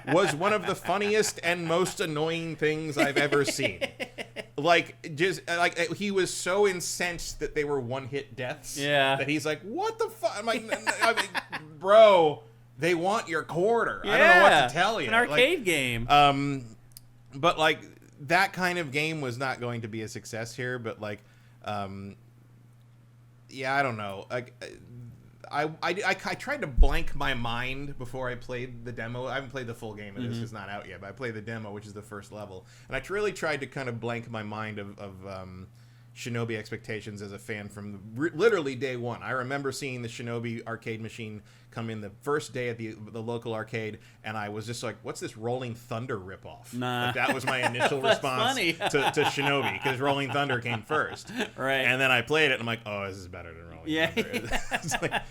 was one of the funniest and most annoying things I've ever seen. He was so incensed that they were one-hit deaths. Yeah. That he's like, what the fuck? I'm like, bro, they want your quarter. Yeah, I don't know what to tell you. An arcade game. But that kind of game was not going to be a success here. But I don't know. I tried to blank my mind before I played the demo. I haven't played the full game of this. It's not out yet, but I played the demo, which is the first level. And I really tried to kind of blank my mind of Shinobi expectations as a fan from literally day one. I remember seeing the Shinobi arcade machine come in the first day at the local arcade, and I was just like, what's this Rolling Thunder ripoff? Nah. Like, that was my initial response to Shinobi, because Rolling Thunder came first. Right. And then I played it, and I'm like, oh, this is better than Rolling Thunder. It's like,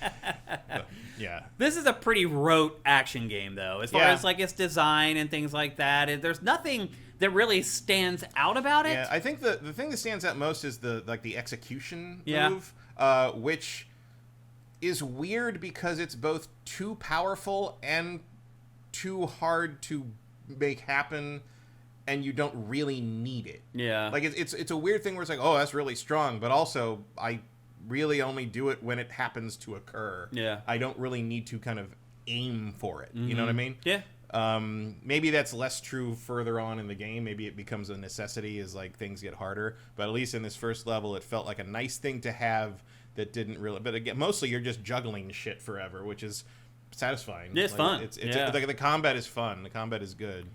yeah. This is a pretty rote action game, though, as far as like its design and things like that. There's nothing that really stands out about it. Yeah, I think the thing that stands out most is the execution move, which is weird because it's both too powerful and too hard to make happen, and you don't really need it. Yeah. Like it's a weird thing where it's like, oh, that's really strong, but also I really only do it when it happens to occur. Yeah. I don't really need to kind of aim for it. You know what I mean? Yeah. Maybe that's less true further on in the game. Maybe it becomes a necessity as like things get harder. But at least in this first level, it felt like a nice thing to have that didn't really. But again, mostly you're just juggling shit forever, which is satisfying. It's fun. It's like the combat is fun. The combat is good.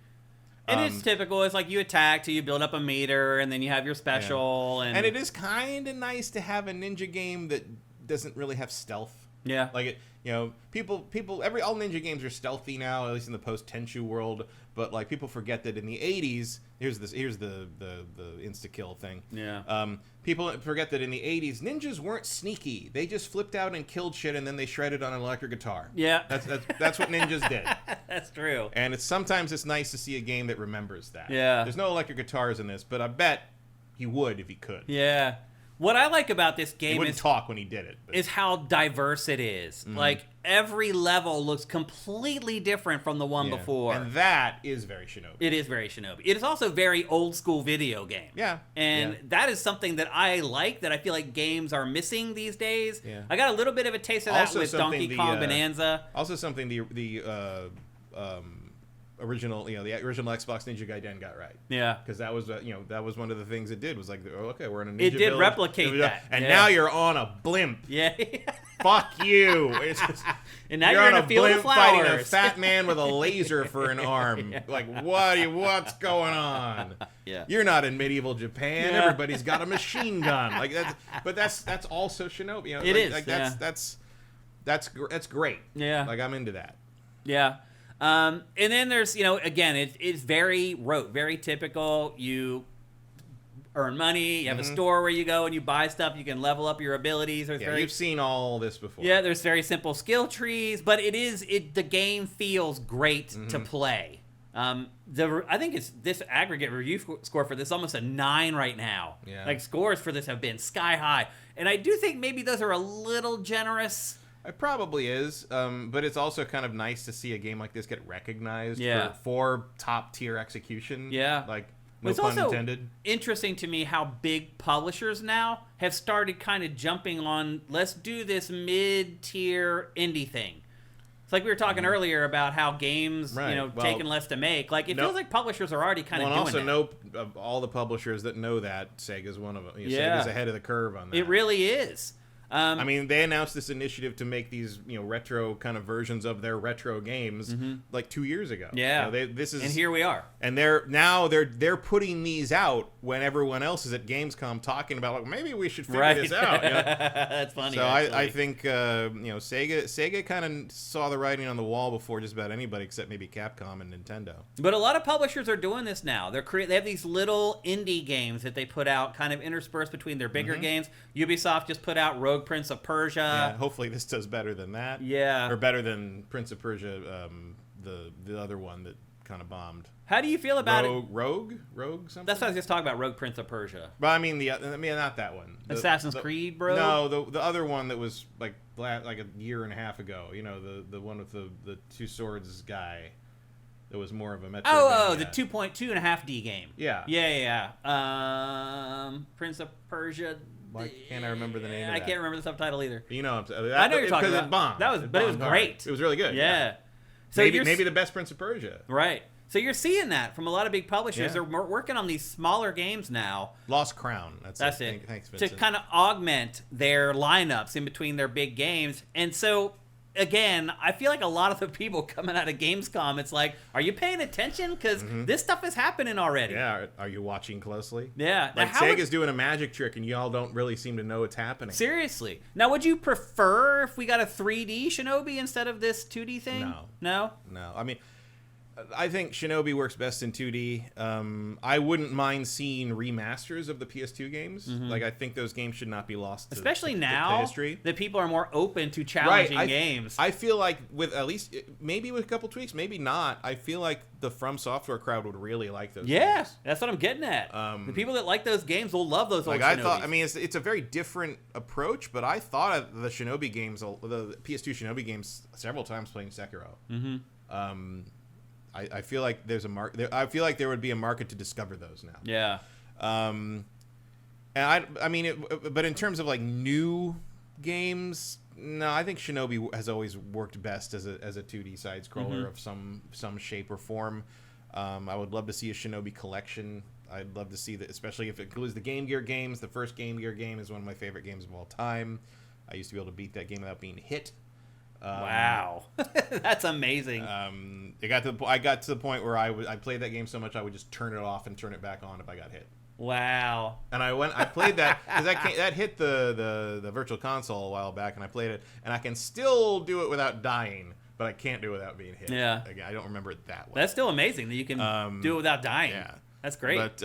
And it's typical. It's like you attack till you build up a meter, and then you have your special. And it is kind of nice to have a ninja game that doesn't really have stealth. Yeah. Like it, people, all ninja games are stealthy now, at least in the post-Tenchu world. But like people forget that in the '80s, here's the insta-kill thing. Yeah. People forget that in the '80s, ninjas weren't sneaky. They just flipped out and killed shit, and then they shredded on an electric guitar. Yeah. That's what ninjas did. That's true. And sometimes it's nice to see a game that remembers that. Yeah. There's no electric guitars in this, but I bet he would if he could. Yeah. What I like about this game he wouldn't talk when he did it. Is how diverse it is. Like, every level looks completely different from the one before. And that is very Shinobi. It is very Shinobi. It is also very old school video game. Yeah. And that is something that I like, that I feel like games are missing these days. Yeah. I got a little bit of a taste of that Also with Donkey Kong Bonanza. Also something the original Xbox Ninja Gaiden got right. Yeah. Because that was one of the things it did, was like, oh, okay, we're in a ninja It did village. replicate that. And now you're on a blimp. Yeah. Fuck you. It's just, and now you're in a field of flowers. fighting a fat man with a laser for an arm. Yeah. Like, what's going on? Yeah. You're not in medieval Japan. Yeah. Everybody's got a machine gun. Like that's also Shinobi. It is. Like that's great. Yeah. Like I'm into that. Yeah. And then there's, again, it's very rote, very typical. You earn money, you have a store where you go and you buy stuff, you can level up your abilities. You've seen all this before. Yeah, there's very simple skill trees, but the game feels great to play. I think this aggregate review score for this is almost a 9 right now. Yeah. Like, scores for this have been sky high. And I do think maybe those are a little generous. It probably is, but it's also kind of nice to see a game like this get recognized for top-tier execution. Yeah. Like, no it's pun also intended. Interesting to me how big publishers now have started kind of jumping on, let's do this mid-tier indie thing. It's like we were talking earlier about how games, taking less to make. Like, it feels like publishers are already kind of doing that. And also of all the publishers that know that, Sega's one of them. Sega's ahead of the curve on that. It really is. I mean, they announced this initiative to make these, retro kind of versions of their retro games like 2 years ago. Yeah. And here we are. And they're putting these out when everyone else is at Gamescom talking about, like, maybe we should figure this out. That's funny. So I think Sega kind of saw the writing on the wall before just about anybody except maybe Capcom and Nintendo. But a lot of publishers are doing this now. They have these little indie games that they put out, kind of interspersed between their bigger games. Ubisoft just put out Rogue Prince of Persia. Yeah, hopefully this does better than that. Yeah. Or better than Prince of Persia, the other one that kind of bombed. How do you feel about it? Rogue something? That's what I was just talking about, Rogue Prince of Persia. But I mean, not that one. Assassin's Creed, bro? No, the other one that was like a year and a half ago. The one with the two swords guy. That was more of a Metro the 2.2.5D game. Yeah. Yeah. Prince of Persia. Why can't I remember the name of that? I can't remember the subtitle either. I know what you're talking about. It bombed. But it was great. It was really good. Yeah. So maybe the best Prince of Persia. Right. So you're seeing that from a lot of big publishers. Yeah. They're working on these smaller games now. Lost Crown. That's it. Thanks, to Vincent. kind of augment their lineups in between their big games. And so, again, I feel like a lot of the people coming out of Gamescom, it's like, are you paying attention? Because this stuff is happening already. Yeah, are you watching closely? Yeah. Like Sega's doing a magic trick and y'all don't really seem to know it's happening. Seriously. Now, would you prefer if we got a 3D Shinobi instead of this 2D thing? No. I mean, I think Shinobi works best in 2D. I wouldn't mind seeing remasters of the PS2 games. Like, I think those games should not be lost to, especially to now history. that people are more open to challenging games. I feel like with at least, maybe with a couple tweaks, maybe not, I feel like the From Software crowd would really like those games. That's what I'm getting at. The people that like those games will love those old Shinobis. I mean, it's a very different approach, but I thought of the Shinobi games, the PS2 Shinobi games, several times playing Sekiro. I feel like there's I feel like there would be a market to discover those now. Yeah. And I mean, but in terms of like new games, no, I think Shinobi has always worked best as a 2D side scroller of some shape or form. I would love to see a Shinobi collection. I'd love to see that, especially if it includes the Game Gear games. The first Game Gear game is one of my favorite games of all time. I used to be able to beat that game without being hit. Wow, that's amazing. I got to the point where I played that game so much I would just turn it off and turn it back on if I got hit. Wow. And I played that because that hit the Virtual Console a while back, and I played it, and I can still do it without dying, but I can't do it without being hit. Yeah. Again, I don't remember it that well. That's still amazing that you can do it without dying. Yeah. That's great. But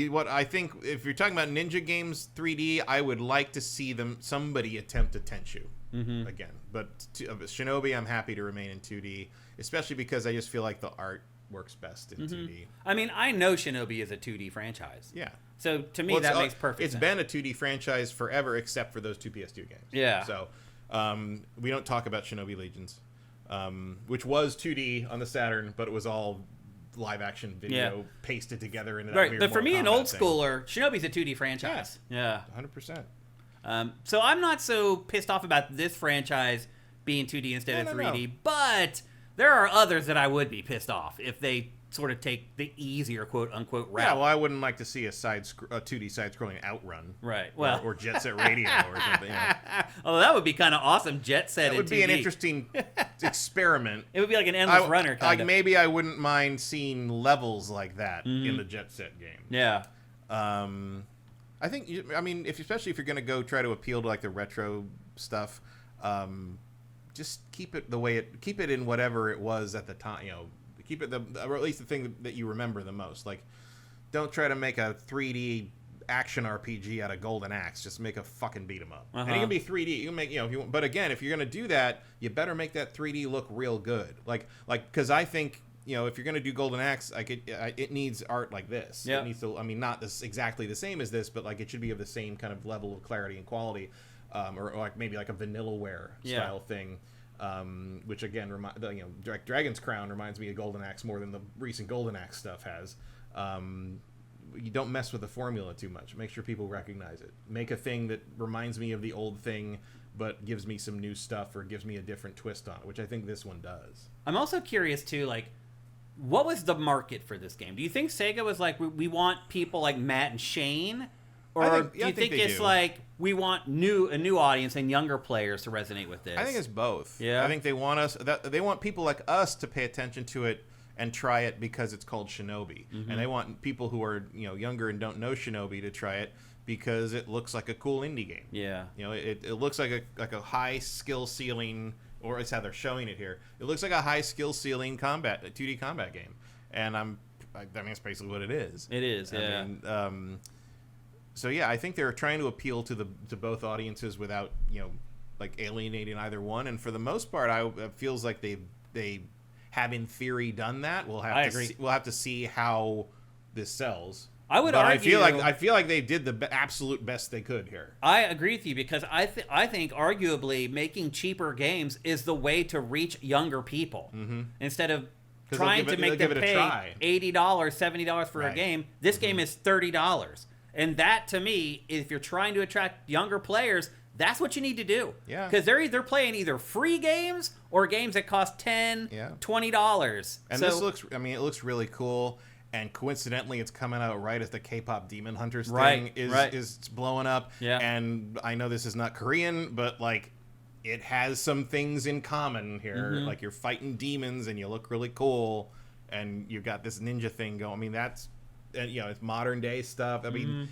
what I think, if you're talking about ninja games 3D, I would like to see somebody attempt a Tenchu again. But Shinobi, I'm happy to remain in 2D, especially because I just feel like the art works best in 2D. I mean, I know Shinobi is a 2D franchise. Yeah. So to me, that makes perfect sense. It's been a 2D franchise forever, except for those two PS2 games. Yeah. So we don't talk about Shinobi Legions, which was 2D on the Saturn, but it was all live action video pasted together into that weird but for me, an old thing. schooler, Shinobi's a 2D franchise. Yeah. 100%. So I'm not so pissed off about this franchise being 2D instead of 3D, but there are others that I would be pissed off if they sort of take the easier quote unquote route. Yeah, well, I wouldn't like to see a 2D side-scrolling Outrun, right? Well, or Jet Set Radio or something. Although that would be kind of awesome, Jet Set. That would be an interesting experiment. It would be like an endless runner kind of. Maybe I wouldn't mind seeing levels like that in the Jet Set game. Yeah. I think. I mean, especially if you're going to go try to appeal to like the retro stuff, just keep it keep it in whatever it was at the time. Keep it or at least the thing that you remember the most. Like, don't try to make a 3D action RPG out of Golden Axe. Just make a fucking beat 'em up. And it can be 3D. You can make if you want, but again, if you're gonna do that, you better make that 3D look real good. Like because I think if you're gonna do Golden Axe, it needs art like this. Yeah. It needs to. I mean, not exactly the same as this, but like it should be of the same kind of level of clarity and quality, or like maybe like a Vanillaware style thing. Which again, Dragon's Crown reminds me of Golden Axe more than the recent Golden Axe stuff has. You don't mess with the formula too much. Make sure people recognize it. Make a thing that reminds me of the old thing, but gives me some new stuff or gives me a different twist on it, which I think this one does. I'm also curious too, like, what was the market for this game? Do you think Sega was like, we want people like Matt and Shane? Or do you think it's like we want a new audience and younger players to resonate with this? I think it's both. Yeah. I think they want people like us to pay attention to it and try it because it's called Shinobi, and they want people who are younger and don't know Shinobi to try it because it looks like a cool indie game. Yeah. It looks like a high skill ceiling, or it's how they're showing it here. It looks like a high skill ceiling 2D combat game, and I mean that's basically what it is. It is. Yeah. I mean, so yeah, I think they're trying to appeal to both audiences without like alienating either one. And for the most part, it feels like they have in theory done that. We'll have to see how this sells. I would argue. I feel like they did the absolute best they could here. I agree with you because I think arguably making cheaper games is the way to reach younger people instead of trying to make them pay $80, $70 for a game. This game is $30. And that, to me, if you're trying to attract younger players, that's what you need to do. Yeah. Because they're playing either free games or games that cost $10, $20. And this looks really cool. And coincidentally, it's coming out right as the K-pop Demon Hunters thing is blowing up. Yeah. And I know this is not Korean, but like it has some things in common here. Like you're fighting demons and you look really cool, and you've got this ninja thing going. I mean, that's it's modern day stuff. I mean,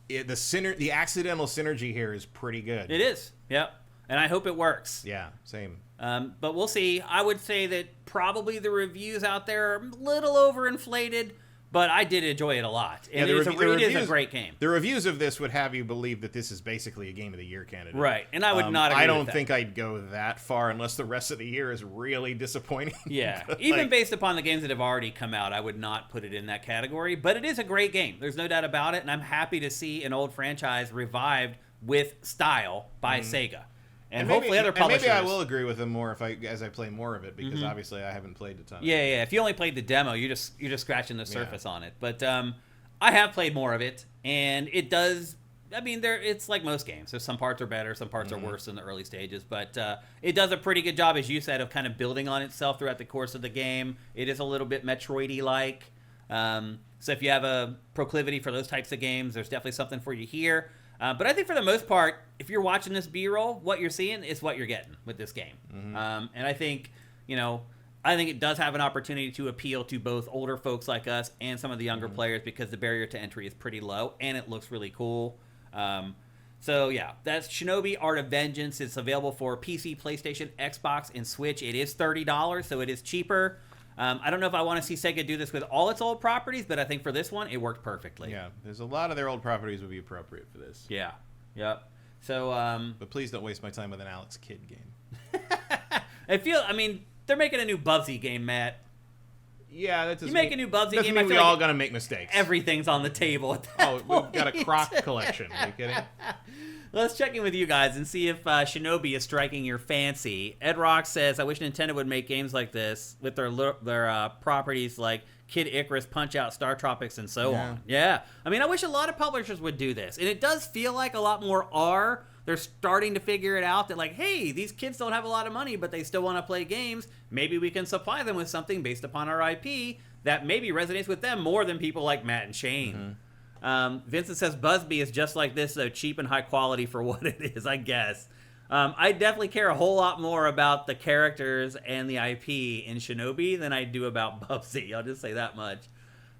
the accidental synergy here is pretty good. It is. Yep. And I hope it works. Yeah, same. But we'll see. I would say that probably the reviews out there are a little overinflated, but I did enjoy it a lot. And it is a great game. The reviews of this would have you believe that this is basically a Game of the Year candidate. Right. And I would not agree I don't with that. think I'd go that far unless the rest of the year is really disappointing. Yeah. Even based upon the games that have already come out, I would not put it in that category. But it is a great game. There's no doubt about it. And I'm happy to see an old franchise revived with style by Sega. And hopefully other publishers. Maybe I will agree with them more as I play more of it, because obviously I haven't played a ton. Yeah. If you only played the demo, you're just scratching the surface on it. But I have played more of it, and it does. I mean, it's like most games. There's some parts are better, some parts are worse in the early stages, but it does a pretty good job, as you said, of kind of building on itself throughout the course of the game. It is a little bit Metroidy like. So if you have a proclivity for those types of games, there's definitely something for you here. But I think for the most part, if you're watching this B-roll, what you're seeing is what you're getting with this game. And I think, it does have an opportunity to appeal to both older folks like us and some of the younger players, because the barrier to entry is pretty low and it looks really cool. So yeah, that's Shinobi Art of Vengeance. It's available for PC, PlayStation, Xbox, and Switch. It is $30, so it is cheaper. I don't know if I want to see Sega do this with all its old properties, but I think for this one, it worked perfectly. Yeah, there's a lot of their old properties would be appropriate for this. Yeah. Yep. So, but please don't waste my time with an Alex Kidd game. They're making a new Bubsy game, Matt. Yeah, that doesn't you make a new Bubsy game. Mean we all gonna make mistakes. Everything's on the table at that point. We've got a Croc collection. Are you kidding? Let's check in with you guys and see if Shinobi is striking your fancy. Ed Rock says, I wish Nintendo would make games like this with their properties like Kid Icarus, Punch-Out, Star Tropics, and so on. Yeah. I mean, I wish a lot of publishers would do this. And it does feel like a lot more are. They're starting to figure it out that, like, hey, these kids don't have a lot of money, but they still want to play games. Maybe we can supply them with something based upon our IP that maybe resonates with them more than people like Matt and Shane. Vincent says Busby is just like this, though, cheap and high quality for what it is, I guess. I definitely care a whole lot more about the characters and the IP in Shinobi than I do about Bubsy. I'll just say that much.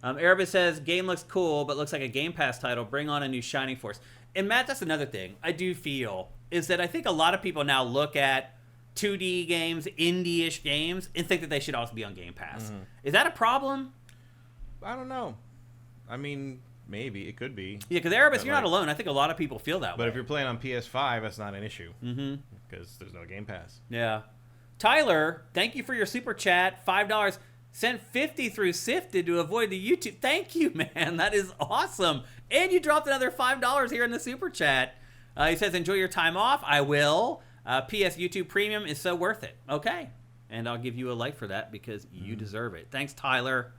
Erebus says, game looks cool, but looks like a Game Pass title. Bring on a new Shining Force. And Matt, that's another thing I do feel, is that I think a lot of people now look at 2D games, indie-ish games, and think that they should also be on Game Pass. Is that a problem? I don't know. I mean, maybe. It could be. Yeah, because Erebus, you're not alone. I think a lot of people feel that way. But if you're playing on PS5, that's not an issue. Because there's no Game Pass. Yeah. Tyler, thank you for your super chat. $5. Sent 50 through SIFTD to avoid the YouTube. Thank you, man. That is awesome. And you dropped another $5 here in the super chat. He says, enjoy your time off. I will. PS YouTube Premium is so worth it. Okay. And I'll give you a like for that because you deserve it. Thanks, Tyler.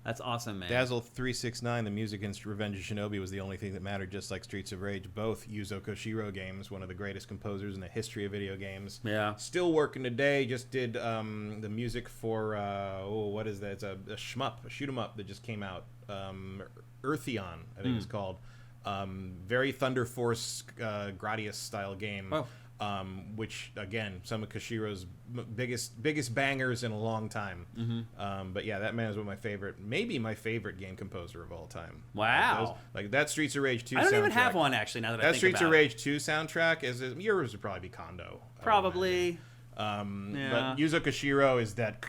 That's awesome, man. Dazzle369, the music in Revenge of Shinobi was the only thing that mattered, just like Streets of Rage. Both Yuzo Koshiro games, one of the greatest composers in the history of video games. Yeah. Still working today. Just did the music for, what is that? It's a shmup, a shoot 'em up that just came out. Eartheon, I think it's called. Very Thunder Force Gradius style game. Oh. Which again, some of Koshiro's biggest bangers in a long time. But yeah, that man is maybe my favorite game composer of all time. Wow! Like that Streets of Rage 2 I don't soundtrack. even have one actually. Now that I think Streets about of Rage 2 soundtrack yours would probably be Kondo. Probably. But Yuzo Koshiro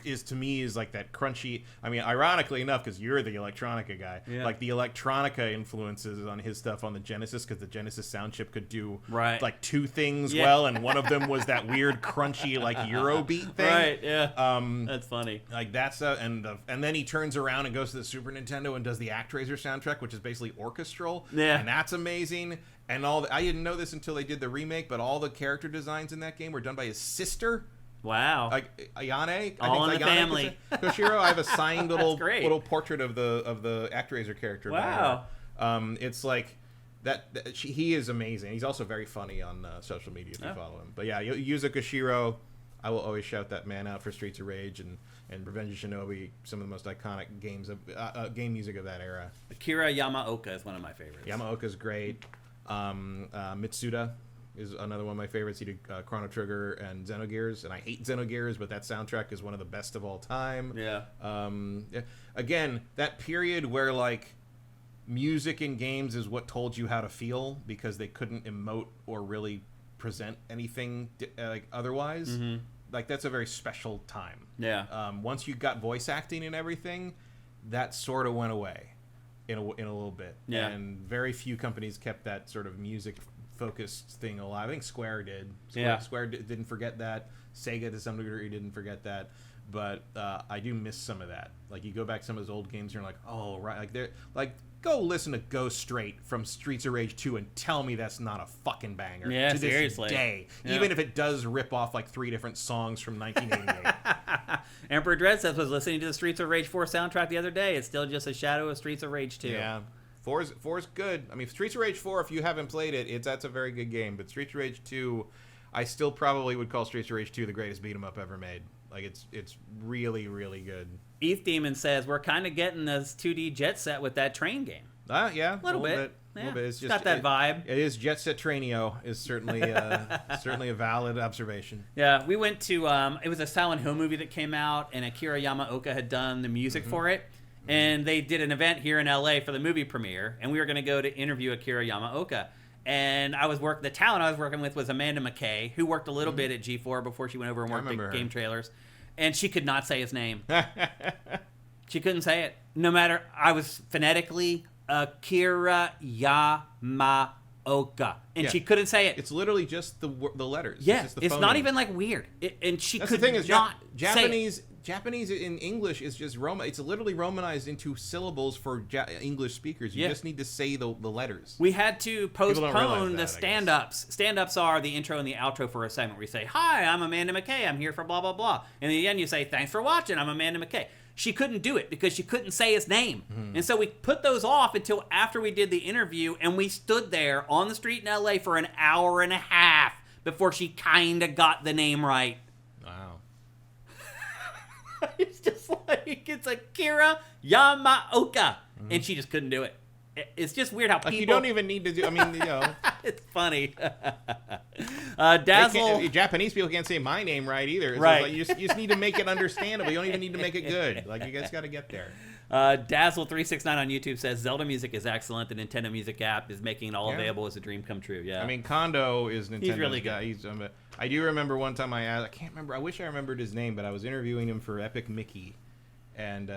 is to me like that crunchy. I mean, ironically enough, because you're the electronica guy, like the electronica influences on his stuff on the Genesis, because the Genesis sound chip could do like two things well, and one of them was that weird crunchy like Eurobeat thing. Right. Yeah. That's funny. Like that's and then he turns around and goes to the Super Nintendo and does the ActRaiser soundtrack, which is basically orchestral. Yeah. And that's amazing. And I didn't know this until they did the remake, but all the character designs in that game were done by his sister. Wow. Like Ayane. All in the family. Koshiro, I have a signed little portrait of the ActRaiser character. Wow. It's like he is amazing. He's also very funny on social media if you follow him. But yeah, Yuzo Koshiro, I will always shout that man out for Streets of Rage and Revenge of Shinobi, some of the most iconic games of game music of that era. Akira Yamaoka is one of my favorites. Yamaoka's great. Mitsuda is another one of my favorites. He did Chrono Trigger and Xenogears, and I hate Xenogears, but that soundtrack is one of the best of all time. Yeah. Again, that period where like music in games is what told you how to feel because they couldn't emote or really present anything like otherwise. Mm-hmm. Like that's a very special time. Yeah. Once you got voice acting and everything, that sort of went away in a little bit. Yeah. And very few companies kept that sort of music focused thing alive. I think Square did. Square didn't forget that. Sega to some degree didn't forget that. But I do miss some of that. Like you go back to some of those old games and you're like, oh right, like they're like go listen to Go Straight from Streets of Rage 2 and tell me that's not a fucking banger. Yeah, to seriously. This day. Yeah. Even if it does rip off like 3 different songs from 1988. Emperor Dread says was listening to the Streets of Rage 4 soundtrack the other day. It's still just a shadow of Streets of Rage 2. Yeah. 4's good. I mean, Streets of Rage 4, if you haven't played it, that's a very good game. But Streets of Rage 2, I still probably would call Streets of Rage 2 the greatest beat 'em up ever made. Like it's really, really good. Eth Demon says we're kind of getting this 2D Jet Set with that train game. Yeah, a little bit. It's just got that vibe. It is Jet Set Trainio is certainly certainly a valid observation. Yeah, we went to it was a Silent Hill movie that came out, and Akira Yamaoka had done the music for it, and they did an event here in LA for the movie premiere, and we were going to go to interview Akira Yamaoka. And the talent I was working with was Amanda McKay, who worked a little bit at G4 before she went over and worked at Game Trailers, and she could not say his name. She couldn't say it. No matter, I was phonetically Akira Yamaoka, and she couldn't say it. It's literally just the letters. Yeah, it's not even like weird. And she That's could the thing is not Japanese. say it. Japanese in English is just It's literally Romanized into syllables for English speakers. You just need to say the letters. We had to postpone the that, stand-ups. Stand-ups are the intro and the outro for a segment where you say, "Hi, I'm Amanda McKay. I'm here for blah, blah, blah." And in the end, you say, "Thanks for watching. I'm Amanda McKay." She couldn't do it because she couldn't say his name. And so we put those off until after we did the interview, and we stood there on the street in LA for an hour and a half before she kind of got the name right. Wow. It's just like, it's Akira Yamaoka. And she just couldn't do it. It's just weird how people... you don't even need to do... I mean, It's funny. Dazzle... Japanese people can't say my name right either. It's right. Like you just need to make it understandable. You don't even need to make it good. Like, you guys got to get there. Dazzle369 on YouTube says, Zelda music is excellent. The Nintendo Music app is making it all available as a dream come true. Yeah. I mean, Kondo is Nintendo's He's really guy. good. I do remember one time I can't remember. I wish I remembered his name, but I was interviewing him for Epic Mickey. And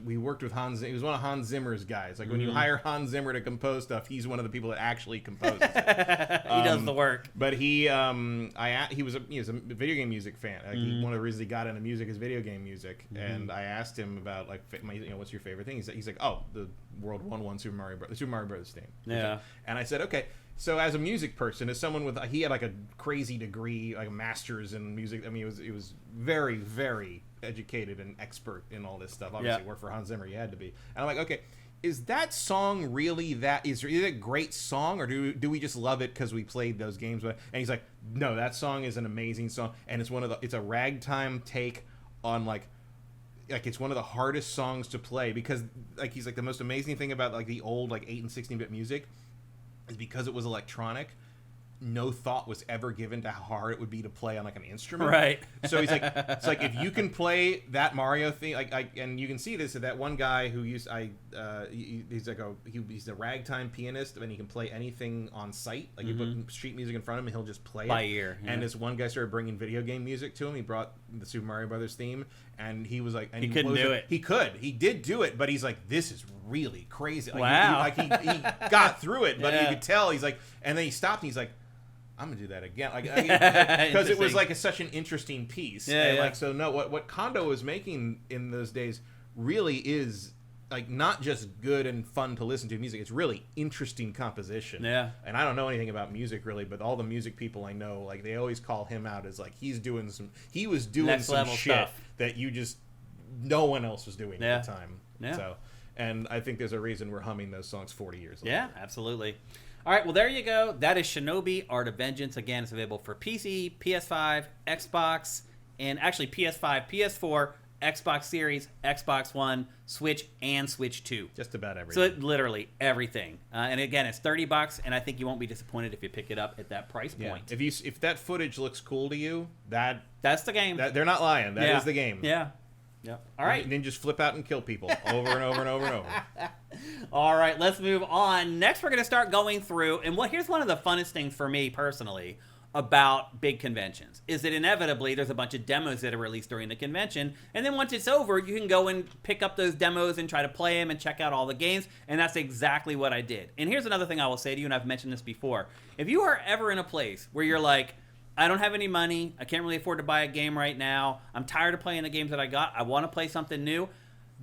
we worked with Hans. He was one of Hans Zimmer's guys. Like when you hire Hans Zimmer to compose stuff, he's one of the people that actually composes it. He does the work. But he was a video game music fan. Like one of the reasons he got into music is video game music. And I asked him about what's your favorite thing? He's like, oh, the World 1-1 Super Mario Brothers theme. Yeah. And I said, okay. So as a music person, as someone with he had like a crazy degree, like a master's in music. I mean, it was very, very educated and expert in all this stuff. Obviously, worked for Hans Zimmer, you had to be. And I'm like, okay, is that song really is it a great song, or do we just love it because we played those games? And he's like, no, that song is an amazing song, and it's a ragtime take on like it's one of the hardest songs to play because like he's like the most amazing thing about like the old like 8 and 16-bit music is because it was electronic. No thought was ever given to how hard it would be to play on like an instrument. Right. So he's like, it's like if you can play that Mario thing, and you can see this that one guy who he's a ragtime pianist and he can play anything on site. Like you put street music in front of him and he'll just play by it. ear. Yeah. And this one guy started bringing video game music to him. He brought the Super Mario Brothers theme, and he was like, and he couldn't do it. He did do it, but he's like, this is really crazy. Like, wow. He got through it, but you could tell he's like, and then he stopped and he's like, I'm gonna do that again, because it was like such an interesting piece. What Kondo was making in those days really is like not just good and fun to listen to music. It's really interesting composition. Yeah. And I don't know anything about music really, but all the music people I know, like they always call him out as like he was doing some shit stuff that no one else was doing at the time. Yeah. So, and I think there's a reason we're humming those songs 40 years later. Yeah, absolutely. All right, well, there you go. That is Shinobi Art of Vengeance. Again, it's available for PC, PS5, Xbox, and actually PS5, PS4, Xbox Series, Xbox One, Switch, and Switch 2. Just about everything. So literally everything. And again, it's $30, and I think you won't be disappointed if you pick it up at that price point. If that footage looks cool to you, that's the game. They're not lying. That is the game. Yeah. All right. And then just flip out and kill people over and over and over and over. All right, let's move on. Next, we're going to start going through, and here's one of the funnest things for me personally about big conventions, is that inevitably there's a bunch of demos that are released during the convention, and then once it's over, you can go and pick up those demos and try to play them and check out all the games, and that's exactly what I did. And here's another thing I will say to you, and I've mentioned this before. If you are ever in a place where you're like, I don't have any money, I can't really afford to buy a game right now, I'm tired of playing the games that I got, I want to play something new,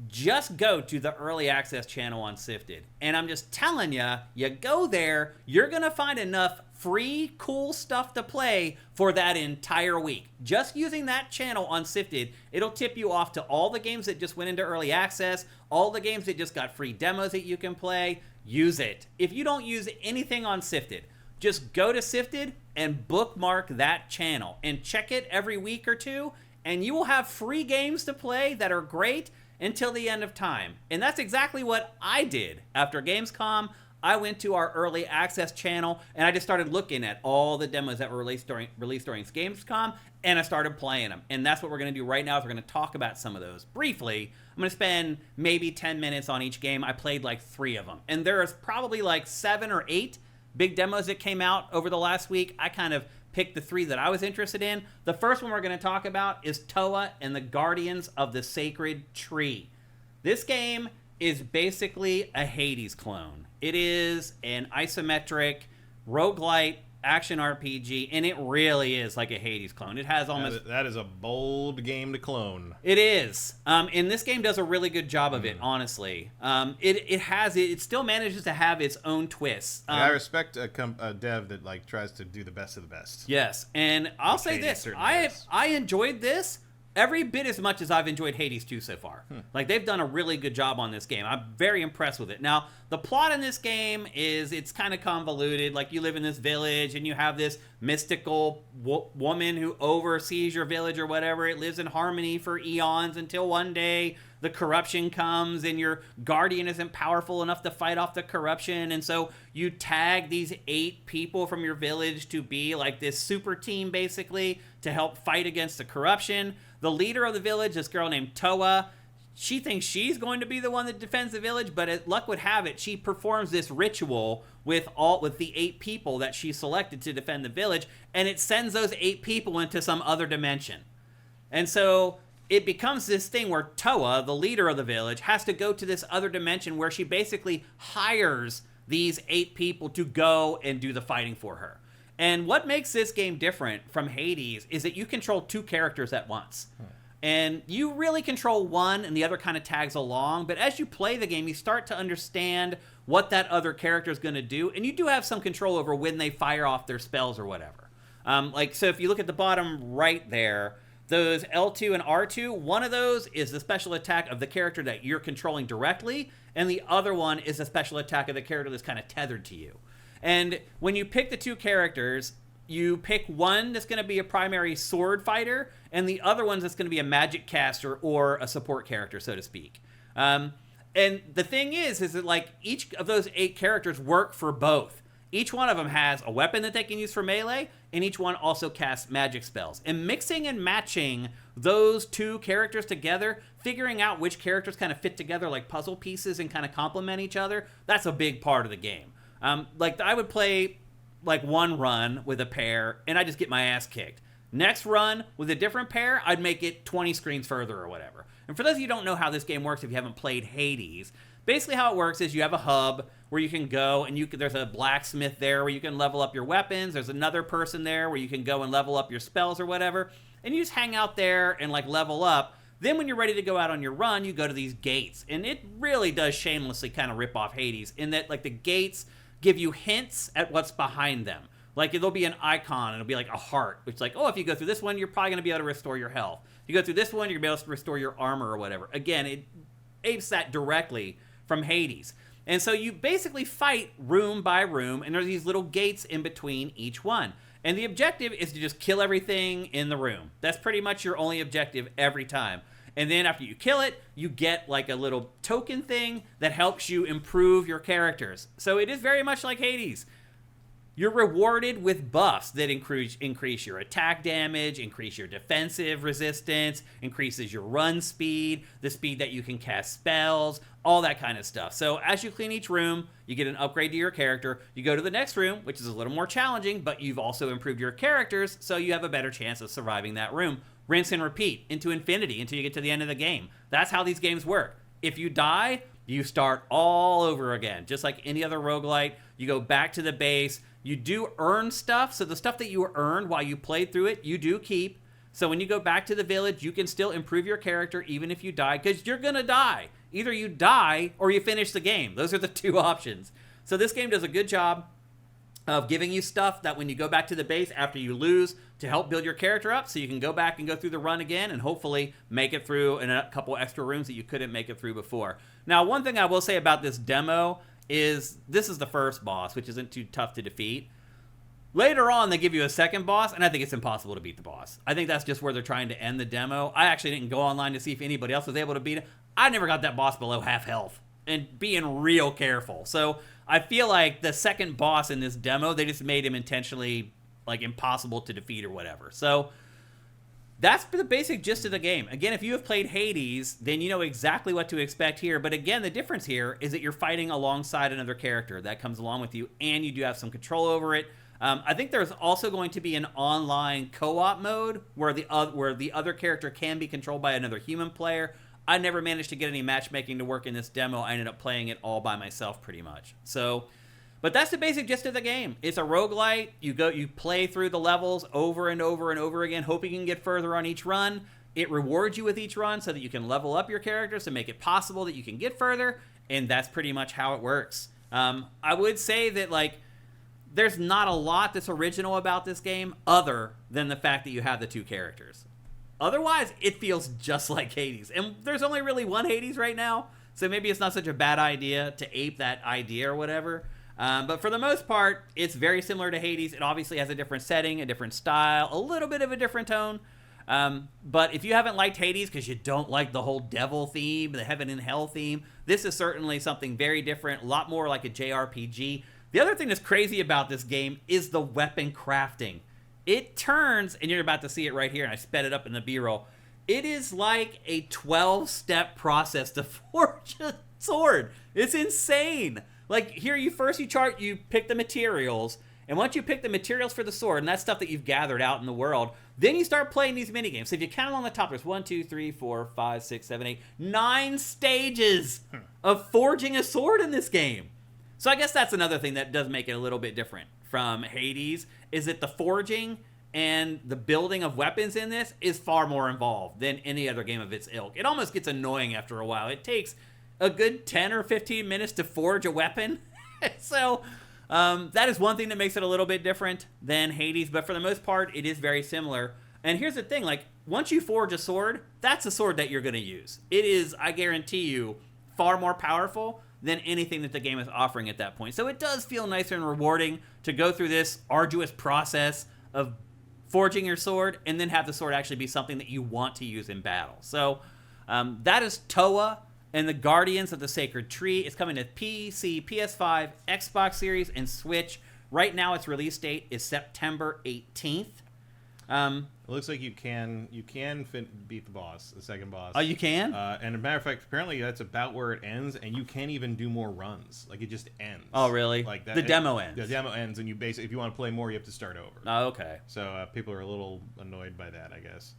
just go to the early access channel on SIFTD. And I'm just telling you, you go there, you're going to find enough free, cool stuff to play for that entire week. Just using that channel on SIFTD, it'll tip you off to all the games that just went into early access, all the games that just got free demos that you can play. Use it. If you don't use anything on SIFTD, just go to SIFTD and bookmark that channel and check it every week or two, and you will have free games to play that are great until the end of time. And that's exactly what I did. After Gamescom, I went to our early access channel and I just started looking at all the demos that were released during Gamescom, and I started playing them. And that's what we're going to do right now, is we're going to talk about some of those briefly. I'm going to spend maybe 10 minutes on each game. I played like 3 of them. And there's probably like 7 or 8 big demos that came out over the last week. I kind of picked the 3 that I was interested in. The first one we're going to talk about is Towa and the Guardians of the Sacred Tree. This game is basically a Hades clone. It is an isometric roguelite action RPG, and it really is like a Hades clone. It has almost... That is a bold game to clone. It is. And this game does a really good job of it, honestly. It still manages to have its own twists. I respect a dev that like tries to do the best of the best. Yes, and I'll say this. I enjoyed this every bit as much as I've enjoyed Hades 2 so far. Like, they've done a really good job on this game. I'm very impressed with it. Now, the plot in this game is, it's kind of convoluted. Like, you live in this village, and you have this mystical woman who oversees your village or whatever. It lives in harmony for eons until one day the corruption comes, and your guardian isn't powerful enough to fight off the corruption, and so you tag these 8 people from your village to be like this super team, basically, to help fight against the corruption. The leader of the village, this girl named Towa, she thinks she's going to be the one that defends the village, but as luck would have it, she performs this ritual with the 8 people that she selected to defend the village, and it sends those 8 people into some other dimension. And so it becomes this thing where Towa, the leader of the village, has to go to this other dimension where she basically hires these 8 people to go and do the fighting for her. And what makes this game different from Hades is that you control 2 characters at once. And you really control one, and the other kind of tags along. But as you play the game, you start to understand what that other character is going to do. And you do have some control over when they fire off their spells or whatever. So if you look at the bottom right there, those L2 and R2, one of those is the special attack of the character that you're controlling directly, and the other one is a special attack of the character that's kind of tethered to you. And when you pick the 2 characters, you pick one that's going to be a primary sword fighter, and the other one that's going to be a magic caster or a support character, so to speak. And the thing is that like each of those 8 characters work for both. Each one of them has a weapon that they can use for melee, and each one also casts magic spells. And mixing and matching those 2 characters together, figuring out which characters kind of fit together like puzzle pieces and kind of complement each other, that's a big part of the game. Like, I would play like one run with a pair, and I just get my ass kicked. Next run with a different pair, I'd make it 20 screens further or whatever. And for those of you who don't know how this game works, if you haven't played Hades, basically how it works is you have a hub where you can go, and there's a blacksmith there where you can level up your weapons. There's another person there where you can go and level up your spells or whatever. And you just hang out there and like level up. Then when you're ready to go out on your run, you go to these gates. And it really does shamelessly kind of rip off Hades in that like the gates give you hints at what's behind them. Like, there'll be an icon, and it'll be like a heart. It's like, oh, if you go through this one, you're probably going to be able to restore your health. If you go through this one, you're going to be able to restore your armor or whatever. Again, it apes that directly from Hades. And so you basically fight room by room, and there's these little gates in between each one. And the objective is to just kill everything in the room. That's pretty much your only objective every time. And then after you kill it, you get like a little token thing that helps you improve your characters. So it is very much like Hades. You're rewarded with buffs that increase your attack damage, increase your defensive resistance, increases your run speed, the speed that you can cast spells, all that kind of stuff. So as you clean each room, you get an upgrade to your character. You go to the next room, which is a little more challenging, but you've also improved your characters, so you have a better chance of surviving that room. Rinse and repeat into infinity until you get to the end of the game. That's how these games work. If you die, you start all over again. Just like any other roguelite, you go back to the base. You do earn stuff, so the stuff that you earned while you played through it, you do keep. So when you go back to the village, you can still improve your character even if you die, because you're going to die. Either you die or you finish the game. Those are the two options. So this game does a good job of giving you stuff that when you go back to the base after you lose to help build your character up, so you can go back and go through the run again and hopefully make it through in a couple extra rooms that you couldn't make it through before. Now, one thing I will say about this demo is this is the first boss, which isn't too tough to defeat. Later on, they give you a second boss, and I think it's impossible to beat the boss. I think that's just where they're trying to end the demo. I actually didn't go online to see if anybody else was able to beat it. I never got that boss below half health, and being real careful. So I feel like the second boss in this demo, they just made him intentionally like impossible to defeat or whatever. So that's the basic gist of the game. Again, if you have played Hades, then you know exactly what to expect here. But again, the difference here is that you're fighting alongside another character that comes along with you, and you do have some control over it. I think there's also going to be an online co-op mode where the other character can be controlled by another human player. I never managed to get any matchmaking to work in this demo. I ended up playing it all by myself pretty much. So, but that's the basic gist of the game. It's a roguelite. You play through the levels over and over and over again, hoping you can get further on each run. It rewards you with each run so that you can level up your characters to make it possible that you can get further, and that's pretty much how it works. I would say that, like, there's not a lot that's original about this game other than the fact that you have the two characters. Otherwise, it feels just like Hades. And there's only really one Hades right now, so maybe it's not such a bad idea to ape that idea or whatever. But for the most part, it's very similar to Hades. It obviously has a different setting, a different style, a little bit of a different tone. But if you haven't liked Hades because you don't like the whole devil theme, the heaven and hell theme, this is certainly something very different, a lot more like a JRPG. The other thing that's crazy about this game is the weapon crafting. It turns, and you're about to see it right here, and I sped it up in the B-roll. It is like a 12-step process to forge a sword. It's insane. Like, here you pick the materials, and once you pick the materials for the sword, and that's stuff that you've gathered out in the world, then you start playing these minigames. So if you count along the top, there's 1, 2, 3, 4, 5, 6, 7, 8, 9 stages of forging a sword in this game. So I guess that's another thing that does make it a little bit different from Hades, is that the forging and the building of weapons in this is far more involved than any other game of its ilk. It almost gets annoying after a while. It takes a good 10 or 15 minutes to forge a weapon. So that is one thing that makes it a little bit different than Hades, but for the most part, it is very similar. And here's the thing, like, once you forge a sword, that's a sword that you're going to use. It is, I guarantee you, far more powerful than anything that the game is offering at that point. So it does feel nicer and rewarding to go through this arduous process of forging your sword and then have the sword actually be something that you want to use in battle. So that is Towa and the Guardians of the Sacred Tree. It's coming to PC, PS5, Xbox Series, and Switch. Right now, its release date is September 18th. It looks like you can beat the boss, the second boss. Oh, you can? And as a matter of fact, apparently that's about where it ends, and you can't even do more runs. Like, it just ends. Oh, really? Like that, the demo ends. The demo ends, and you basically, if you want to play more, you have to start over. Oh, okay. So people are a little annoyed by that, I guess.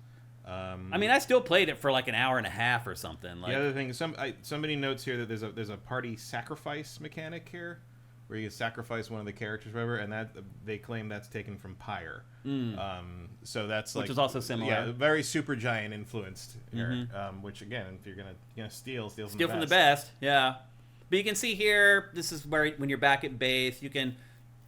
I mean, I still played it for like an hour and a half or something. Like, the other thing, somebody notes here that there's a party sacrifice mechanic here, where you sacrifice one of the characters, or whatever, and that they claim that's taken from Pyre. So that's like, which is also similar. Yeah, very Supergiant influenced here. Which again, if you're gonna steal from the best. Yeah, but you can see here, this is where when you're back at base, you can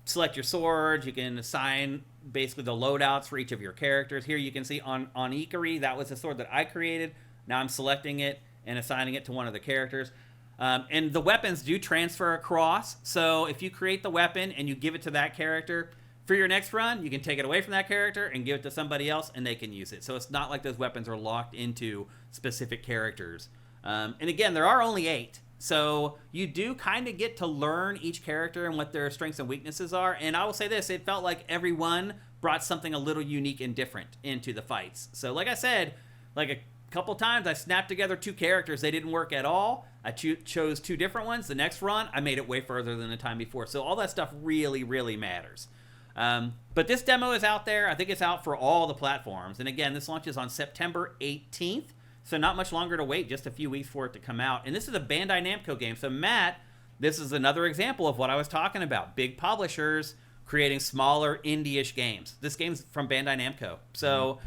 select your swords. You can assign basically the loadouts for each of your characters. Here you can see on Ikari, that was the sword that I created. Now I'm selecting it and assigning it to one of the characters. And the weapons do transfer across. So if you create the weapon and you give it to that character, for your next run, you can take it away from that character and give it to somebody else, and they can use it. So it's not like those weapons are locked into specific characters. And again, there are only 8. So you do kind of get to learn each character and what their strengths and weaknesses are. And I will say this, it felt like everyone brought something a little unique and different into the fights. So like I said, like a couple times I snapped together 2 characters. They didn't work at all. I chose 2 different ones. The next run, I made it way further than the time before. So all that stuff really, really matters. But this demo is out there. I think it's out for all the platforms. And again, this launches on September 18th. So not much longer to wait, just a few weeks for it to come out. And this is a Bandai Namco game. So Matt, this is another example of what I was talking about. Big publishers creating smaller indie-ish games. This game's from Bandai Namco. So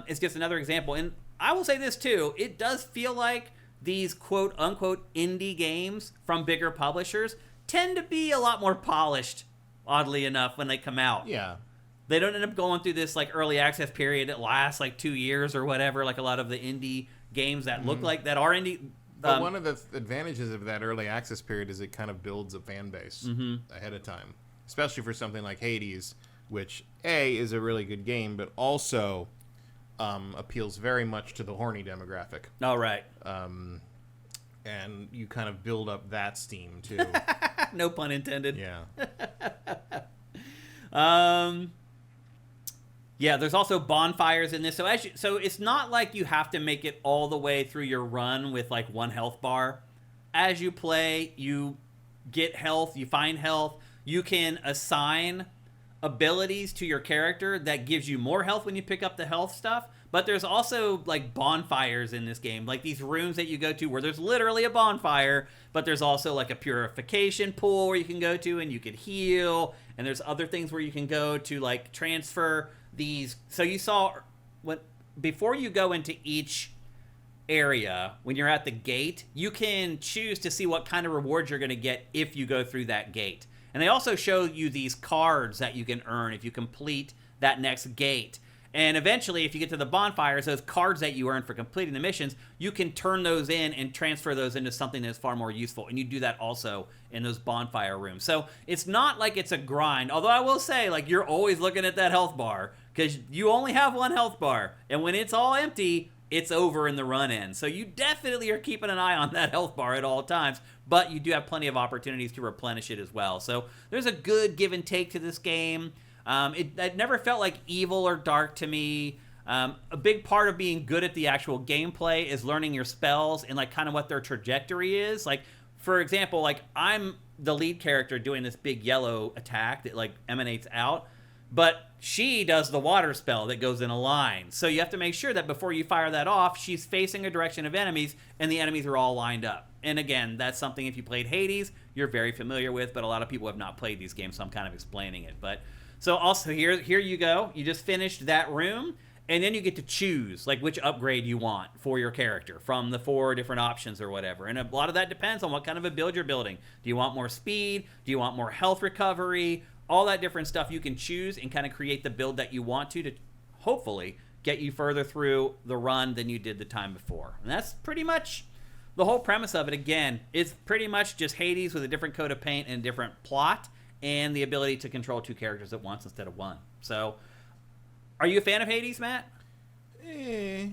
it's just another example. And I will say this too. It does feel like these quote-unquote indie games from bigger publishers tend to be a lot more polished, oddly enough, when they come out. Yeah. They don't end up going through this like early access period that lasts like 2 years or whatever, like a lot of the indie games that look like that are indie. But one of the advantages of that early access period is it kind of builds a fan base ahead of time, especially for something like Hades, which A, is a really good game, but also appeals very much to the horny demographic. All right. And you kind of build up that steam too. No pun intended. Yeah. Yeah, there's also bonfires in this. So it's not like you have to make it all the way through your run with like 1 health bar. As you play, you get health, you find health. You can assign abilities to your character that gives you more health when you pick up the health stuff. But there's also like bonfires in this game, like these rooms that you go to where there's literally a bonfire, but there's also like a purification pool where you can go to and you can heal. And there's other things where you can go to like transfer these. So you saw before you go into each area, when you're at the gate, you can choose to see what kind of rewards you're going to get if you go through that gate. And they also show you these cards that you can earn if you complete that next gate. And eventually, if you get to the bonfires, those cards that you earn for completing the missions, you can turn those in and transfer those into something that's far more useful. And you do that also in those bonfire rooms. So it's not like it's a grind. Although I will say, like, you're always looking at that health bar because you only have 1 health bar. And when it's all empty, it's over in the run-in. So you definitely are keeping an eye on that health bar at all times. But you do have plenty of opportunities to replenish it as well. So there's a good give and take to this game. It never felt like evil or dark to me. A big part of being good at the actual gameplay is learning your spells and like kind of what their trajectory is. Like, for example, like I'm the lead character doing this big yellow attack that like emanates out, but she does the water spell that goes in a line. So you have to make sure that before you fire that off, she's facing a direction of enemies and the enemies are all lined up. And again, that's something if you played Hades, you're very familiar with, but a lot of people have not played these games, so I'm kind of explaining it. But so also here you go. You just finished that room, and then you get to choose like which upgrade you want for your character from the 4 different options or whatever. And a lot of that depends on what kind of a build you're building. Do you want more speed? Do you want more health recovery? All that different stuff you can choose and kind of create the build that you want to hopefully get you further through the run than you did the time before. And that's pretty much the whole premise of it. Again, it's pretty much just Hades with a different coat of paint and a different plot, and the ability to control 2 characters at once instead of 1. So, are you a fan of Hades, Matt?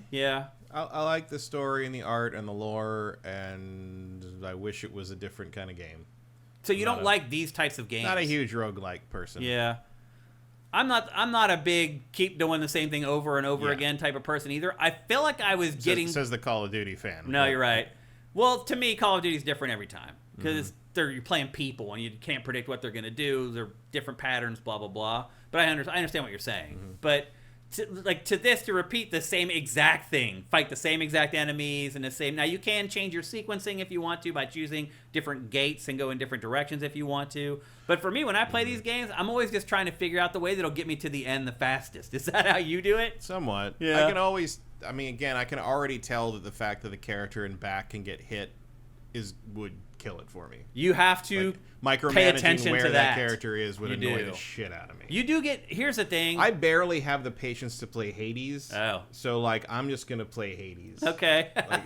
Yeah. I like the story and the art and the lore, and I wish it was a different kind of game. So you don't like these types of games? Not a huge roguelike person. Yeah. I'm not a big keep doing the same thing over and over again type of person either. I feel like I was getting... Says the Call of Duty fan. No, you're right. Well, to me, Call of Duty is different every time. Because you're playing people, and you can't predict what they're going to do. They're different patterns, blah, blah, blah. But I understand what you're saying. But to repeat the same exact thing, fight the same exact enemies and the same... Now, you can change your sequencing if you want to by choosing different gates and go in different directions if you want to. But for me, when I play these games, I'm always just trying to figure out the way that'll get me to the end the fastest. Is that how you do it? Somewhat. Yeah. I can always... I mean, again, I can already tell that the fact that the character in back can get hit would kill it for me. You have to pay attention Micromanaging where to that character is would You annoy do. the shit out of me. You do get... Here's the thing. I barely have the patience to play Hades. Oh. So, like, I'm just going to play Hades. Okay. Like,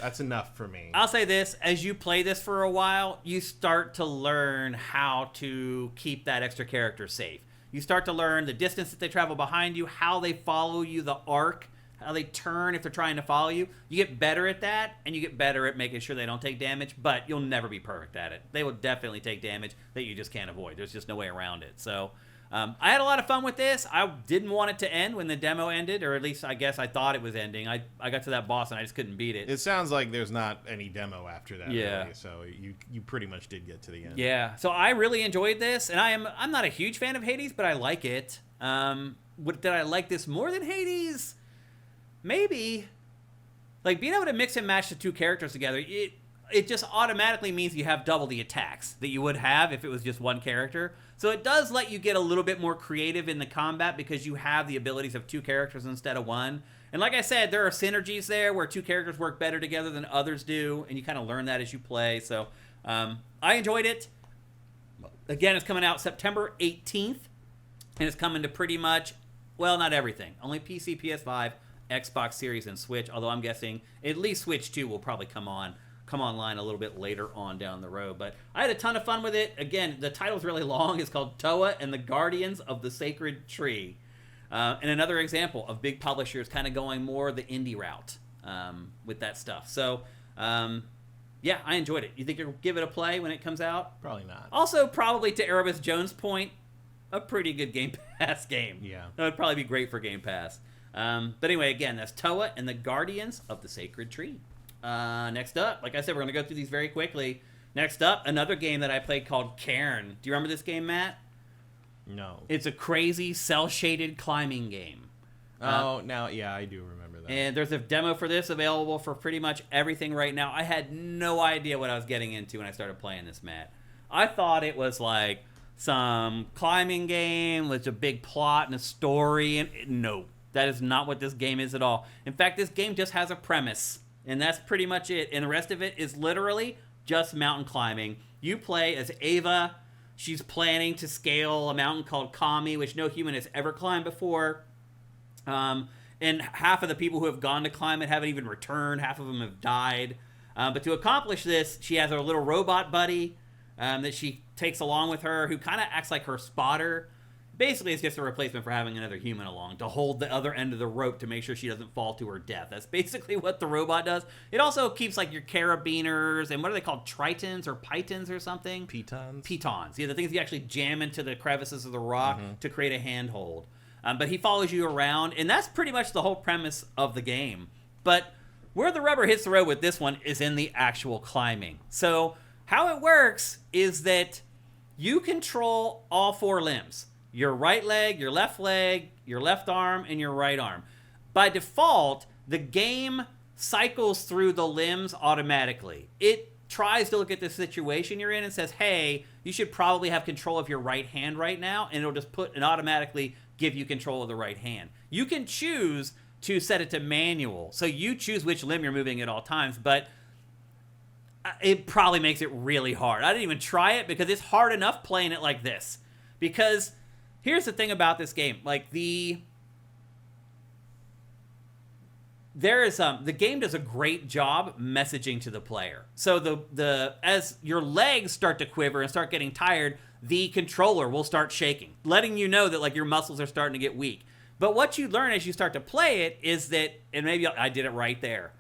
that's enough for me. I'll say this. As you play this for a while, you start to learn how to keep that extra character safe. You start to learn the distance that they travel behind you, how they follow you, the arc, how they turn if they're trying to follow you. You get better at that, and you get better at making sure they don't take damage, but you'll never be perfect at it. They will definitely take damage that you just can't avoid. There's just no way around it. So I had a lot of fun with this. I didn't want it to end when the demo ended, or at least I guess I thought it was ending. I got to that boss, and I just couldn't beat it. It sounds like there's not any demo after that. Yeah. Really, so you pretty much did get to the end. Yeah. So I really enjoyed this, and I'm not a huge fan of Hades, but I like it. Did I like this more than Hades? Maybe. Like, being able to mix and match the two characters together, it just automatically means you have double the attacks that you would have if it was just one character. So it does let you get a little bit more creative in the combat because you have the abilities of two characters instead of one. And like I said, there are synergies there where two characters work better together than others do, and you kind of learn that as you play. So I enjoyed it. Again, it's coming out September 18th, and it's coming to pretty much, well, not everything. Only PC, PS5, Xbox Series, and Switch, although I'm guessing at least Switch 2 will probably come online a little bit later on down the road. But I had a ton of fun with it. Again, the title's really long. It's called Towa and the Guardians of the Sacred Tree. And another example of big publishers kind of going more the indie route with that stuff. So, yeah, I enjoyed it. You think you'll give it a play when it comes out? Probably not. Also, probably to Erebus Jones' point, a pretty good Game Pass game. Yeah. That would probably be great for Game Pass. But anyway, again, that's Towa and the Guardians of the Sacred Tree. Next up, like I said, we're going to go through these very quickly. Next up, another game that I played called Cairn. Do you remember this game, Matt? No. It's a crazy cel-shaded climbing game. Yeah, I do remember that. And there's a demo for this available for pretty much everything right now. I had no idea what I was getting into when I started playing this, Matt. I thought it was like some climbing game with a big plot and a story. And no, that is not what this game is at all. In fact, this game just has a premise, and that's pretty much it. And the rest of it is literally just mountain climbing. You play as Ava. She's planning to scale a mountain called Kami, which no human has ever climbed before. And half of the people who have gone to climb it haven't even returned. Half of them have died. But to accomplish this, she has her little robot buddy that she takes along with her, who kind of acts like her spotter. Basically, it's just a replacement for having another human along to hold the other end of the rope to make sure she doesn't fall to her death. That's basically what the robot does. It also keeps, like, your carabiners and what are they called? Tritons or pitons or something? Pitons. Pitons. Yeah, the things you actually jam into the crevices of the rock to create a handhold. But he follows you around, and that's pretty much the whole premise of the game. But where the rubber hits the road with this one is in the actual climbing. So how it works is that you control all four limbs. Your right leg, your left arm, and your right arm. By default, the game cycles through the limbs automatically. It tries to look at the situation you're in and says, hey, you should probably have control of your right hand right now, and it'll just automatically give you control of the right hand. You can choose to set it to manual, so you choose which limb you're moving at all times, but it probably makes it really hard. I didn't even try it because it's hard enough playing it like this. Because here's the thing about this game, like the game does a great job messaging to the player. So as your legs start to quiver and start getting tired, the controller will start shaking, letting you know that like your muscles are starting to get weak. But what you learn as you start to play it is that, and maybe I did it right there,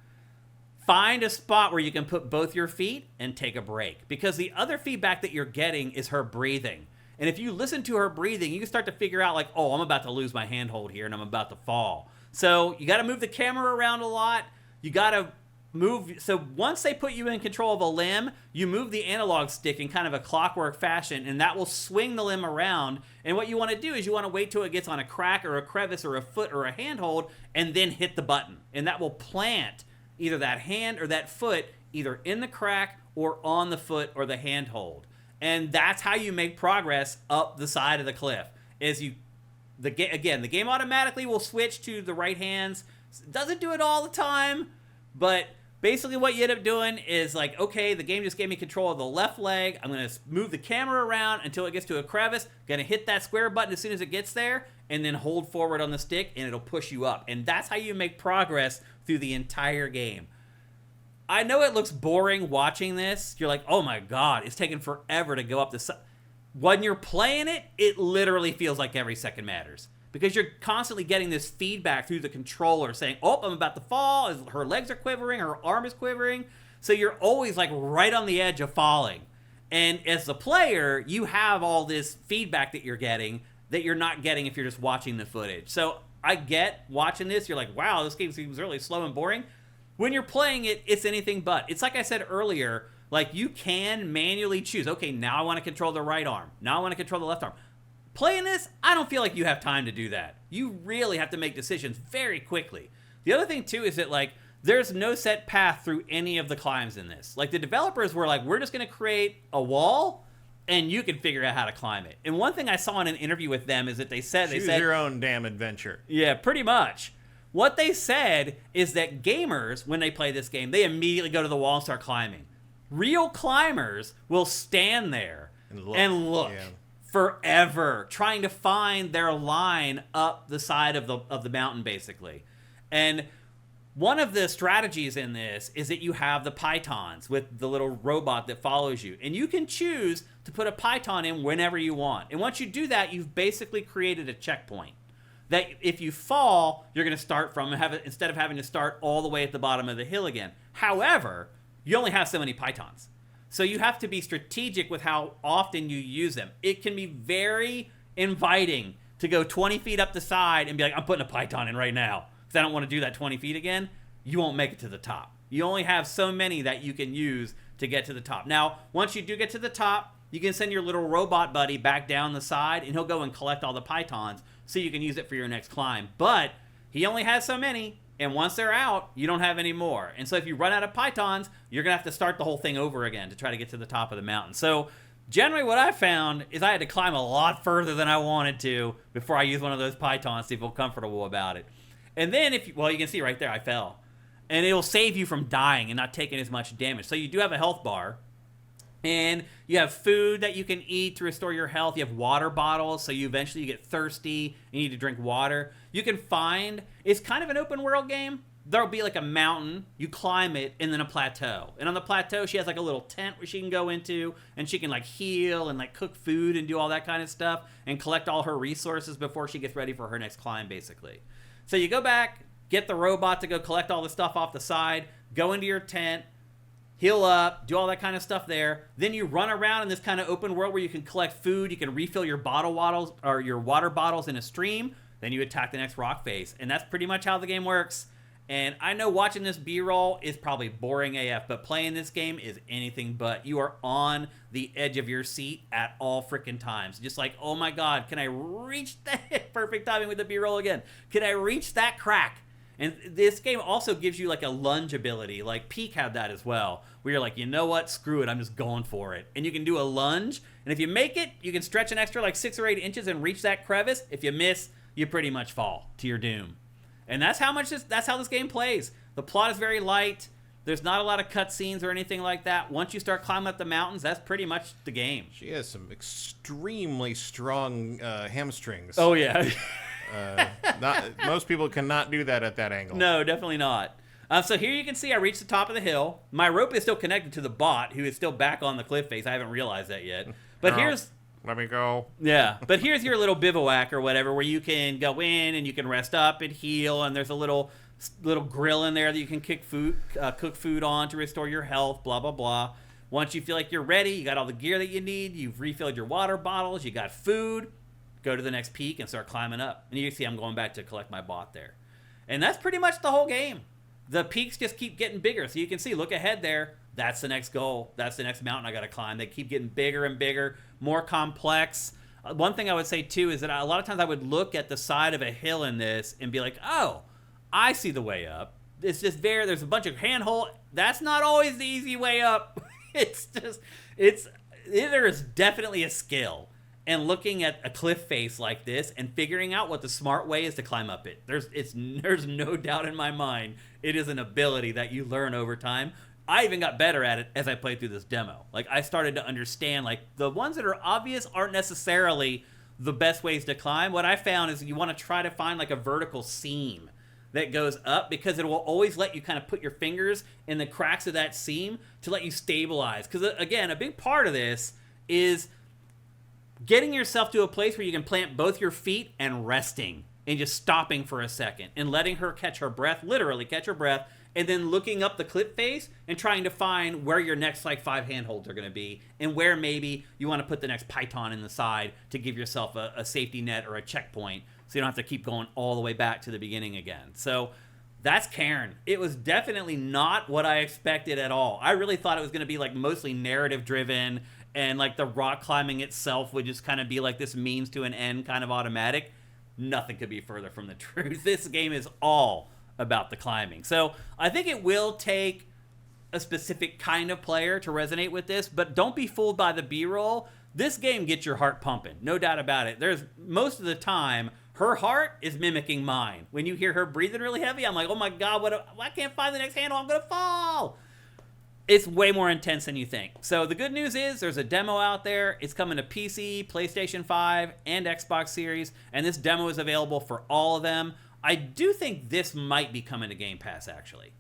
find a spot where you can put both your feet and take a break. Because the other feedback that you're getting is her breathing. And if you listen to her breathing, you can start to figure out like, oh, I'm about to lose my handhold here and I'm about to fall. So you got to move the camera around a lot. You got to move. So once they put you in control of a limb, you move the analog stick in kind of a clockwork fashion, and that will swing the limb around. And what you want to do is you want to wait till it gets on a crack or a crevice or a foot or a handhold, and then hit the button. And that will plant either that hand or that foot either in the crack or on the foot or the handhold. And that's how you make progress up the side of the cliff. The game automatically will switch to the right hands. It doesn't do it all the time, but basically what you end up doing is like, okay, the game just gave me control of the left leg. I'm going to move the camera around until it gets to a crevice. Going to hit that square button as soon as it gets there, and then hold forward on the stick, and it'll push you up. And that's how you make progress through the entire game. I know it looks boring watching this. You're like, oh my God, it's taking forever to go up the side. When you're playing it, it literally feels like every second matters. Because you're constantly getting this feedback through the controller saying, oh, I'm about to fall. Her legs are quivering. Her arm is quivering. So you're always like right on the edge of falling. And as the player, you have all this feedback that you're getting that you're not getting if you're just watching the footage. So I get watching this. You're like, wow, this game seems really slow and boring. When you're playing it, it's anything but. It's like I said earlier, like you can manually choose, okay, now I want to control the right arm. Now I want to control the left arm. Playing this, I don't feel like you have time to do that. You really have to make decisions very quickly. The other thing, too, is that, like, there's no set path through any of the climbs in this. Like, the developers were like, we're just going to create a wall, and you can figure out how to climb it. And one thing I saw in an interview with them is that they said... Choose your own damn adventure. Yeah, pretty much. What they said is that gamers, when they play this game, they immediately go to the wall and start climbing. Real climbers will stand there and look yeah. forever, trying to find their line up the side of the mountain, basically. And one of the strategies in this is that you have the pythons with the little robot that follows you. And you can choose to put a python in whenever you want. And once you do that, you've basically created a checkpoint. That if you fall, you're going to start from, instead of having to start all the way at the bottom of the hill again. However, you only have so many pythons. So you have to be strategic with how often you use them. It can be very inviting to go 20 feet up the side and be like, I'm putting a python in right now because I don't want to do that 20 feet again. You won't make it to the top. You only have so many that you can use to get to the top. Now, once you do get to the top, you can send your little robot buddy back down the side, and he'll go and collect all the pythons so you can use it for your next climb. But he only has so many, and once they're out, you don't have any more. And so if you run out of pythons, you're going to have to start the whole thing over again to try to get to the top of the mountain. So generally what I found is I had to climb a lot further than I wanted to before I used one of those pythons to feel comfortable about it. And then, you can see right there, I fell. And it'll save you from dying and not taking as much damage. So you do have a health bar. And you have food that you can eat to restore your health. You have water bottles, so you eventually get thirsty. You need to drink water. You can find, it's kind of an open world game. There'll be like a mountain, you climb it, and then a plateau. And on the plateau, she has like a little tent where she can go into, and she can like heal and like cook food and do all that kind of stuff and collect all her resources before she gets ready for her next climb, basically. So you go back, get the robot to go collect all the stuff off the side, go into your tent, heal up, do all that kind of stuff there. Then you run around in this kind of open world where you can collect food, you can refill your bottle bottles or your water bottles in a stream, then you attack the next rock face. And that's pretty much how the game works. And I know watching this B-roll is probably boring AF, but playing this game is anything but. You are on the edge of your seat at all freaking times. Just like, oh my God, can I reach that perfect timing with the B-roll again? Can I reach that crack? And this game also gives you like a lunge ability. Like Peak had that as well, where you're like, you know what? Screw it. I'm just going for it. And you can do a lunge. And if you make it, you can stretch an extra like 6 or 8 inches and reach that crevice. If you miss, you pretty much fall to your doom. And that's how this game plays. The plot is very light. There's not a lot of cutscenes or anything like that. Once you start climbing up the mountains, that's pretty much the game. She has some extremely strong hamstrings. Oh, yeah. Most people cannot do that at that angle. No, definitely not. So here you can see I reached the top of the hill. My rope is still connected to the bot, who is still back on the cliff face. I haven't realized that yet. But here's... Let me go. Yeah, but here's your little bivouac or whatever, where you can go in and you can rest up and heal, and there's a little grill in there that you can cook food on to restore your health, blah, blah, blah. Once you feel like you're ready, you got all the gear that you need, you've refilled your water bottles, you got food, go to the next peak and start climbing up. And you can see I'm going back to collect my bot there. And that's pretty much the whole game. The peaks just keep getting bigger. So you can see, look ahead there. That's the next goal. That's the next mountain I got to climb. They keep getting bigger and bigger, more complex. One thing I would say, too, is that a lot of times I would look at the side of a hill in this and be like, oh, I see the way up. It's just there's a bunch of handhold. That's not always the easy way up. There is definitely a skill. and looking at a cliff face like this and figuring out what the smart way is to climb up it. There's no doubt in my mind it is an ability that you learn over time. I even got better at it as I played through this demo. Like, I started to understand, like, the ones that are obvious aren't necessarily the best ways to climb. What I found is you want to try to find, like, a vertical seam that goes up, because it will always let you kind of put your fingers in the cracks of that seam to let you stabilize. Because, again, a big part of this is getting yourself to a place where you can plant both your feet and resting and just stopping for a second and letting her catch her breath, literally catch her breath, and then looking up the clip face and trying to find where your next, like, 5 handholds are going to be and where maybe you want to put the next python in the side to give yourself a safety net or a checkpoint, so you don't have to keep going all the way back to the beginning again. So that's Cairn. It was definitely not what I expected at all. I really thought it was going to be, like, mostly narrative driven, and, like, the rock climbing itself would just kind of be like this means to an end kind of automatic. Nothing could be further from the truth. This game is all about the climbing. So I think it will take a specific kind of player to resonate with this, but don't be fooled by the B-roll. This game gets your heart pumping, no doubt about it. There's most of the time, her heart is mimicking mine. When you hear her breathing really heavy, I'm like, oh my God, I can't find the next handle, I'm gonna fall. It's way more intense than you think. So the good news is there's a demo out there. It's coming to PC, PlayStation 5, and Xbox Series, and this demo is available for all of them. I do think this might be coming to Game Pass, actually.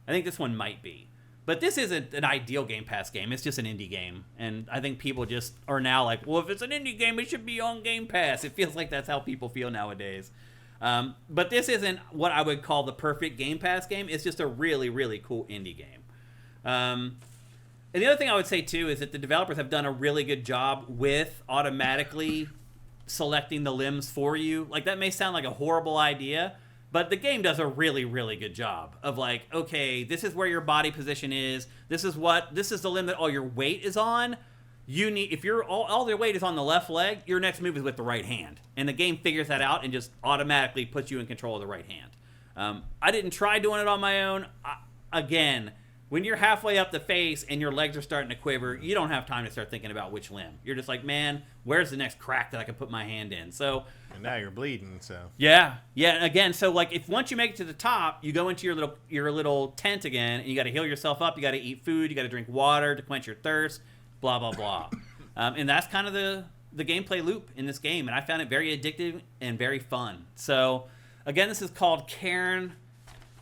I think this one might be. But this isn't an ideal Game Pass game. It's just an indie game. And I think people just are now like, well, if it's an indie game, it should be on Game Pass. It feels like that's how people feel nowadays. But this isn't what I would call the perfect Game Pass game. It's just a really, really cool indie game. And the other thing I would say, too, is that the developers have done a really good job with automatically selecting the limbs for you. Like, that may sound like a horrible idea, but the game does a really, really good job of, like, okay, this is where your body position is. This is the limb that all your weight is on. You need, if you're all your weight is on the left leg, your next move is with the right hand. And the game figures that out and just automatically puts you in control of the right hand. I didn't try doing it on my own. Again, when you're halfway up the face and your legs are starting to quiver, you don't have time to start thinking about which limb. You're just like, man, where's the next crack that I can put my hand in? So, and now you're bleeding, so. Yeah. Again, so, like, if once you make it to the top, you go into your little tent again, and you got to heal yourself up. You got to eat food. You got to drink water to quench your thirst. Blah blah blah. And that's kind of the gameplay loop in this game, and I found it very addictive and very fun. So, again, this is called Cairn.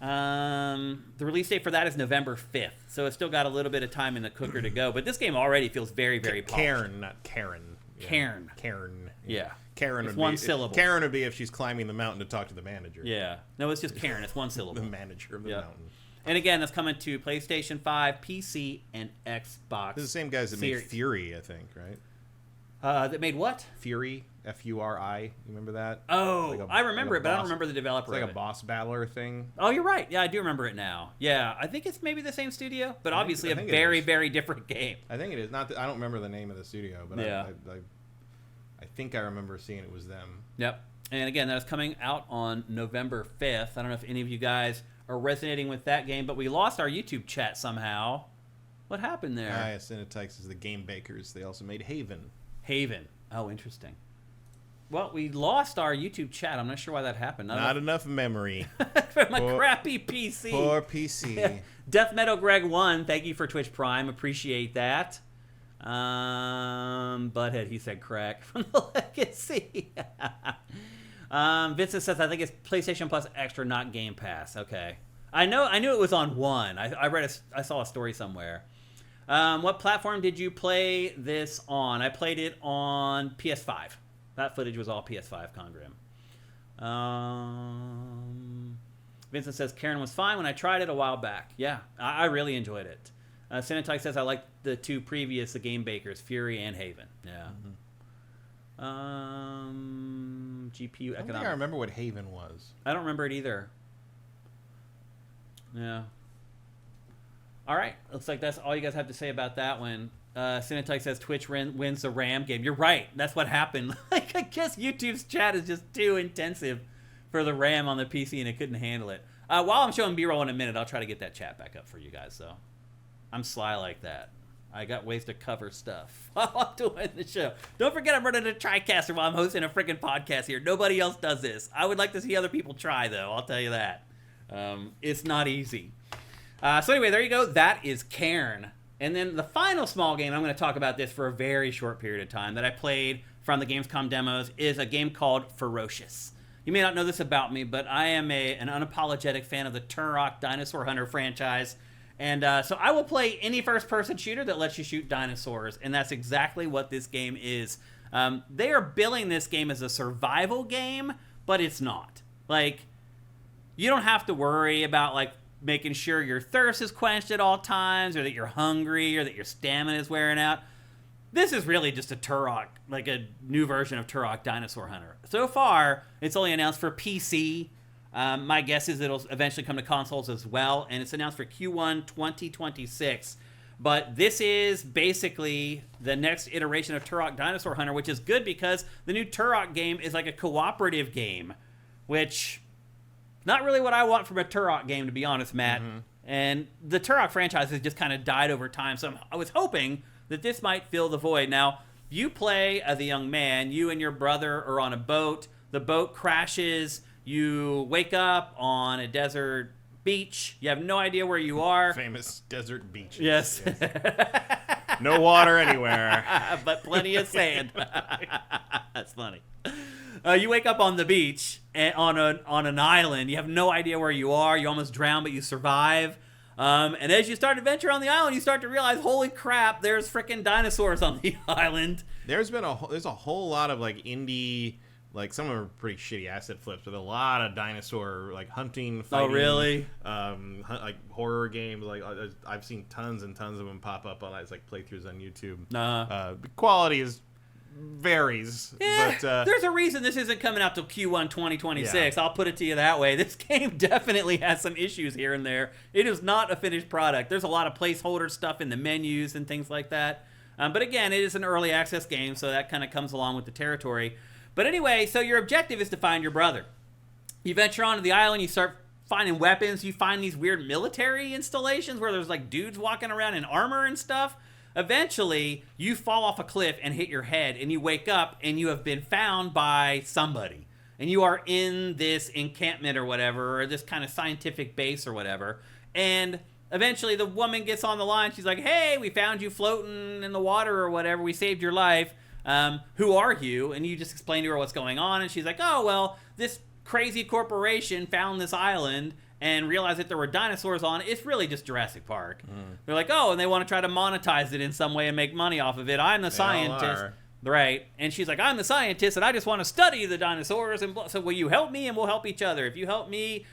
The release date for that is November 5th, so it's still got a little bit of time in the cooker to go. But this game already feels very, very polished. Cairn, not Karen. Yeah. Cairn. Cairn. Yeah. Karen it's would one be, syllable. Karen would be if she's climbing the mountain to talk to the manager. Yeah. No, it's just Cairn. It's one syllable. The manager of the mountain. And again, that's coming to PlayStation 5, PC, and Xbox. This is the same guys that made Fury, I think, right? That made what? Fury, F-U-R-I. You remember that? Oh, I remember it, but I don't remember the developer. It's like a boss battler thing. Oh, you're right. Yeah, I do remember it now. Yeah, I think it's maybe the same studio, but obviously a very, very different game. I think it is. I don't remember the name of the studio, but yeah. I think I remember seeing it was them. Yep. And again, that is coming out on November 5th. I don't know if any of you guys are resonating with that game, but we lost our YouTube chat somehow. What happened there? Cinetix is the game bakers. They also made Haven. Oh, interesting. Well, we lost our YouTube chat. I'm not sure why that happened. Not enough memory. For my crappy PC. Poor PC. Death Metal Greg 1, thank you for Twitch Prime. Appreciate that. Butthead, he said crack from the Legacy. Vincent says, I think it's PlayStation Plus Extra, not Game Pass. Okay. I knew it was on one. I saw a story somewhere. What platform did you play this on? I played it on PS5. That footage was all PS5, Congrim. Vincent says, Karen was fine when I tried it a while back. Yeah, I really enjoyed it. Cinetix says, I like the two previous, the Game Bakers, Fury and Haven. Yeah. Mm-hmm. GPU economics. I don't think I remember what Haven was. I don't remember it either. Yeah. All right. Looks like that's all you guys have to say about that one. Cinetix says Twitch wins the RAM game. You're right. That's what happened. Like, I guess YouTube's chat is just too intensive for the RAM on the PC, and it couldn't handle it. While I'm showing B-roll in a minute, I'll try to get that chat back up for you guys. So I'm sly like that. I got ways to cover stuff while I'm doing the show. Don't forget I'm running a TriCaster while I'm hosting a freaking podcast here. Nobody else does this. I would like to see other people try, though. I'll tell you that. It's not easy. So anyway, there you go. That is Cairn. And then the final small game, I'm going to talk about this for a very short period of time, that I played from the Gamescom demos, is a game called Ferocious. You may not know this about me, but I am an unapologetic fan of the Turok Dinosaur Hunter franchise. And so I will play any first-person shooter that lets you shoot dinosaurs, and that's exactly what this game is. They are billing this game as a survival game, but it's not. Like, you don't have to worry about, like, making sure your thirst is quenched at all times, or that you're hungry, or that your stamina is wearing out. This is really just a Turok, like a new version of Turok Dinosaur Hunter. So far, it's only announced for PC. My guess is it'll eventually come to consoles as well, and it's announced for Q1 2026. But this is basically the next iteration of Turok Dinosaur Hunter, which is good because the new Turok game is like a cooperative game, which not really what I want from a Turok game, to be honest, Matt. Mm-hmm. And the Turok franchise has just kind of died over time, so I was hoping that this might fill the void. Now, you play as a young man. You and your brother are on a boat. The boat crashes. You wake up on a desert beach. You have no idea where you are. Famous desert beaches. Yes. No water anywhere. But plenty of sand. That's funny. You wake up on the beach on an island. You have no idea where you are. You almost drown, but you survive. And as you start adventure on the island, you start to realize, holy crap, there's freaking dinosaurs on the island. There's a whole lot of like indie. Like, some of them are pretty shitty asset flips, but a lot of dinosaur, like, hunting, fighting. Oh, really? Like, horror games. Like, I've seen tons and tons of them pop up on, like, playthroughs on YouTube. The quality varies. Yeah, but, there's a reason this isn't coming out till Q1 2026. Yeah. I'll put it to you that way. This game definitely has some issues here and there. It is not a finished product. There's a lot of placeholder stuff in the menus and things like that. But again, it is an early access game, so that kind of comes along with the territory. But anyway, so your objective is to find your brother. You venture onto the island, you start finding weapons, you find these weird military installations where there's like dudes walking around in armor and stuff. Eventually, you fall off a cliff and hit your head, and you wake up and you have been found by somebody. And you are in this encampment or whatever, or this kind of scientific base or whatever. And eventually the woman gets on the line, she's like, hey, we found you floating in the water or whatever, we saved your life. Who are you? And you just explain to her what's going on, and she's like, oh, well, this crazy corporation found this island and realized that there were dinosaurs on it. It's really just Jurassic Park. They're like, oh, and they want to try to monetize it in some way and make money off of it. I'm the scientist. Right. And she's like, I'm the scientist, and I just want to study the dinosaurs. And so will you help me, and we'll help each other. If you help me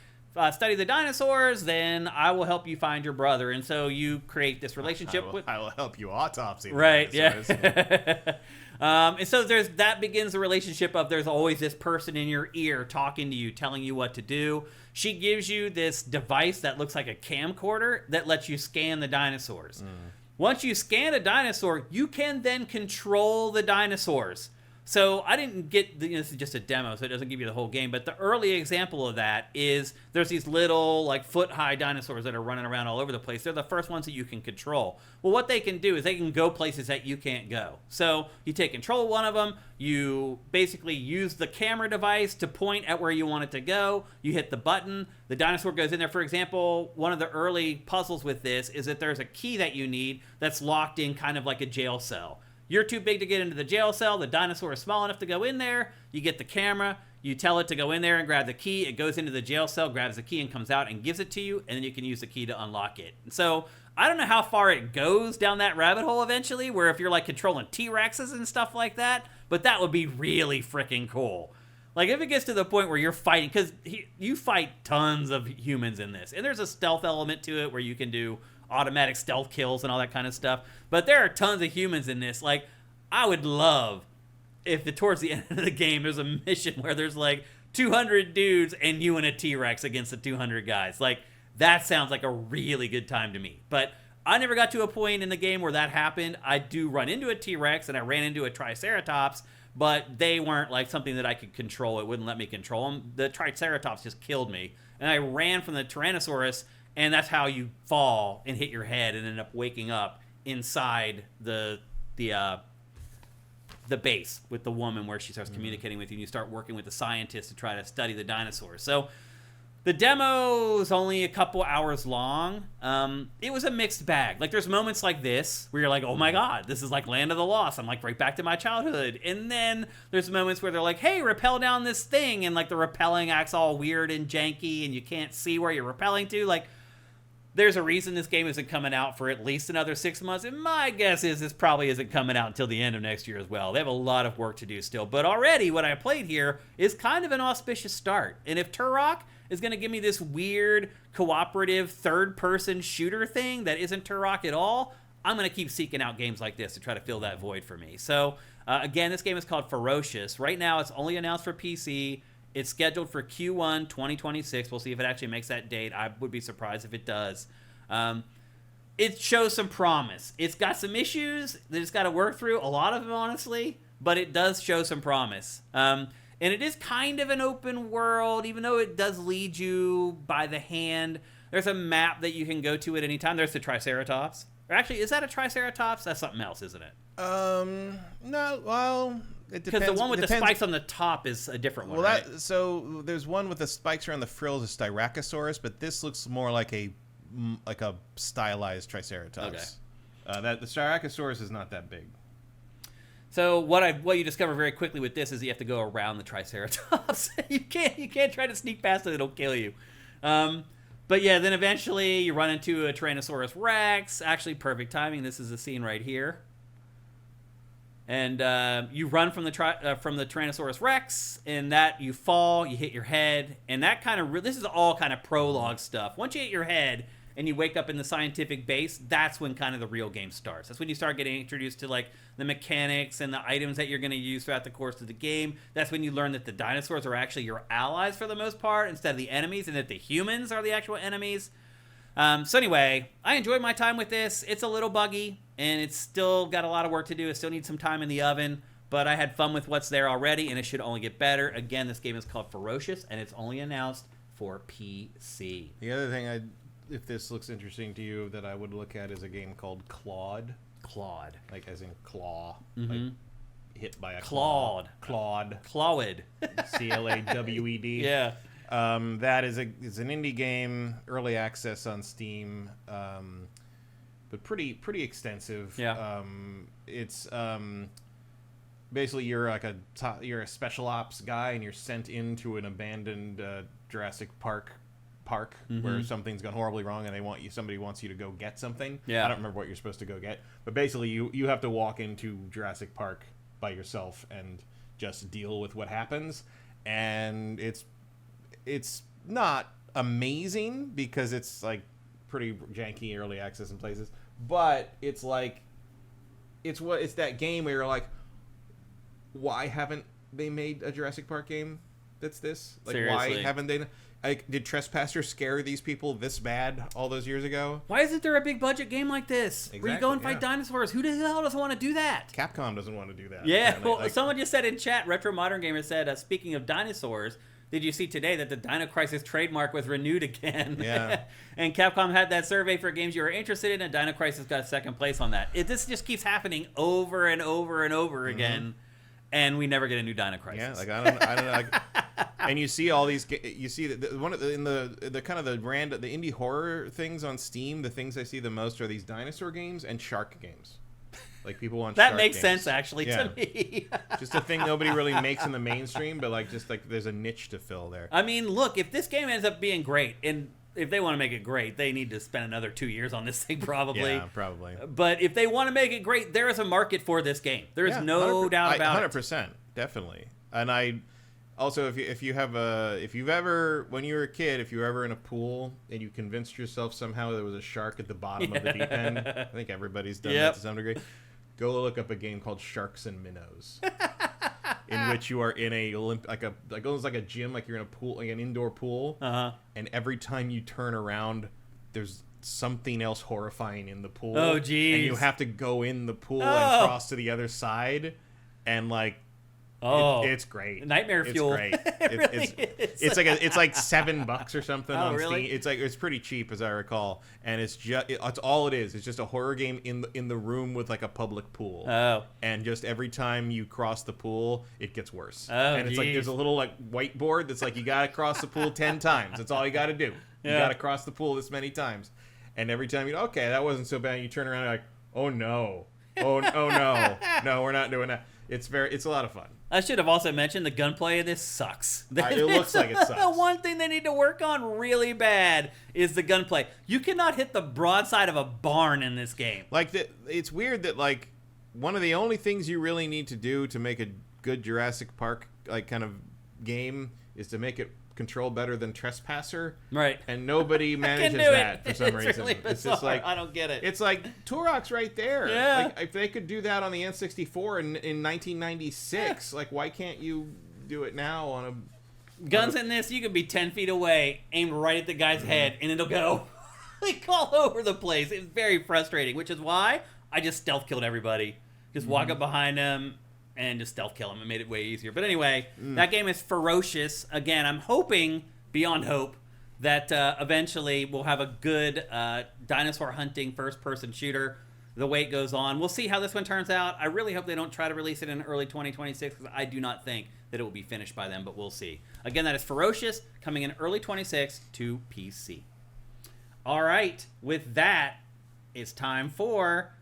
study the dinosaurs, then I will help you find your brother. And so you create this relationship I will help you autopsy the dinosaurs. Yeah. And so that begins the relationship of there's always this person in your ear talking to you, telling you what to do. She gives you this device that looks like a camcorder that lets you scan the dinosaurs. Once you scan a dinosaur, you can then control the dinosaurs. So I didn't get, this is just a demo, so it doesn't give you the whole game, but the early example of that is there's these little, like, foot-high dinosaurs that are running around all over the place. They're the first ones that you can control. Well, what they can do is they can go places that you can't go. So you take control of one of them, you basically use the camera device to point at where you want it to go, you hit the button, the dinosaur goes in there. For example, one of the early puzzles with this is that there's a key that you need that's locked in kind of like a jail cell. You're too big to get into the jail cell. The dinosaur is small enough to go in there. You get the camera. You tell it to go in there and grab the key. It goes into the jail cell, grabs the key, and comes out and gives it to you, and then you can use the key to unlock it. So I don't know how far it goes down that rabbit hole eventually, where if you're like controlling T-Rexes and stuff like that, but that would be really freaking cool. Like, if it gets to the point where you're fighting, because you fight tons of humans in this, and there's a stealth element to it where you can do automatic stealth kills and all that kind of stuff. But there are tons of humans in this. Like, I would love if towards the end of the game there's a mission where there's like 200 dudes and you and a T-Rex against the 200 guys. Like, that sounds like a really good time to me. But I never got to a point in the game where that happened. I do run into a T-Rex and I ran into a Triceratops, but they weren't like something that I could control. It wouldn't let me control them. The Triceratops just killed me. And I ran from the Tyrannosaurus, and that's how you fall and hit your head and end up waking up inside the base with the woman where she starts communicating with you, and you start working with the scientists to try to study the dinosaurs. So the demo's only a couple hours long. It was a mixed bag. Like, there's moments like this where you're like, oh my god, this is like Land of the Lost. I'm like right back to my childhood. And then there's moments where they're like, hey, rappel down this thing, and like the rappelling acts all weird and janky, and you can't see where you're rappelling to. Like, there's a reason this game isn't coming out for at least another 6 months, and my guess is this probably isn't coming out until the end of next year as well. They have a lot of work to do still. But already, what I played here is kind of an auspicious start. And if Turok is going to give me this weird, cooperative, third-person shooter thing that isn't Turok at all, I'm going to keep seeking out games like this to try to fill that void for me. So, again, this game is called Ferocious. Right now, it's only announced for PC. It's scheduled for Q1 2026. We'll see if it actually makes that date. I would be surprised if it does. It shows some promise. It's got some issues that it's got to work through, a lot of them, honestly, but it does show some promise. And it is kind of an open world, even though it does lead you by the hand. There's a map that you can go to at any time. There's the Triceratops. Or actually, is that a Triceratops? That's something else, isn't it? No, well, it depends. Because the one with the spikes on the top is a different one, well, right? So there's one with the spikes around the frills, a Styracosaurus, but this looks more like a stylized Triceratops. Okay. The Styracosaurus is not that big. So what you discover very quickly with this is you have to go around the Triceratops. you can't try to sneak past it; it'll kill you. But yeah, then eventually you run into a Tyrannosaurus Rex. Actually, perfect timing. This is the scene right here. And you run from the Tyrannosaurus Rex, and that you fall, you hit your head, and that kind of this is all kind of prologue stuff. Once you hit your head and you wake up in the scientific base, that's when kind of the real game starts. That's when you start getting introduced to like the mechanics and the items that you're going to use throughout the course of the game. That's when you learn that the dinosaurs are actually your allies for the most part instead of the enemies, and that the humans are the actual enemies. So anyway, I enjoyed my time with this. It's a little buggy, and it's still got a lot of work to do. It still needs some time in the oven, but I had fun with what's there already, and it should only get better. Again, this game is called Ferocious, and it's only announced for PC. The other thing, if this looks interesting to you, that I would look at is a game called Claude. Claude. Like as in claw. Mm-hmm. Like hit by a Claude. Claude. Claude. CLAWED. Yeah. That is an indie game, early access on Steam, but pretty extensive. Yeah. It's basically you're a special ops guy, and you're sent into an abandoned Jurassic Park where something's gone horribly wrong, and somebody wants you to go get something. Yeah. I don't remember what you're supposed to go get, but basically you have to walk into Jurassic Park by yourself and just deal with what happens, and it's not amazing because it's like pretty janky early access in places, but it's like it's that game where you're like, why haven't they made a Jurassic Park game that's this? Like, seriously. why haven't they? Like, did Trespasser scare these people this bad all those years ago? Why isn't there a big budget game like this? Exactly, where you go and fight dinosaurs? Who the hell doesn't want to do that? Capcom doesn't want to do that. Yeah, apparently. well, someone just said in chat, Retro Modern Gamer said, speaking of dinosaurs, did you see today that the Dino Crisis trademark was renewed again? Yeah. And Capcom had that survey for games you were interested in, and Dino Crisis got second place on that. This just keeps happening over and over and over again, and we never get a new Dino Crisis. Yeah, like I don't know. Like, and you see all these. You see that one of the, in the kind of the indie horror things on Steam. The things I see the most are these dinosaur games and shark games. Like people want that shark makes games. sense actually to me. Just a thing nobody really makes in the mainstream, but like just like there's a niche to fill there. I mean, look, if this game ends up being great, and if they want to make it great, they need to spend another 2 years on this thing probably. Yeah, probably. But if they want to make it great, there is a market for this game. There is no doubt about 100%, definitely. And I also, if you've ever, when you were a kid, if you were ever in a pool and you convinced yourself somehow there was a shark at the bottom of the deep end, I think everybody's done that to some degree. Go look up a game called Sharks and Minnows, in which you are in almost like a gym, like you're in a pool, like an indoor pool, and every time you turn around, there's something else horrifying in the pool. Oh, geez. And you have to go in the pool and cross to the other side, and like Oh, it's great. Nightmare fuel. It's great. It really is. It's like $7 or something on really? Steam. It's pretty cheap as I recall, and it's all it is. It's just a horror game in the room with like a public pool. Oh. And just every time you cross the pool, it gets worse. Oh, and it's like there's a little like whiteboard that's like you gotta cross the pool 10 times. That's all you gotta do. You gotta cross the pool this many times, and every time okay, that wasn't so bad. You turn around and you're like, oh no, oh no, no, we're not doing that. It's a lot of fun. I should have also mentioned the gunplay of this sucks. It looks like it sucks. The one thing they need to work on really bad is the gunplay. You cannot hit the broadside of a barn in this game. Like it's weird that like one of the only things you really need to do to make a good Jurassic Park like kind of game is to make it control better than Trespasser. Right. And nobody manages that for some reason. Really bizarre. It's just like I don't get it. It's like Turok's right there. Yeah. Like, if they could do that on the N64 in 1996, like why can't you do it now on a Guns in this, you could be 10 feet away, aimed right at the guy's head, and it'll go like all over the place. It's very frustrating, which is why I just stealth killed everybody. Just walk up behind them and just stealth kill him. It made it way easier. But anyway, that game is Ferocious. Again, I'm hoping, beyond hope, that eventually we'll have a good dinosaur hunting first-person shooter the way it goes on. We'll see how this one turns out. I really hope they don't try to release it in early 2026 because I do not think that it will be finished by then, but we'll see. Again, that is Ferocious, coming in early 26 to PC. All right, with that, it's time for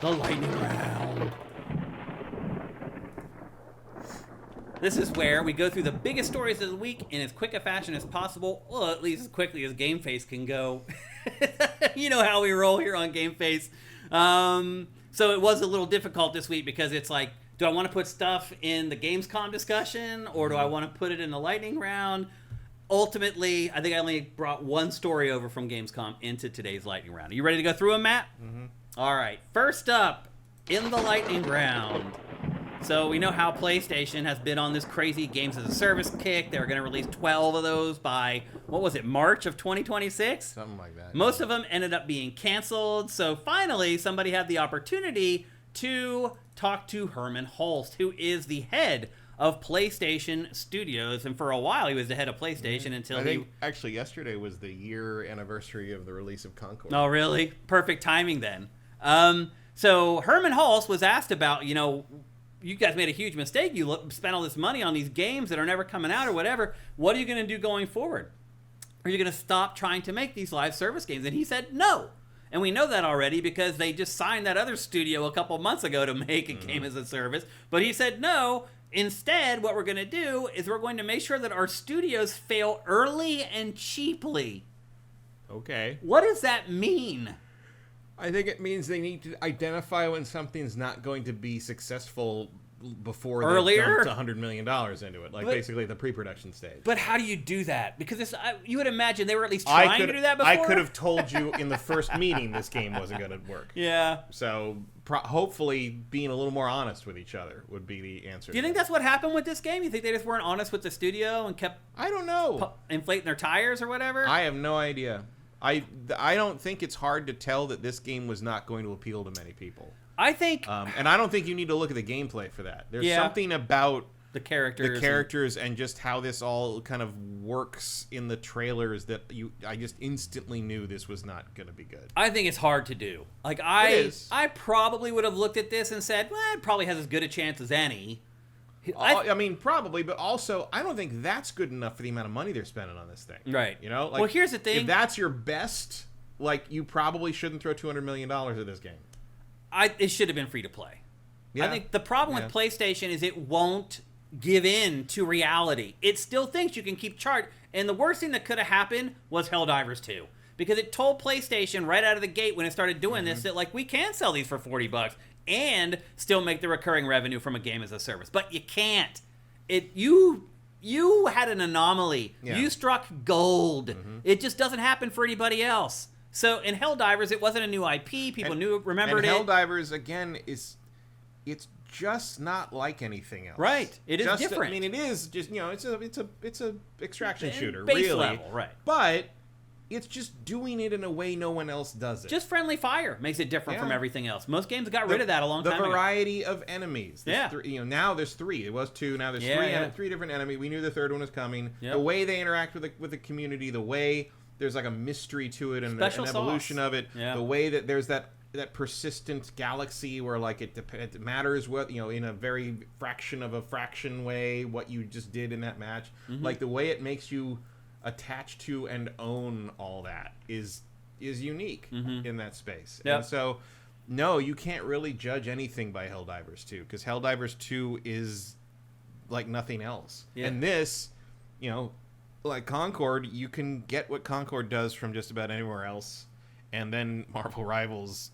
the lightning round. This is where we go through the biggest stories of the week in as quick a fashion as possible, well, at least as quickly as GameFace can go. You know how we roll here on GameFace. So it was a little difficult this week because it's like, do I want to put stuff in the gamescom discussion or do I want to put it in the lightning round? Ultimately, I think I only brought one story over from gamescom into today's lightning round. Are you ready to go through them, Matt? Mm-hmm. All right. First up in the lightning round. So we know how PlayStation has been on this crazy games as a service kick. They were going to release 12 of those by, what was it, March of 2026? Something like that. Most of them ended up being canceled. So finally, somebody had the opportunity to talk to Herman Hulst, who is the head of PlayStation Studios. And for a while, he was the head of PlayStation until I think actually yesterday was the year anniversary of the release of Concord. Oh, really? Perfect timing then. So Herman Hulst was asked about, you guys made a huge mistake. You spent all this money on these games that are never coming out or whatever. What are you going to do going forward? Are you going to stop trying to make these live service games? And he said no. And we know that already because they just signed that other studio a couple months ago to make a game as a service. But he said no. Instead, what we're going to do is we're going to make sure that our studios fail early and cheaply. Okay. What does that mean? I think it means they need to identify when something's not going to be successful before they dumped $100 million into it, basically the pre-production stage. But how do you do that? Because you would imagine they were at least trying to do that before. I could have told you in the first meeting this game wasn't going to work. Yeah. So hopefully being a little more honest with each other would be the answer. Do you think that's what happened with this game? You think they just weren't honest with the studio and kept I don't know inflating their tires or whatever? I have no idea. I don't think it's hard to tell that this game was not going to appeal to many people. I think... and I don't think you need to look at the gameplay for that. There's something about the characters and just how this all kind of works in the trailers that I just instantly knew this was not going to be good. I think it's hard to do. Like I probably would have looked at this and said, well, it probably has as good a chance as any. I mean, probably, but also, I don't think that's good enough for the amount of money they're spending on this thing. Right. Well, here's the thing. If that's your best, you probably shouldn't throw $200 million at this game. It should have been free to play. Yeah. I think the problem with PlayStation is it won't give in to reality. It still thinks you can keep charging. And the worst thing that could have happened was Helldivers 2. Because it told PlayStation right out of the gate when it started doing this that, we can sell these for $40 and still make the recurring revenue from a game as a service. But you can't. You had an anomaly. Yeah. You struck gold. It just doesn't happen for anybody else. So in Helldivers, it wasn't a new IP. People remembered it. And Helldivers, again, it's just not like anything else. Right. It is different. I mean, it is just, it's a extraction shooter, base really. level, right. But it's just doing it in a way no one else does it. Just friendly fire makes it different from everything else. Most games got rid of that a long time ago. The variety of enemies. Now there's 3. It was 2. Now there's 3 different enemies. We knew the third one was coming. Yep. The way they interact with the community, the way there's like a mystery to it and an evolution of it. Yeah. The way that there's that persistent galaxy where like it matters what in a very fraction of a fraction way what you just did in that match. Like the way it makes you attach to and own all that is unique in that space. Yep. And so no, you can't really judge anything by Helldivers 2 because Helldivers 2 is like nothing else. Yeah. And this, like Concord, you can get what Concord does from just about anywhere else. And then Marvel Rivals,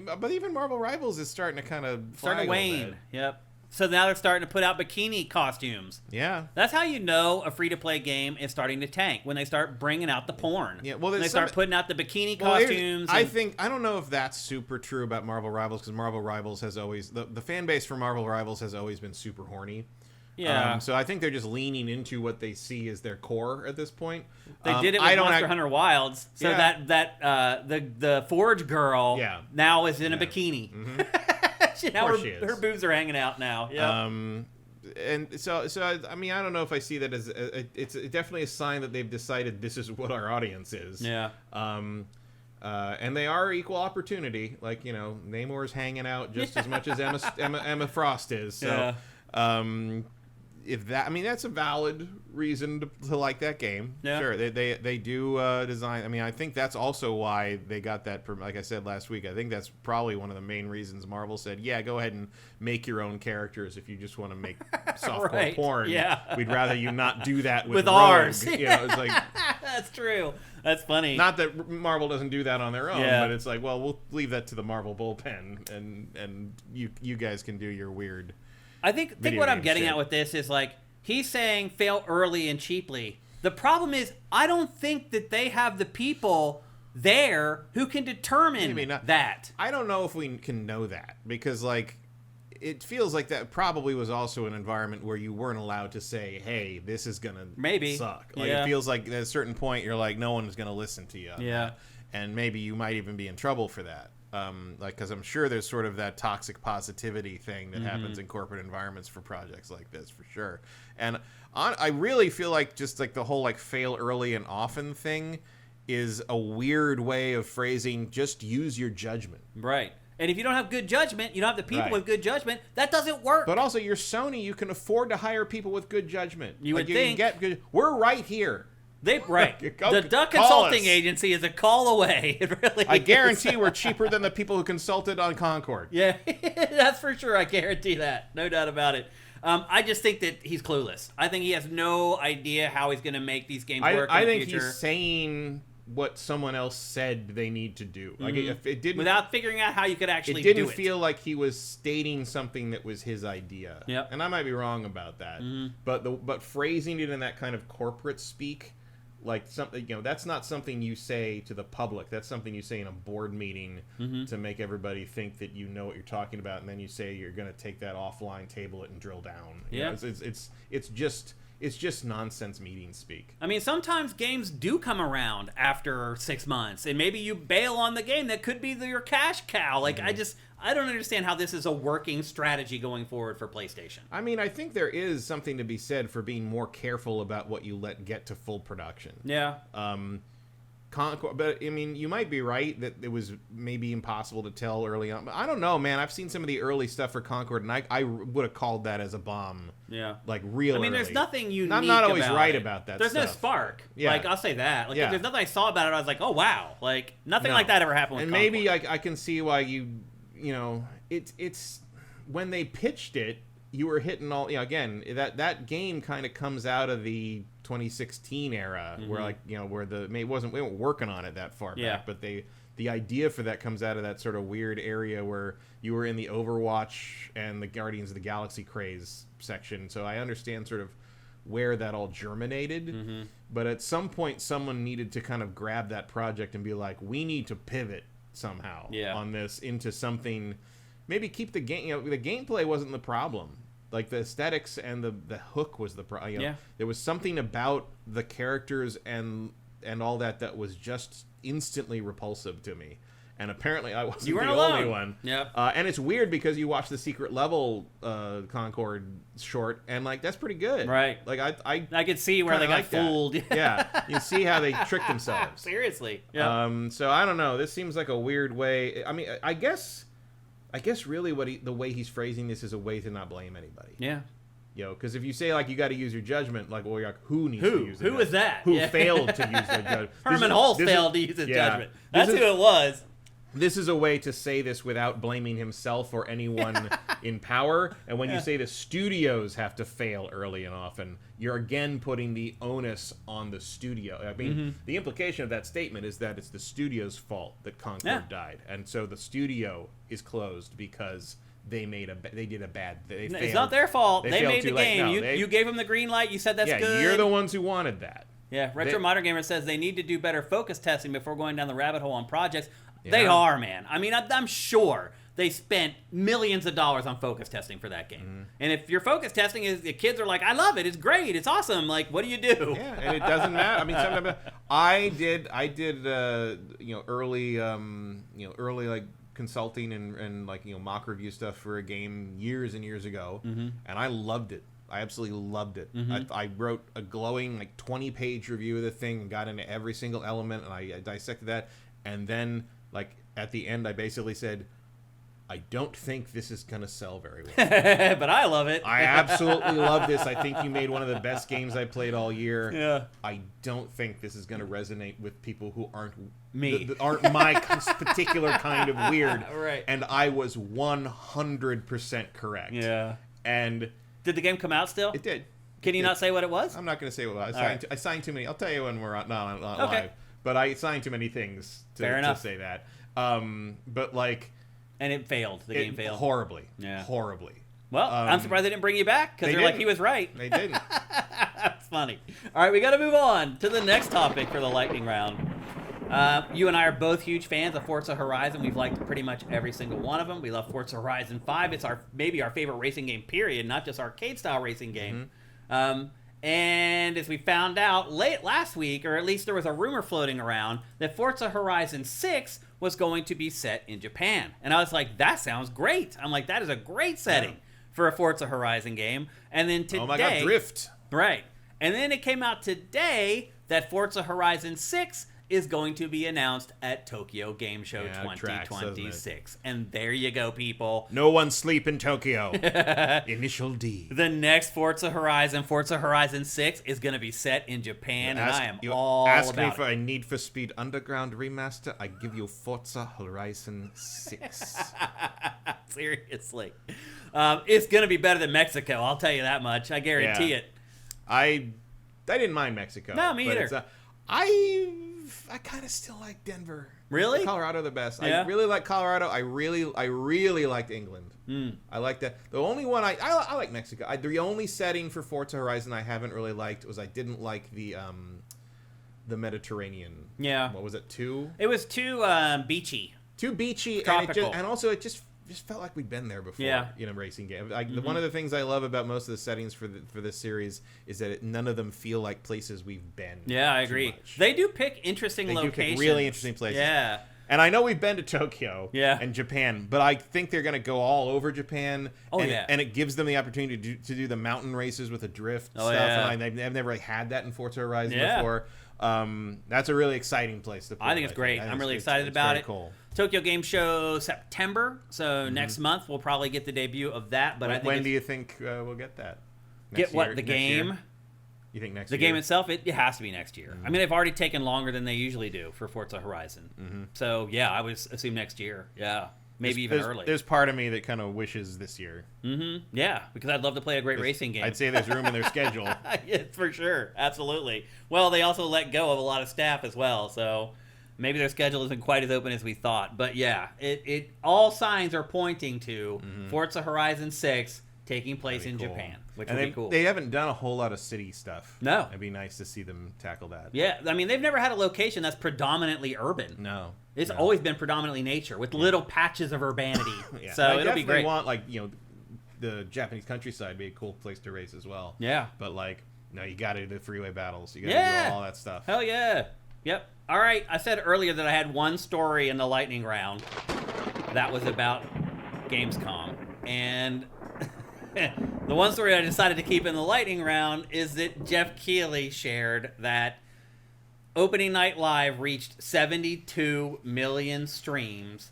but even Marvel Rivals is starting to kind of wane. Yep. So now they're starting to put out bikini costumes. Yeah. That's how you know a free-to-play game is starting to tank, when they start bringing out the porn. Yeah, well, they start putting out the bikini costumes. I don't know if that's super true about Marvel Rivals, because Marvel Rivals has always... The fan base for Marvel Rivals has always been super horny. Yeah. So I think they're just leaning into what they see as their core at this point. They did it with Monster Hunter Wilds, so the Forge girl now is in a bikini. Now her boobs are hanging out now. Yeah. And so I mean, I don't know if I see that as it's definitely a sign that they've decided this is what our audience is. Yeah. And they are equal opportunity. Like Namor's hanging out just as much as Emma Frost is. So. Yeah. That's a valid reason to like that game. Yeah. Sure, they do design. I mean, I think that's also why they got that. Like I said last week, I think that's probably one of the main reasons Marvel said, "Yeah, go ahead and make your own characters if you just want to make softcore porn. Yeah, we'd rather you not do that with ours." It's like that's true. That's funny. Not that Marvel doesn't do that on their own, but it's like, well, we'll leave that to the Marvel bullpen, and you guys can do your weird. I think what I'm getting at with this is like he's saying fail early and cheaply. The problem is I don't think that they have the people there who can determine that. I don't know if we can know that because like it feels like that probably was also an environment where you weren't allowed to say, "Hey, this is gonna suck." Like it feels like at a certain point you're like, no one is gonna listen to you. Yeah, and maybe you might even be in trouble for that. Because I'm sure there's sort of that toxic positivity thing that happens in corporate environments for projects like this, for sure. And I really feel like just like the whole like fail early and often thing is a weird way of phrasing just use your judgment. Right. And if you don't have good judgment, you don't have the people with good judgment, that doesn't work. But also, you're Sony, you can afford to hire people with good judgment. You would think. Can get good, we're right here. The Duck Consulting Agency is a call away. It really I guarantee we're cheaper than the people who consulted on Concord. Yeah, that's for sure. I guarantee that. No doubt about it. I just think that he's clueless. I think he has no idea how he's going to make these games work in the future. I think he's saying what someone else said they need to do. Like if it didn't, without figuring out how you could actually do it. It didn't feel like he was stating something that was his idea. Yep. And I might be wrong about that. But phrasing it in that kind of corporate speak, like something, that's not something you say to the public. That's something you say in a board meeting to make everybody think that you know what you're talking about, and then you say you're going to take that offline, table it, and drill down. It's just nonsense meeting speak. I mean, sometimes games do come around after 6 months, and maybe you bail on the game that could be your cash cow. Like I don't understand how this is a working strategy going forward for PlayStation. I mean, I think there is something to be said for being more careful about what you let get to full production. Yeah. But I mean, you might be right that it was maybe impossible to tell early on. But I don't know, man. I've seen some of the early stuff for Concord, and I would have called that as a bomb. Yeah, like real. I mean, there's nothing unique. I'm not always right it. about that. There's stuff. No spark. Yeah. Like I'll say that. Like there's nothing I saw about it. I was like, oh wow, like nothing like that ever happened with and Concord. Maybe I can see why it's when they pitched it, you were hitting all. Again, that game kind of comes out of the 2016 era where where we weren't working on it that far back, but the idea for that comes out of that sort of weird area where you were in the Overwatch and the Guardians of the Galaxy craze section. So I understand sort of where that all germinated, but at some point someone needed to kind of grab that project and be like, we need to pivot somehow on this into something. Maybe keep the game. The gameplay wasn't the problem. Like the aesthetics and the hook was the problem. There was something about the characters and and all that was just instantly repulsive to me. And apparently I wasn't You weren't the alone. only one. Yep. And it's weird because you watch the secret level Concord short, and like that's pretty good. Right. Like I could see where they got fooled. Yeah, you see how they tricked themselves. Seriously. Yeah. So I don't know. This seems like a weird way. I mean, I guess really the way he's phrasing this is a way to not blame anybody. Yeah. You know, because if you say like you got to use your judgment, like, well, you're like, who needs to use it? Who is that? Who Yeah. failed to use their judgment? Herman Hulse failed to use his judgment. That's who it was. This is a way to say this without blaming himself or anyone in power. And when you say the studios have to fail early and often, you're again putting the onus on the studio. I mean, the implication of that statement is that it's the studio's fault that Concord died. And so the studio is closed because they did a bad thing. It's not their fault. They made the game. No, you gave them the green light. You said that's good. Yeah, you're the ones who wanted that. Yeah, Retro Modern Gamer says they need to do better focus testing before going down the rabbit hole on projects. Yeah. They are, man. I mean, I'm sure they spent millions of dollars on focus testing for that game. And if your focus testing is the kids are like, I love it, it's great, it's awesome. Like, what do you do? Yeah, and it doesn't matter. I mean, sometimes I did early like consulting and like mock review stuff for a game years and years ago, and I loved it. I absolutely loved it. I wrote a glowing like 20-page review of the thing and got into every single element, and I dissected that, and then like at the end I basically said, I don't think this is gonna sell very well. But I love it. I absolutely love this. I think you made one of the best games I played all year. Yeah. I don't think this is gonna resonate with people who aren't me. Aren't my particular kind of weird. Right. And I was 100% correct. Yeah. And did the game come out still? it did. Can you not say what it was? I'm not going to say what it was. Right. I signed too many. I'll tell you when we're not Okay. live. But I signed too many things to say that. But like, and it failed. The game failed horribly. Yeah. Horribly. Well, I'm surprised they didn't bring you back because they're like, he was right. They didn't. That's funny. All right, we got to move on to the next topic for the lightning round. You and I are both huge fans of Forza Horizon. We've liked pretty much every single one of them. We love Forza Horizon 5. It's maybe our favorite racing game, period, not just arcade-style racing game. And as we found out late last week, or at least there was a rumor floating around, that Forza Horizon 6 was going to be set in Japan. And I was like, that sounds great. I'm like, that is a great setting for a Forza Horizon game. And then today... Oh my god, Drift. Right. And then it came out today that Forza Horizon 6 is going to be announced at Tokyo Game Show 2026. And there you go, people. No one sleep in Tokyo. Initial D. The next Forza Horizon 6, is going to be set in Japan, and I am all about it. Ask me for a Need for Speed Underground remaster, I give you Forza Horizon 6. Seriously. It's going to be better than Mexico, I'll tell you that much. I guarantee it. I didn't mind Mexico. No, me either. I kind of still like Denver. Really? Colorado the best. Yeah. I really like Colorado. I really liked England. I like that. The only one I like Mexico. The only setting for Forza Horizon I haven't really liked was I didn't like the Mediterranean. Yeah. What was it? 2? It was too beachy. Too beachy. Tropical. And also it just felt like we'd been there before in a racing game. One of the things I love about most of the settings for this series is that none of them feel like places we've been. Yeah, I agree. They do pick interesting locations. They do pick really interesting places. Yeah. And I know we've been to Tokyo and Japan, but I think they're going to go all over Japan. And it gives them the opportunity to do the mountain races with the drift stuff. Yeah. And I've never really had that in Forza Horizon before. That's a really exciting place to play. I think it's great. I'm really excited about it. Cool. Tokyo Game Show September, so next month we'll probably get the debut of that. But when do you think we'll get that? The game? Year? You think next year? The game itself, it has to be next year. I mean, they've already taken longer than they usually do for Forza Horizon. So yeah, I would assume next year. Yeah, maybe even early. There's part of me that kind of wishes this year. Yeah, because I'd love to play a great racing game. I'd say there's room in their schedule. Yeah, for sure, absolutely. Well, they also let go of a lot of staff as well, so maybe their schedule isn't quite as open as we thought. But yeah, it all signs are pointing to Forza Horizon 6 taking place in Japan, which would be cool. They haven't done a whole lot of city stuff. No. It'd be nice to see them tackle that. Yeah, I mean, they've never had a location that's predominantly urban. No. It's always been predominantly nature with little patches of urbanity. So it'll be great. I want, the Japanese countryside to be a cool place to race as well. Yeah. But, no, you got to do the freeway battles. You got to do all that stuff. Hell yeah. Yep. All right. I said earlier that I had one story in the lightning round. That was about Gamescom. And the one story I decided to keep in the lightning round is that Jeff Keighley shared that Opening Night Live reached 72 million streams.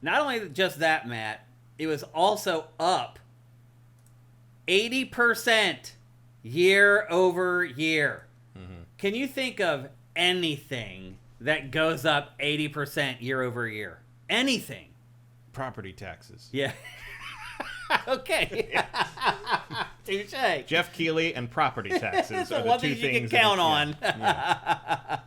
Not only just that, Matt, it was also up 80% year over year. Mm-hmm. Can you think of anything that goes up 80% year over year? Anything? Property taxes. Yeah. Okay. Touche. Jeff Keighley and property taxes are the one two thing you things can count on. Yeah.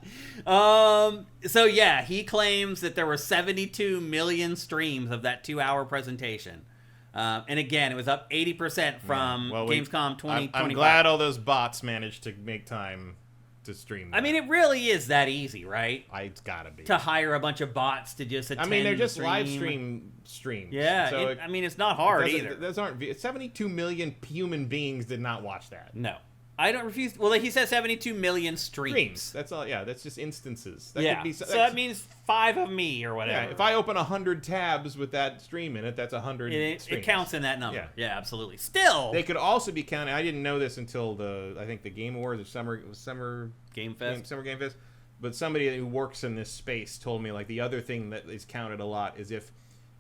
So yeah, he claims that there were 72 million streams of that 2-hour presentation. And again, it was up 80% from Gamescom 2025. I'm glad all those bots managed to make time to stream that. I mean, it really is that easy, right? It's gotta be. To hire a bunch of bots to just attend. I mean, they're just stream. live streams. Yeah, so it's not hard either. Those aren't 72 million human beings did not watch that. No. I don't refuse. Well, he said 72 million streams. That's all. Yeah, that's just instances. That could be, so that means 5 of me or whatever. Yeah, if I open 100 tabs with that stream in it, that's 100 streams. It counts in that number. Yeah, absolutely. Still, they could also be counting. I didn't know this until I think the Game Awards or Summer Game Fest. But somebody who works in this space told me, like, the other thing that is counted a lot is if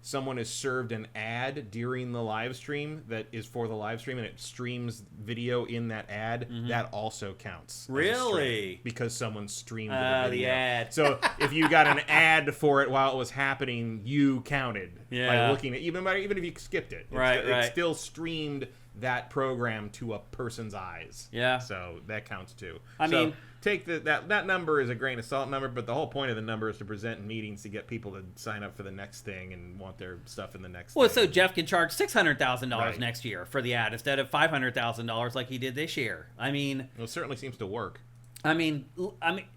someone is served an ad during the live stream that is for the live stream and it streams video in that ad, that also counts. Really? Because someone streamed the ad. So if you got an ad for it while it was happening, you counted by looking at even if you skipped it. It still streamed that program to a person's eyes. Yeah. So that counts too. I mean, take that number is a grain of salt number, but the whole point of the number is to present in meetings to get people to sign up for the next thing and want their stuff in the next thing. So Jeff can charge $600,000 next year for the ad instead of $500,000 like he did this year. I mean, it certainly seems to work. I mean,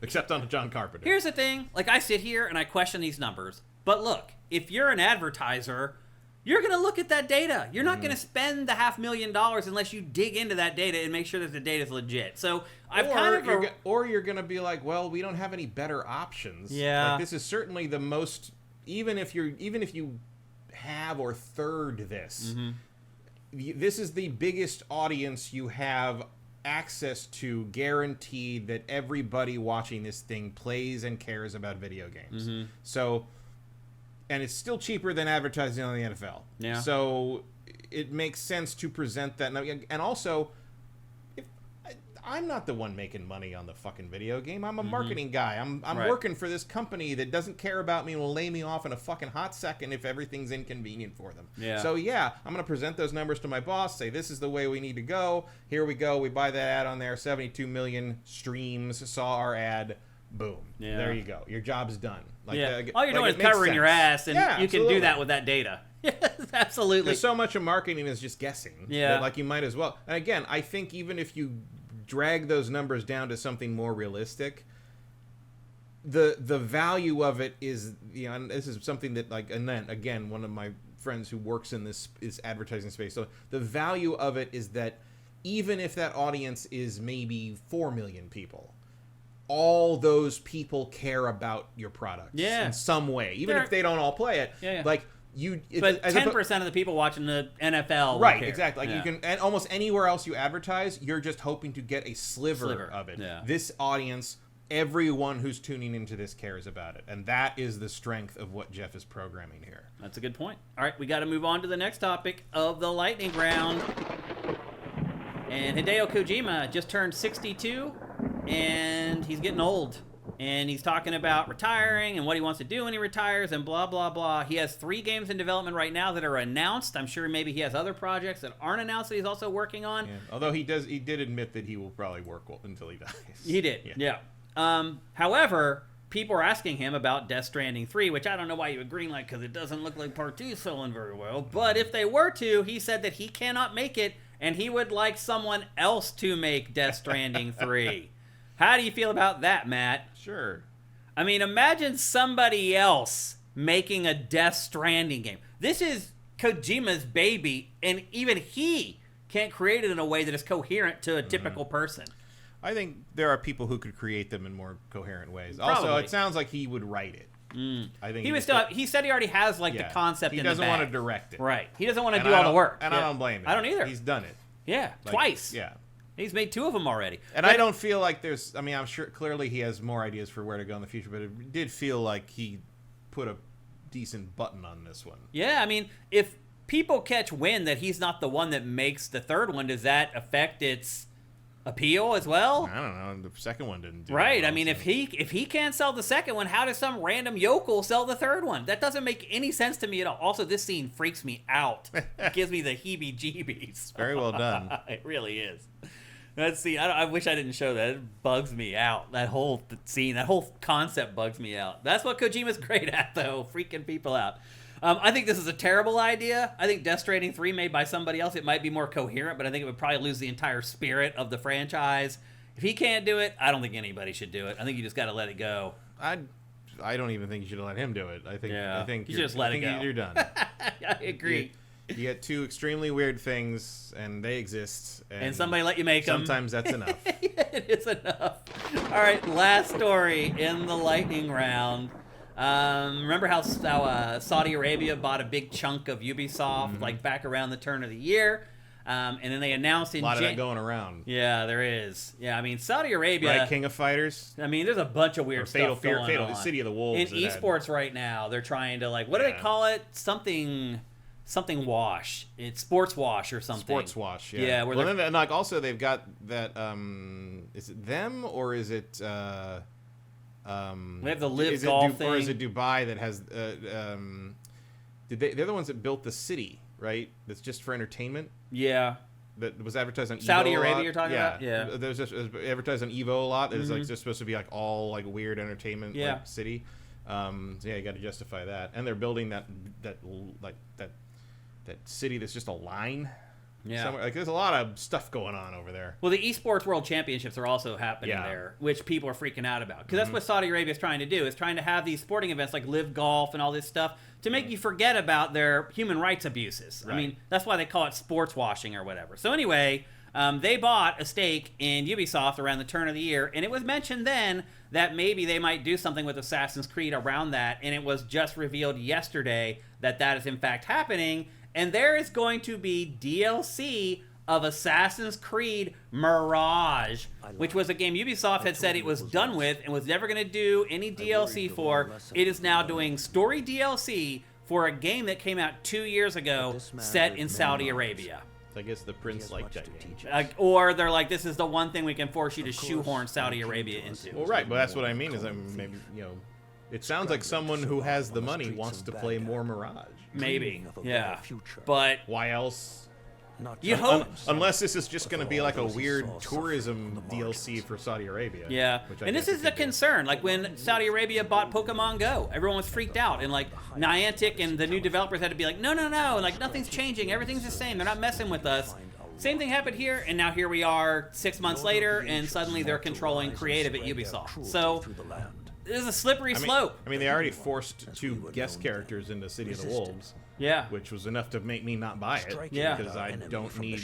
except on John Carpenter. Here's the thing: like, I sit here and I question these numbers, but look, if you're an advertiser, you're going to look at that data. You're not going to spend the $500,000 unless you dig into that data and make sure that the data is legit. So or you're going to be like, well, we don't have any better options. Yeah. Like, this is certainly the most. Even if you have or third this, this is the biggest audience you have access to, guaranteed that everybody watching this thing plays and cares about video games. So. And it's still cheaper than advertising on the NFL. Yeah. So it makes sense to present that. And also, I'm not the one making money on the fucking video game. I'm a marketing guy. I'm working for this company that doesn't care about me and will lay me off in a fucking hot second if everything's inconvenient for them. Yeah. So I'm going to present those numbers to my boss, say this is the way we need to go. Here we go. We buy that ad on there. 72 million streams saw our ad. Boom. Yeah. There you go. Your job's done. All you're doing is covering your ass, and you can do that with that data. Yes, absolutely. Because so much of marketing is just guessing. Yeah. That, you might as well. And again, I think even if you drag those numbers down to something more realistic, the value of it is, and this is something that, and then, again, one of my friends who works in this is advertising space. So the value of it is that even if that audience is maybe 4 million people, all those people care about your product in some way, even if they don't all play it. But 10% of the people watching the NFL, right? Exactly. You can, and almost anywhere else you advertise, you're just hoping to get a sliver of it. Yeah. This audience, everyone who's tuning into this cares about it, and that is the strength of what Jeff is programming here. That's a good point. All right, we got to move on to the next topic of the lightning round. And Hideo Kojima just turned 62. And he's getting old, and he's talking about retiring and what he wants to do when he retires and blah, blah, blah. He has 3 games in development right now that are announced. I'm sure maybe he has other projects that aren't announced that he's also working on. Yeah. Although he did admit that he will probably work until he dies. He did, yeah. However, people are asking him about Death Stranding 3, which I don't know why you would greenlight, because it doesn't look like Part 2 is selling very well. But if they were to, he said that he cannot make it, and he would like someone else to make Death Stranding 3. How do you feel about that, Matt? Sure. I mean, imagine somebody else making a Death Stranding game. This is Kojima's baby, and even he can't create it in a way that is coherent to a typical person. I think there are people who could create them in more coherent ways. Probably. Also, it sounds like he would write it. I think he said he already has like the concept. He in doesn't the bag. want to direct it. Right. He doesn't want to do all the work. And I don't blame him. I don't either. He's done it. Yeah, twice. Yeah. He's made 2 of them already. And I don't feel like there's... I mean, I'm sure clearly he has more ideas for where to go in the future, but it did feel like he put a decent button on this one. Yeah, I mean, if people catch wind that he's not the one that makes the third one, does that affect its appeal as well? I don't know. The second one didn't do right. well, I mean, so. if he can't sell the second one, how does some random yokel sell the third one? That doesn't make any sense to me at all. Also, this scene freaks me out. It gives me the heebie-jeebies. Very well done. It really is. Let's see. I wish I didn't show that. It bugs me out. That whole scene, that whole concept bugs me out. That's what Kojima's great at, though, freaking people out. I think this is a terrible idea. I think Death Stranding 3 made by somebody else, it might be more coherent, but I think it would probably lose the entire spirit of the franchise. If he can't do it, I don't think anybody should do it. I think you just got to let it go. I don't even think you should let him do it. I think you just let it go. You're done. I agree. You get 2 extremely weird things, and they exist. And somebody let you make them. Sometimes that's enough. It is enough. All right, last story in the lightning round. Remember how Saudi Arabia bought a big chunk of Ubisoft, like back around the turn of the year? And then they announced in a lot of that going around. Yeah, there is. Yeah, I mean, Saudi Arabia... Right, King of Fighters? I mean, there's a bunch of weird stuff going Fatal, on. City of the Wolves. In esports right now, they're trying to, like, what do they call it? Something wash. It's sports wash or something. Sports wash, yeah. Yeah, well, then, like, also they've got that, is it them or is it... we have the Live Golf thing. Or is it Dubai that has... they're the ones that built the city, right? That's just for entertainment? Yeah. That was advertised on Evo Saudi a Arabia lot. you're talking about? Yeah. There was just advertised on Evo a lot. It was like just supposed to be like all like weird entertainment like, city. So yeah, you got to justify that. And they're building that city that's just a line. Yeah. Somewhere. Like there's a lot of stuff going on over there. Well, the Esports World Championships are also happening there, which people are freaking out about. Because that's what Saudi Arabia is trying to do, is trying to have these sporting events like Live Golf and all this stuff to make you forget about their human rights abuses. Right. I mean, that's why they call it sports washing or whatever. So anyway, they bought a stake in Ubisoft around the turn of the year, and it was mentioned then that maybe they might do something with Assassin's Creed around that, and it was just revealed yesterday that that is in fact happening, and there is going to be DLC of Assassin's Creed Mirage, which was a game Ubisoft had said it was done with and was never going to do any DLC for. It is now doing story DLC for a game that came out 2 years ago set in Saudi Arabia. I guess the prince liked that game. Or they're like, this is the one thing we can force you to shoehorn Saudi Arabia into. Well, right, but that's what I mean is maybe, it sounds like someone who has the money wants to play more Mirage. Maybe, yeah. But why else? You hope, unless this is just going to be like a weird tourism DLC for Saudi Arabia. Yeah, and this is the concern. Like when Saudi Arabia bought Pokemon Go, everyone was freaked out, and like Niantic and the new developers had to be like, no, and like nothing's changing, everything's the same. They're not messing with us. Same thing happened here, and now here we are 6 months later, and suddenly they're controlling creative at Ubisoft. So this is a slippery slope. I mean, they already forced 2 guest characters into City of the Wolves. Yeah. Which was enough to make me not buy it. Yeah. Because I don't need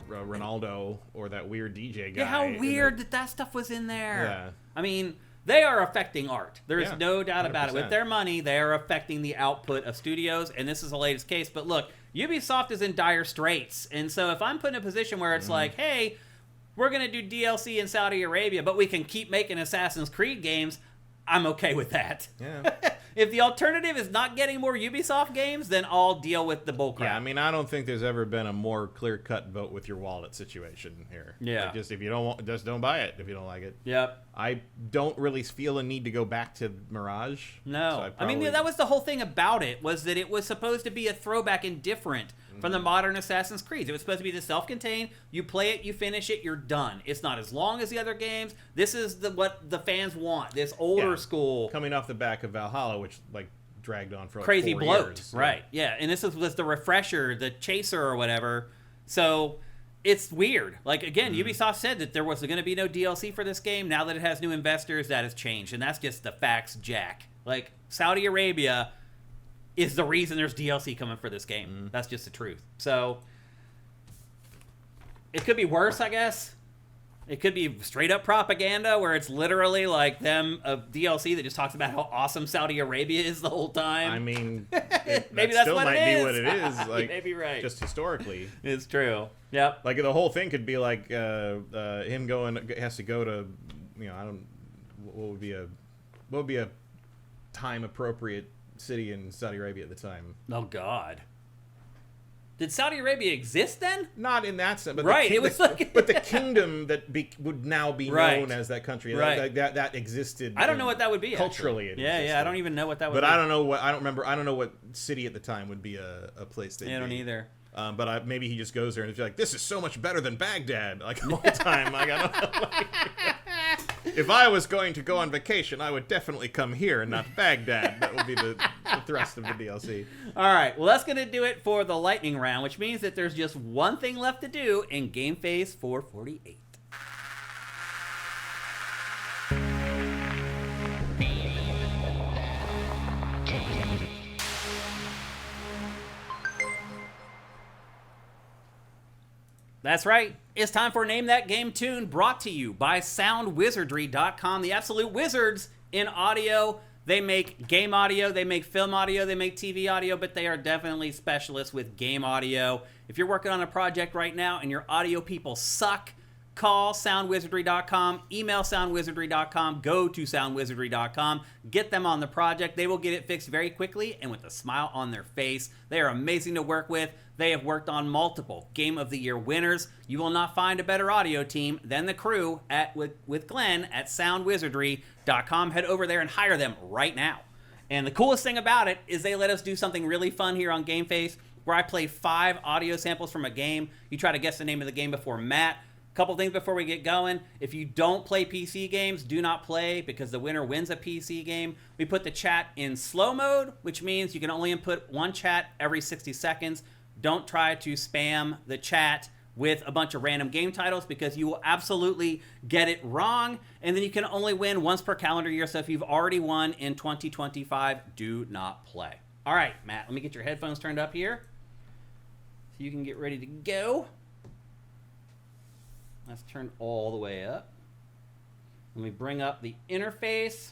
Ronaldo or that weird DJ guy. Yeah, how weird that stuff was in there. Yeah. I mean, they are affecting art. There is no doubt 100%. about it. With their money, they are affecting the output of studios, and this is the latest case. But look, Ubisoft is in dire straits. And so if I'm put in a position where it's like, hey, we're going to do DLC in Saudi Arabia, but we can keep making Assassin's Creed games, I'm okay with that. Yeah. If the alternative is not getting more Ubisoft games, then I'll deal with the bullcrap. Yeah, I mean, I don't think there's ever been a more clear-cut vote with your wallet situation here. Yeah. Like, just if you don't want, just don't buy it if you don't like it. Yep. I don't really feel a need to go back to Mirage. No. I mean, that was the whole thing about it, was that it was supposed to be a throwback and different from the modern Assassin's Creed. It was supposed to be the self-contained. You play it, you finish it, you're done. It's not as long as the other games. This is what the fans want. This older school. Coming off the back of Valhalla, which like dragged on for like crazy 4 bloat. years. Right. Yeah. And this was the refresher, the chaser or whatever. So it's weird. Like, again, Ubisoft said that there was going to be no DLC for this game. Now that it has new investors, that has changed. And that's just the facts, Jack. Like, Saudi Arabia is the reason there's DLC coming for this game. That's just the truth. So it could be worse, I guess. It could be straight up propaganda where it's literally like them a DLC that just talks about how awesome Saudi Arabia is the whole time. I mean, maybe that that's still what might it be is. what it is. You Like, may be right. just historically. It's true. Yep. Like the whole thing could be like him has to go to, what would be a time appropriate city in Saudi Arabia at the time. Oh God. Did Saudi Arabia exist then? Not in that sense, but right. It was like, but the kingdom that would now be right. known as that country, right. that existed. I don't know what that would be. Culturally, it yeah. I don't even know what that would. But be. I don't know what I don't remember. I don't know what city at the time would be a place that. I don't either. But maybe he just goes there and it's like, this is so much better than Baghdad. Like all the time. Like I don't know. Like, if I was going to go on vacation, I would definitely come here and not Baghdad. That would be the thrust of the DLC. All right, well, that's going to do it for the lightning round, which means that there's just one thing left to do in GameFace 448. That's right. It's time for Name That Game Tune, brought to you by Soundwizardry.com, the absolute wizards in audio. They make game audio, they make film audio, they make TV audio, but they are definitely specialists with game audio. If you're working on a project right now and your audio people suck, call Soundwizardry.com, email Soundwizardry.com, go to Soundwizardry.com, get them on the project. They will get it fixed very quickly and with a smile on their face. They are amazing to work with. They have worked on multiple Game of the Year winners. You will not find a better audio team than the crew with Glenn at Soundwizardry.com. Head over there and hire them right now. And the coolest thing about it is they let us do something really fun here on GameFace where I play 5 audio samples from a game. You try to guess the name of the game before Matt. Couple things before we get going. If you don't play PC games, do not play because the winner wins a PC game. We put the chat in slow mode, which means you can only input one chat every 60 seconds. Don't try to spam the chat with a bunch of random game titles because you will absolutely get it wrong. And then you can only win once per calendar year. So if you've already won in 2025, do not play. All right, Matt, let me get your headphones turned up here so you can get ready to go. Let's turn all the way up. Let me bring up the interface.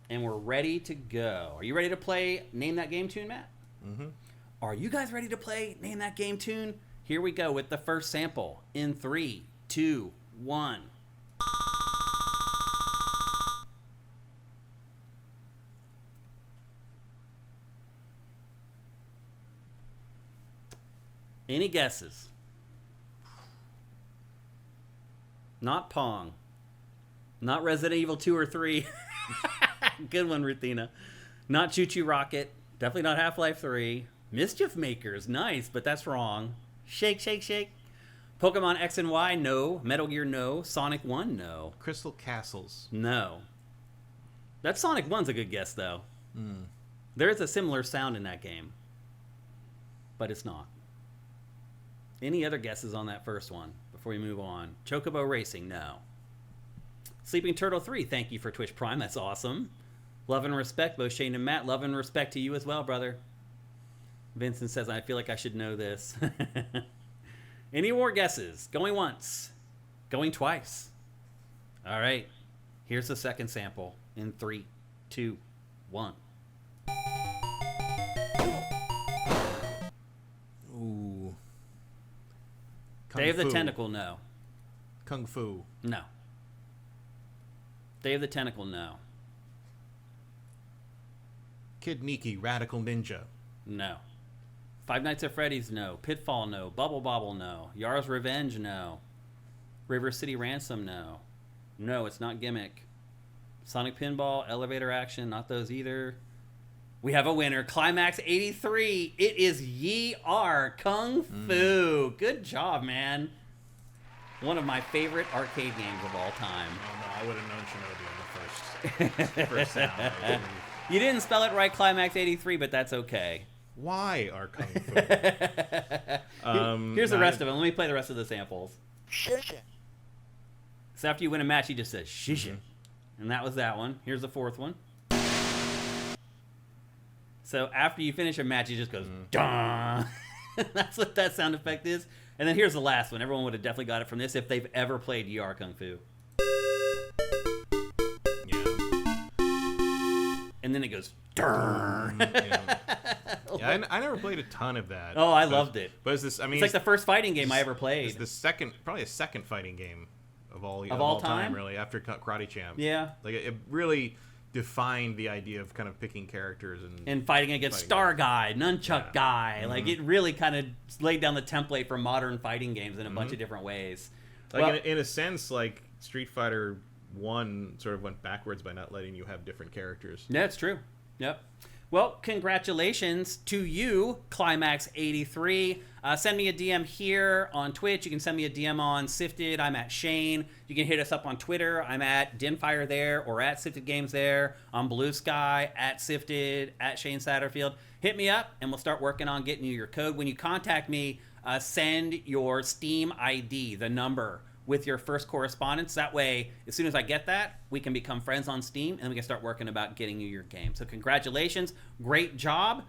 And we're ready to go. Are you ready to play Name That Game Tune, Matt? Mm-hmm. Are you guys ready to play Name That Game Tune? Here we go with the first sample in 3, 2, 1. Any guesses? Not Pong. Not Resident Evil 2 or 3. Good one, Ruthina. Not Choo Choo Rocket. Definitely not Half-Life 3. Mischief Makers. Nice, but that's wrong. Shake, shake, shake. Pokemon X and Y, no. Metal Gear, no. Sonic 1, no. Crystal Castles. No. That Sonic 1's a good guess, though. There is a similar sound in that game. But it's not. Any other guesses on that first one before we move on? Chocobo Racing, no. Sleeping Turtle 3, thank you for Twitch Prime. That's awesome. Love and respect, both Shane and Matt. Love and respect to you as well, brother. Vincent says, I feel like I should know this. Any more guesses? Going once. Going twice. All right. Here's the second sample in 3, 2, 1. Ooh. Day of the Tentacle, no. Kung Fu. No. Day of the Tentacle, no. Kid Niki, Radical Ninja. No. Five Nights at Freddy's, no. Pitfall, no. Bubble Bobble, no. Yara's Revenge, no. River City Ransom, no. No, it's not Gimmick. Sonic Pinball, Elevator Action, not those either. We have a winner, Climax 83. It is Ye Are Kung Fu. Good job, man. One of my favorite arcade games of all time. Oh, no, I would have known Shinobi on the first sound. You didn't spell it right, Climax 83, but that's okay. Why are Kung Fu? Here's the rest of it. Let me play the rest of the samples. So after you win a match, he just says, shish. And that was that one. Here's the fourth one. So after you finish a match, he just goes, Dun. That's what that sound effect is. And then here's the last one. Everyone would have definitely got it from this if they've ever played YR Kung Fu. And then it goes, Yeah, I never played a ton of that. Oh, I loved it. But it's like the first fighting game I ever played. It's probably the second fighting game of all time, really, after Karate Champ. Yeah. Like, it really defined the idea of kind of picking characters and fighting against Star Guy, Nunchuck Guy. Mm-hmm. Like, it really kind of laid down the template for modern fighting games in a bunch of different ways. Like, well, in a sense, like, Street Fighter 1 sort of went backwards by not letting you have different characters. Yeah, it's true. Yep. Well, congratulations to you, Climax83. Send me a DM here on Twitch. You can send me a DM on SIFTD. I'm at Shane. You can hit us up on Twitter. I'm at Dinfire there or at SIFTD Games there. On Blue Sky, at SIFTD, at Shane Satterfield. Hit me up, and we'll start working on getting you your code. When you contact me, send your Steam ID, the number, with your first correspondence. That way, as soon as I get that, we can become friends on Steam, and we can start working about getting you your game. So congratulations. Great job.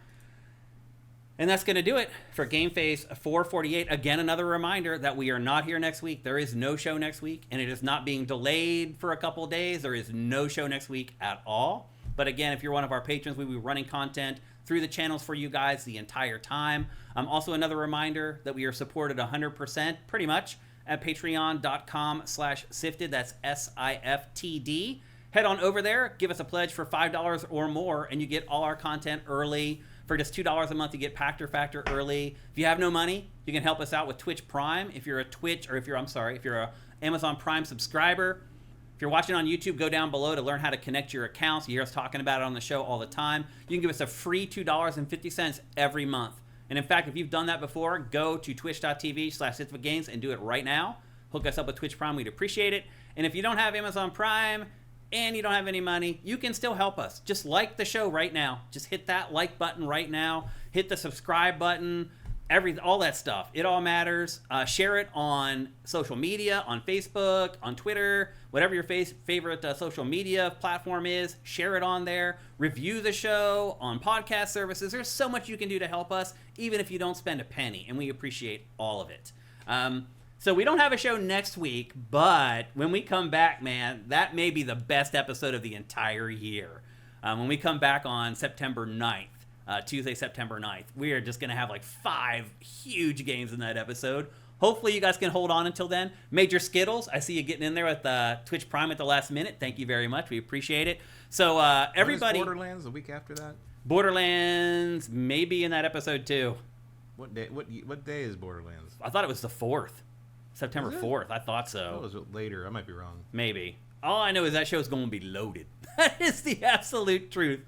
And that's going to do it for GameFace 448. Again, another reminder that we are not here next week. There is no show next week, and it is not being delayed for a couple of days. There is no show next week at all. But again, if you're one of our patrons, we will be running content through the channels for you guys the entire time. Also, another reminder that we are supported 100%, pretty much, at patreon.com/SIFTD. That's SIFTD. Head on over there, give us a pledge for $5 or more, and you get all our content early. For just $2 a month, you get Pack or Factor early. If you have no money, you can help us out with Twitch Prime. If you're a if you're a Amazon Prime subscriber. If you're watching on YouTube, go down below to learn how to connect your accounts. You hear us talking about it on the show all the time. You can give us a free $2.50 every month. And in fact, if you've done that before, go to twitch.tv/SIFTDGames and do it right now. Hook us up with Twitch Prime. We'd appreciate it. And if you don't have Amazon Prime and you don't have any money, you can still help us. Just like the show right now. Just hit that like button right now. Hit the subscribe button. All that stuff. It all matters. Share it on social media, on Facebook, on Twitter, whatever your favorite social media platform is. Share it on there. Review the show on podcast services. There's so much you can do to help us, even if you don't spend a penny, and we appreciate all of it. So we don't have a show next week, but when we come back, man, that may be the best episode of the entire year. When we come back on September 9th. Tuesday, September 9th. We are just going to have like 5 huge games in that episode. Hopefully you guys can hold on until then. Major Skittles, I see you getting in there with Twitch Prime at the last minute. Thank you very much. We appreciate it. So everybody... Borderlands the week after that? Borderlands maybe in that episode too. What day is Borderlands? I thought it was the 4th. September 4th. I thought so. That was later. I might be wrong. Maybe. All I know is that show's going to be loaded. That is the absolute truth.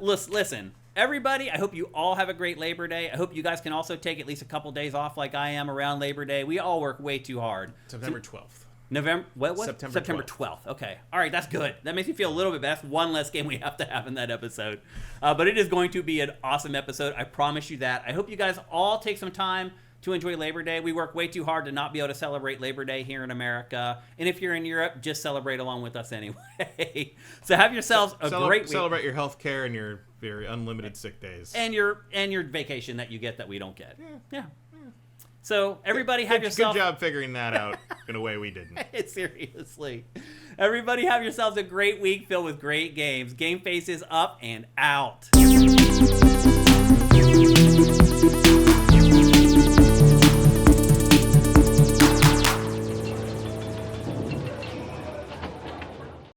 Listen. Everybody, I hope you all have a great Labor Day. I hope you guys can also take at least a couple days off like I am around Labor Day. We all work way too hard. September 12th. November, what? September 12th. Okay. All right, that's good. That makes me feel a little bit better. That's one less game we have to have in that episode. But it is going to be an awesome episode. I promise you that. I hope you guys all take some time to enjoy Labor Day. We work way too hard to not be able to celebrate Labor Day here in America. And if you're in Europe, just celebrate along with us anyway. So have yourselves a great week. Celebrate your health care and your unlimited sick days. And your vacation that you get that we don't get. Yeah. So everybody have yourself... Good job figuring that out in a way we didn't. Seriously. Everybody have yourselves a great week filled with great games. GameFace is up and out.